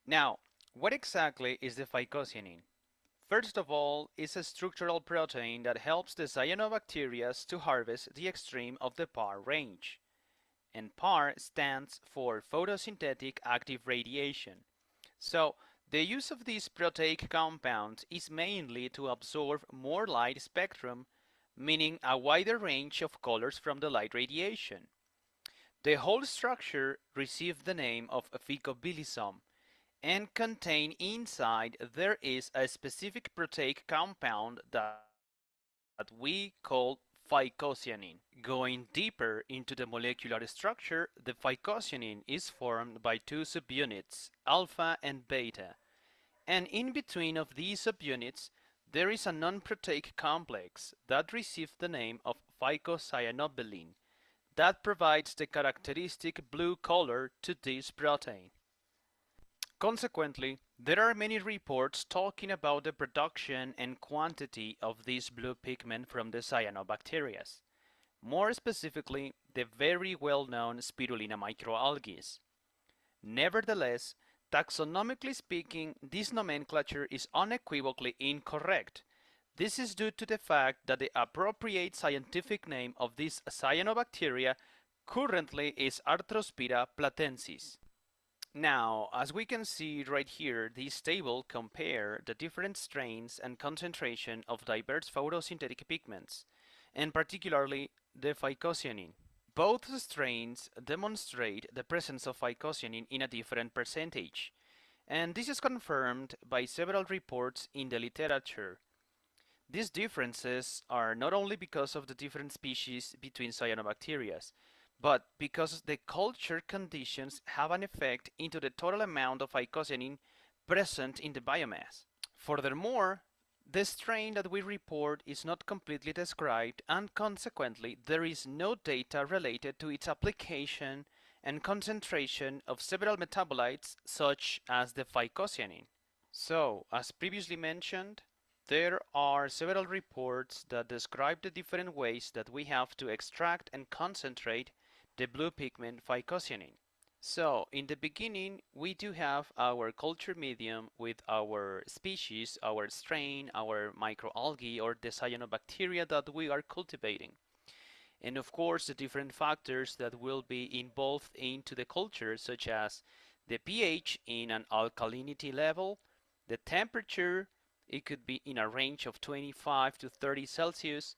Now, what exactly is the phycocyanin? First of all, it's a structural protein that helps the cyanobacteria to harvest the extreme of the PAR range. And PAR stands for photosynthetic active radiation. So, the use of this proteic compound is mainly to absorb more light spectrum, meaning a wider range of colors from the light radiation. The whole structure received the name of phycobilisome, and contain inside there is a specific proteic compound that we call phycocyanin. Going deeper into the molecular structure, the phycocyanin is formed by two subunits, alpha and beta, and in between of these subunits there is a non-proteic complex that receives the name of phycocyanobelin that provides the characteristic blue color to this protein. Consequently, there are many reports talking about the production and quantity of this blue pigment from the cyanobacteria, more specifically the very well-known Spirulina microalgae. Nevertheless, taxonomically speaking, this nomenclature is unequivocally incorrect. This is due to the fact that the appropriate scientific name of this cyanobacteria currently is Arthrospira platensis. Now, as we can see right here, this table compares the different strains and concentration of diverse photosynthetic pigments, and particularly the phycocyanin. Both strains demonstrate the presence of phycocyanin in a different percentage, and this is confirmed by several reports in the literature. These differences are not only because of the different species between cyanobacteria, but because the culture conditions have an effect into the total amount of phycocyanin present in the biomass. Furthermore, the strain that we report is not completely described, and consequently there is no data related to its application and concentration of several metabolites such as the phycocyanin. So, as previously mentioned, there are several reports that describe the different ways that we have to extract and concentrate the blue pigment phycocyanin. So, in the beginning, we do have our culture medium with our species, our strain, our microalgae, or the cyanobacteria that we are cultivating. And of course, the different factors that will be involved into the culture, such as the pH in an alkalinity level, the temperature, it could be in a range of 25 to 30 Celsius,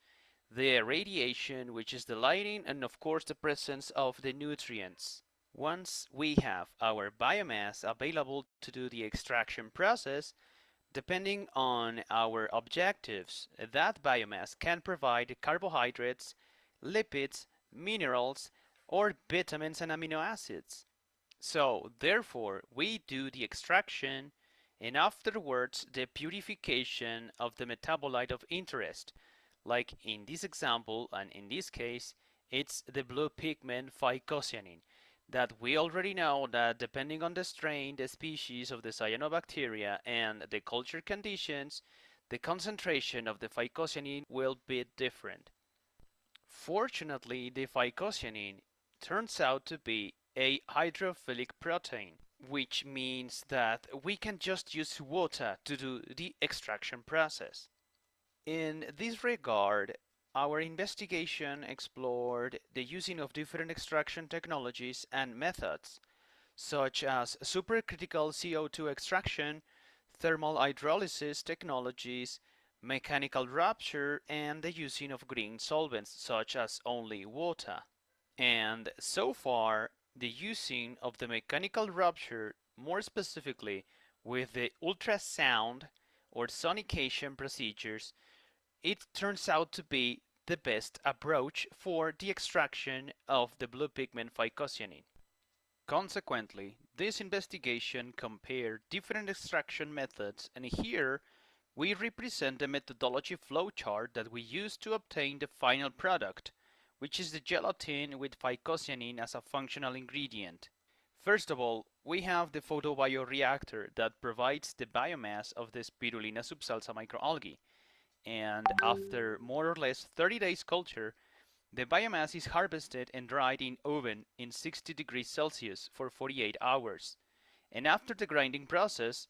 the radiation, which is the lighting, and of course the presence of the nutrients. Once we have our biomass available to do the extraction process, depending on our objectives, that biomass can provide carbohydrates, lipids, minerals, or vitamins and amino acids. So, therefore, we do the extraction and afterwards the purification of the metabolite of interest. Like in this example, and in this case, it's the blue pigment phycocyanin, that we already know that depending on the strain, the species of the cyanobacteria, and the culture conditions, the concentration of the phycocyanin will be different. Fortunately, the phycocyanin turns out to be a hydrophilic protein, which means that we can just use water to do the extraction process. In this regard, our investigation explored the using of different extraction technologies and methods, such as supercritical CO2 extraction, thermal hydrolysis technologies, mechanical rupture, and the using of green solvents such as only water. And so far, the using of the mechanical rupture, more specifically with the ultrasound or sonication procedures, it turns out to be the best approach for the extraction of the blue pigment phycocyanin. Consequently, this investigation compared different extraction methods, and here we represent the methodology flowchart that we use to obtain the final product, which is the gelatin with phycocyanin as a functional ingredient. First of all, we have the photobioreactor that provides the biomass of the Spirulina subsalsa microalgae, and after more or less 30 days culture, the biomass is harvested and dried in oven in 60 degrees Celsius for 48 hours. And after the grinding process,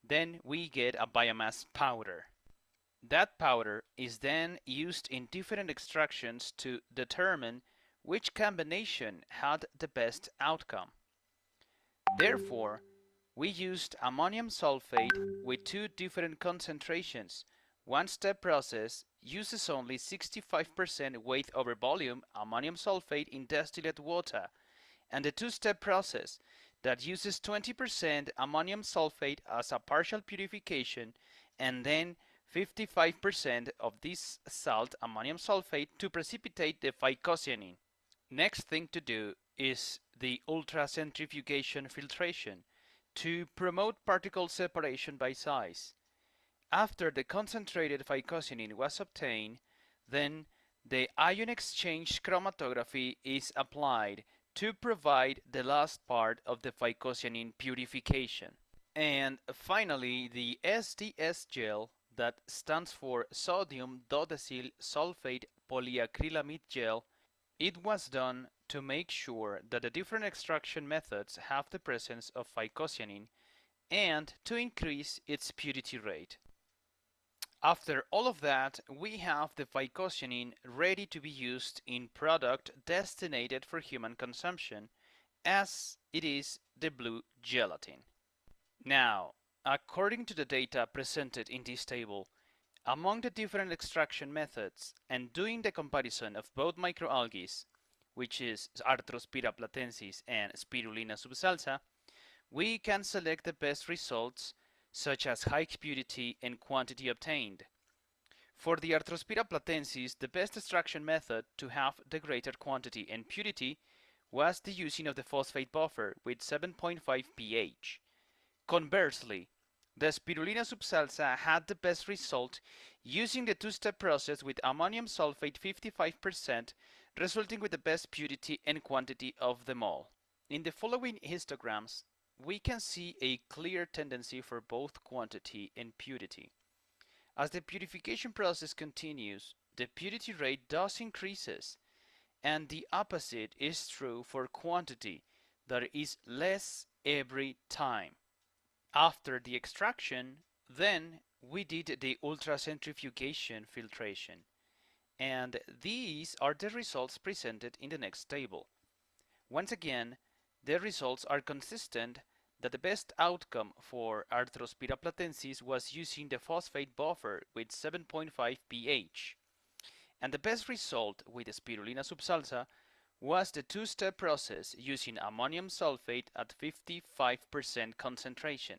then we get a biomass powder. That powder is then used in different extractions to determine which combination had the best outcome. Therefore, we used ammonium sulfate with two different concentrations. One-step process uses only 65% weight over volume ammonium sulfate in distillate water, and the two-step process that uses 20% ammonium sulfate as a partial purification and then 55% of this salt ammonium sulfate to precipitate the phycocyanin. Next thing to do is the ultracentrifugation filtration to promote particle separation by size. After the concentrated phycocyanin was obtained, then the ion exchange chromatography is applied to provide the last part of the phycocyanin purification. And finally, the SDS gel, that stands for sodium dodecyl sulfate polyacrylamide gel, it was done to make sure that the different extraction methods have the presence of phycocyanin and to increase its purity rate. After all of that, we have the phycocyanin ready to be used in product destined for human consumption, as it is the blue gelatin. Now, according to the data presented in this table, among the different extraction methods and doing the comparison of both microalgae, which is Arthrospira platensis and Spirulina subsalsa, we can select the best results, such as high purity and quantity obtained. For the Arthrospira platensis, the best extraction method to have the greater quantity and purity was the using of the phosphate buffer with 7.5 pH. Conversely, the Spirulina subsalsa had the best result using the two-step process with ammonium sulfate 55%, resulting with the best purity and quantity of them all. In the following histograms, we can see a clear tendency for both quantity and purity. As the purification process continues, the purity rate does increases, and the opposite is true for quantity, there is less every time. After the extraction, then we did the ultracentrifugation filtration, and these are the results presented in the next table. Once again, the results are consistent that the best outcome for Arthrospira platensis was using the phosphate buffer with 7.5 pH, and the best result with the Spirulina subsalsa was the two-step process using ammonium sulfate at 55% concentration.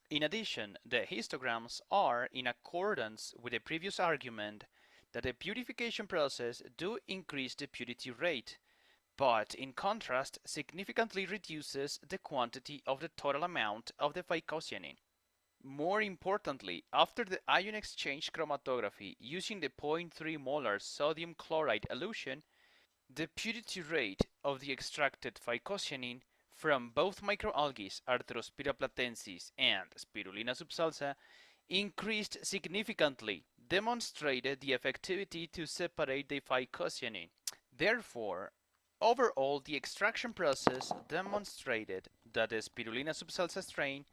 In addition, the histograms are in accordance with the previous argument that the purification process do increase the purity rate, but in contrast significantly reduces the quantity of the total amount of the phycocyanin. More importantly, after the ion exchange chromatography using the 0.3 molar sodium chloride elution, the purity rate of the extracted phycocyanin from both microalgae Arthrospira platensis and Spirulina subsalsa increased significantly, demonstrated the effectivity to separate the phycocyanin. Therefore, overall, the extraction process demonstrated that the Spirulina subsalsa strain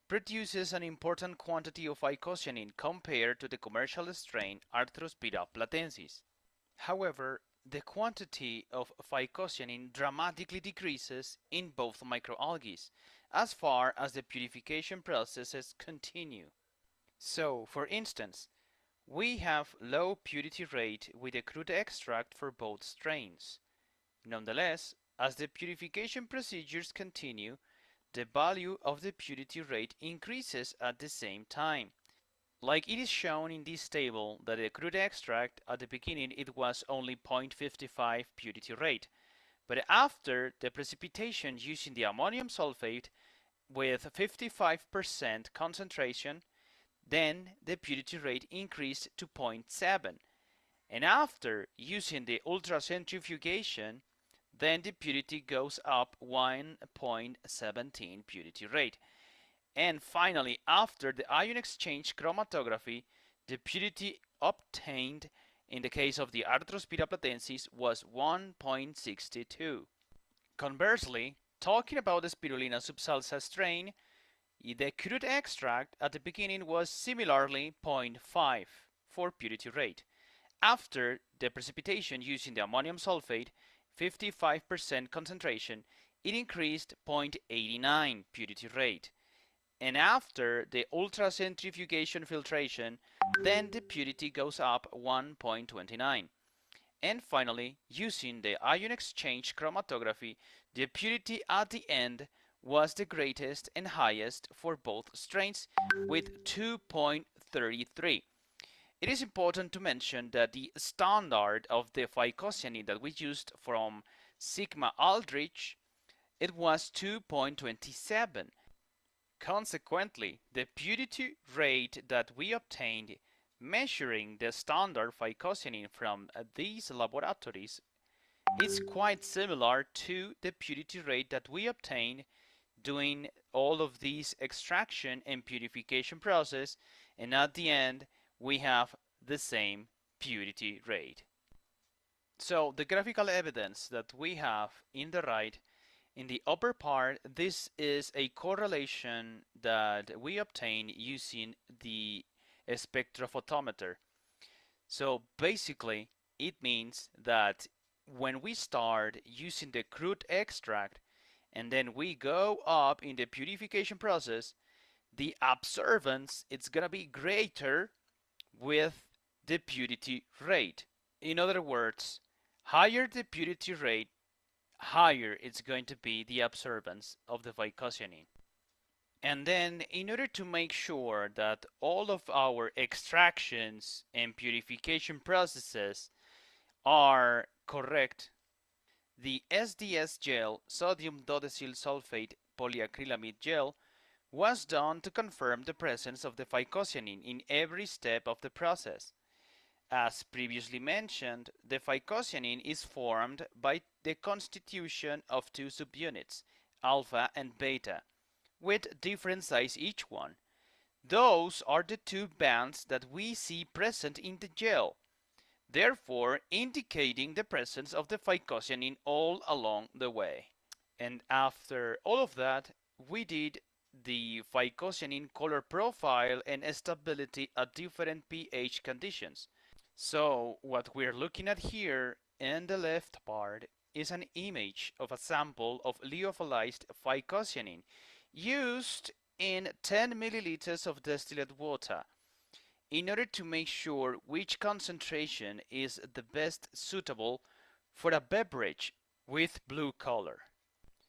produces an important quantity of phycocyanin compared to the commercial strain Arthrospira platensis. However, the quantity of phycocyanin dramatically decreases in both microalgae as far as the purification processes continue. So, for instance, we have low purity rate with the crude extract for both strains. Nonetheless, as the purification procedures continue, the value of the purity rate increases at the same time. Like it is shown in this table that the crude extract at the beginning it was only 0.55 purity rate, but after the precipitation using the ammonium sulfate with 55% concentration, then the purity rate increased to 0.7, and after using the ultracentrifugation, then the purity goes up 1.17 purity rate. And finally, after the ion exchange chromatography, the purity obtained in the case of the Arthrospira platensis was 1.62. Conversely, talking about the Spirulina subsalsa strain, the crude extract at the beginning was similarly 0.5 for purity rate. After the precipitation using the ammonium sulfate, 55% concentration, it increased 0.89 purity rate. And after the ultracentrifugation filtration, then the purity goes up 1.29. And finally, using the ion exchange chromatography, the purity at the end was the greatest and highest for both strains with 2.33. It is important to mention that the standard of the phycocyanin that we used from Sigma Aldrich, it was 2.27. Consequently, the purity rate that we obtained measuring the standard phycocyanin from these laboratories is quite similar to the purity rate that we obtained doing all of these extraction and purification process, and at the end we have the same purity rate. So the graphical evidence that we have in the right, in the upper part, this is a correlation that we obtain using the spectrophotometer. So basically, it means that when we start using the crude extract and then we go up in the purification process, the absorbance is gonna be greater with the purity rate. In other words, higher the purity rate, higher it's going to be the absorbance of the phycocyanin. And then in order to make sure that all of our extractions and purification processes are correct, the SDS gel, sodium dodecyl sulfate polyacrylamide gel, was done to confirm the presence of the phycocyanin in every step of the process. As previously mentioned, the phycocyanin is formed by the constitution of two subunits, alpha and beta, with different size each one. Those are the two bands that we see present in the gel, therefore indicating the presence of the phycocyanin all along the way. And after all of that, we did the phycocyanin color profile and stability at different pH conditions. So what we're looking at here in the left part is an image of a sample of lyophilized phycocyanin used in 10 milliliters of distilled water in order to make sure which concentration is the best suitable for a beverage with blue color.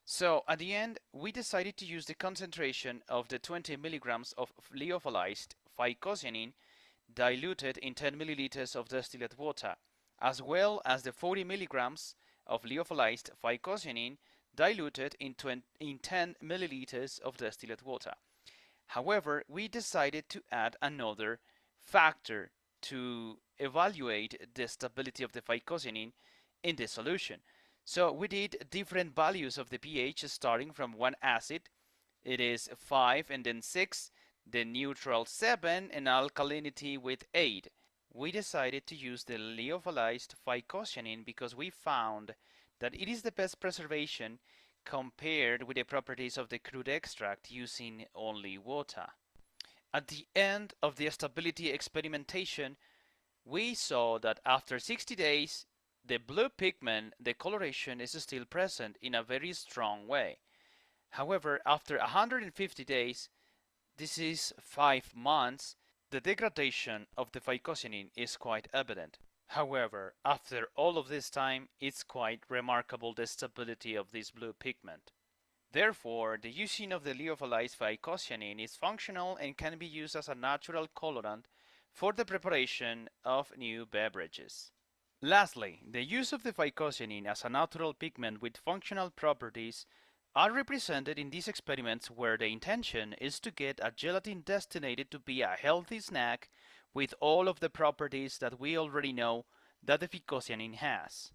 So at the end, we decided to use the concentration of the 20 milligrams of lyophilized phycocyanin diluted in 10 milliliters of distilled water, as well as the 40 milligrams of lyophilized phycocyanin diluted in 10 milliliters of distilled water. However, we decided to add another factor to evaluate the stability of the phycocyanin in the solution. So we did different values of the pH starting from one acid, it is 5 and then 6, then neutral 7 and alkalinity with 8. We decided to use the lyophilized phycocyanin because we found that it is the best preservation compared with the properties of the crude extract using only water. At the end of the stability experimentation, we saw that after 60 days, the blue pigment, the coloration is still present in a very strong way. However, after 150 days, this is 5 months, the degradation of the phycocyanin is quite evident. However, after all of this time, it's quite remarkable the stability of this blue pigment. Therefore, the using of the lyophilized phycocyanin is functional and can be used as a natural colorant for the preparation of new beverages. Lastly, the use of the phycocyanin as a natural pigment with functional properties are represented in these experiments where the intention is to get a gelatin destined to be a healthy snack with all of the properties that we already know that the phycocyanin has.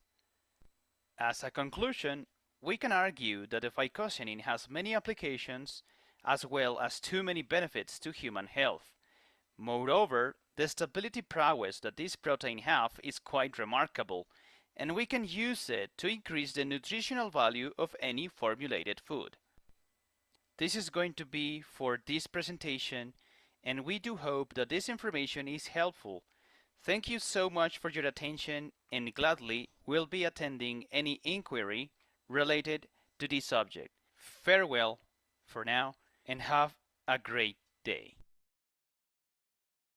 As a conclusion, we can argue that the phycocyanin has many applications as well as too many benefits to human health. Moreover, the stability prowess that this protein has is quite remarkable, and we can use it to increase the nutritional value of any formulated food. This is going to be for this presentation, and we do hope that this information is helpful. Thank you so much for your attention, and gladly will be attending any inquiry related to this subject. Farewell for now, and have a great day.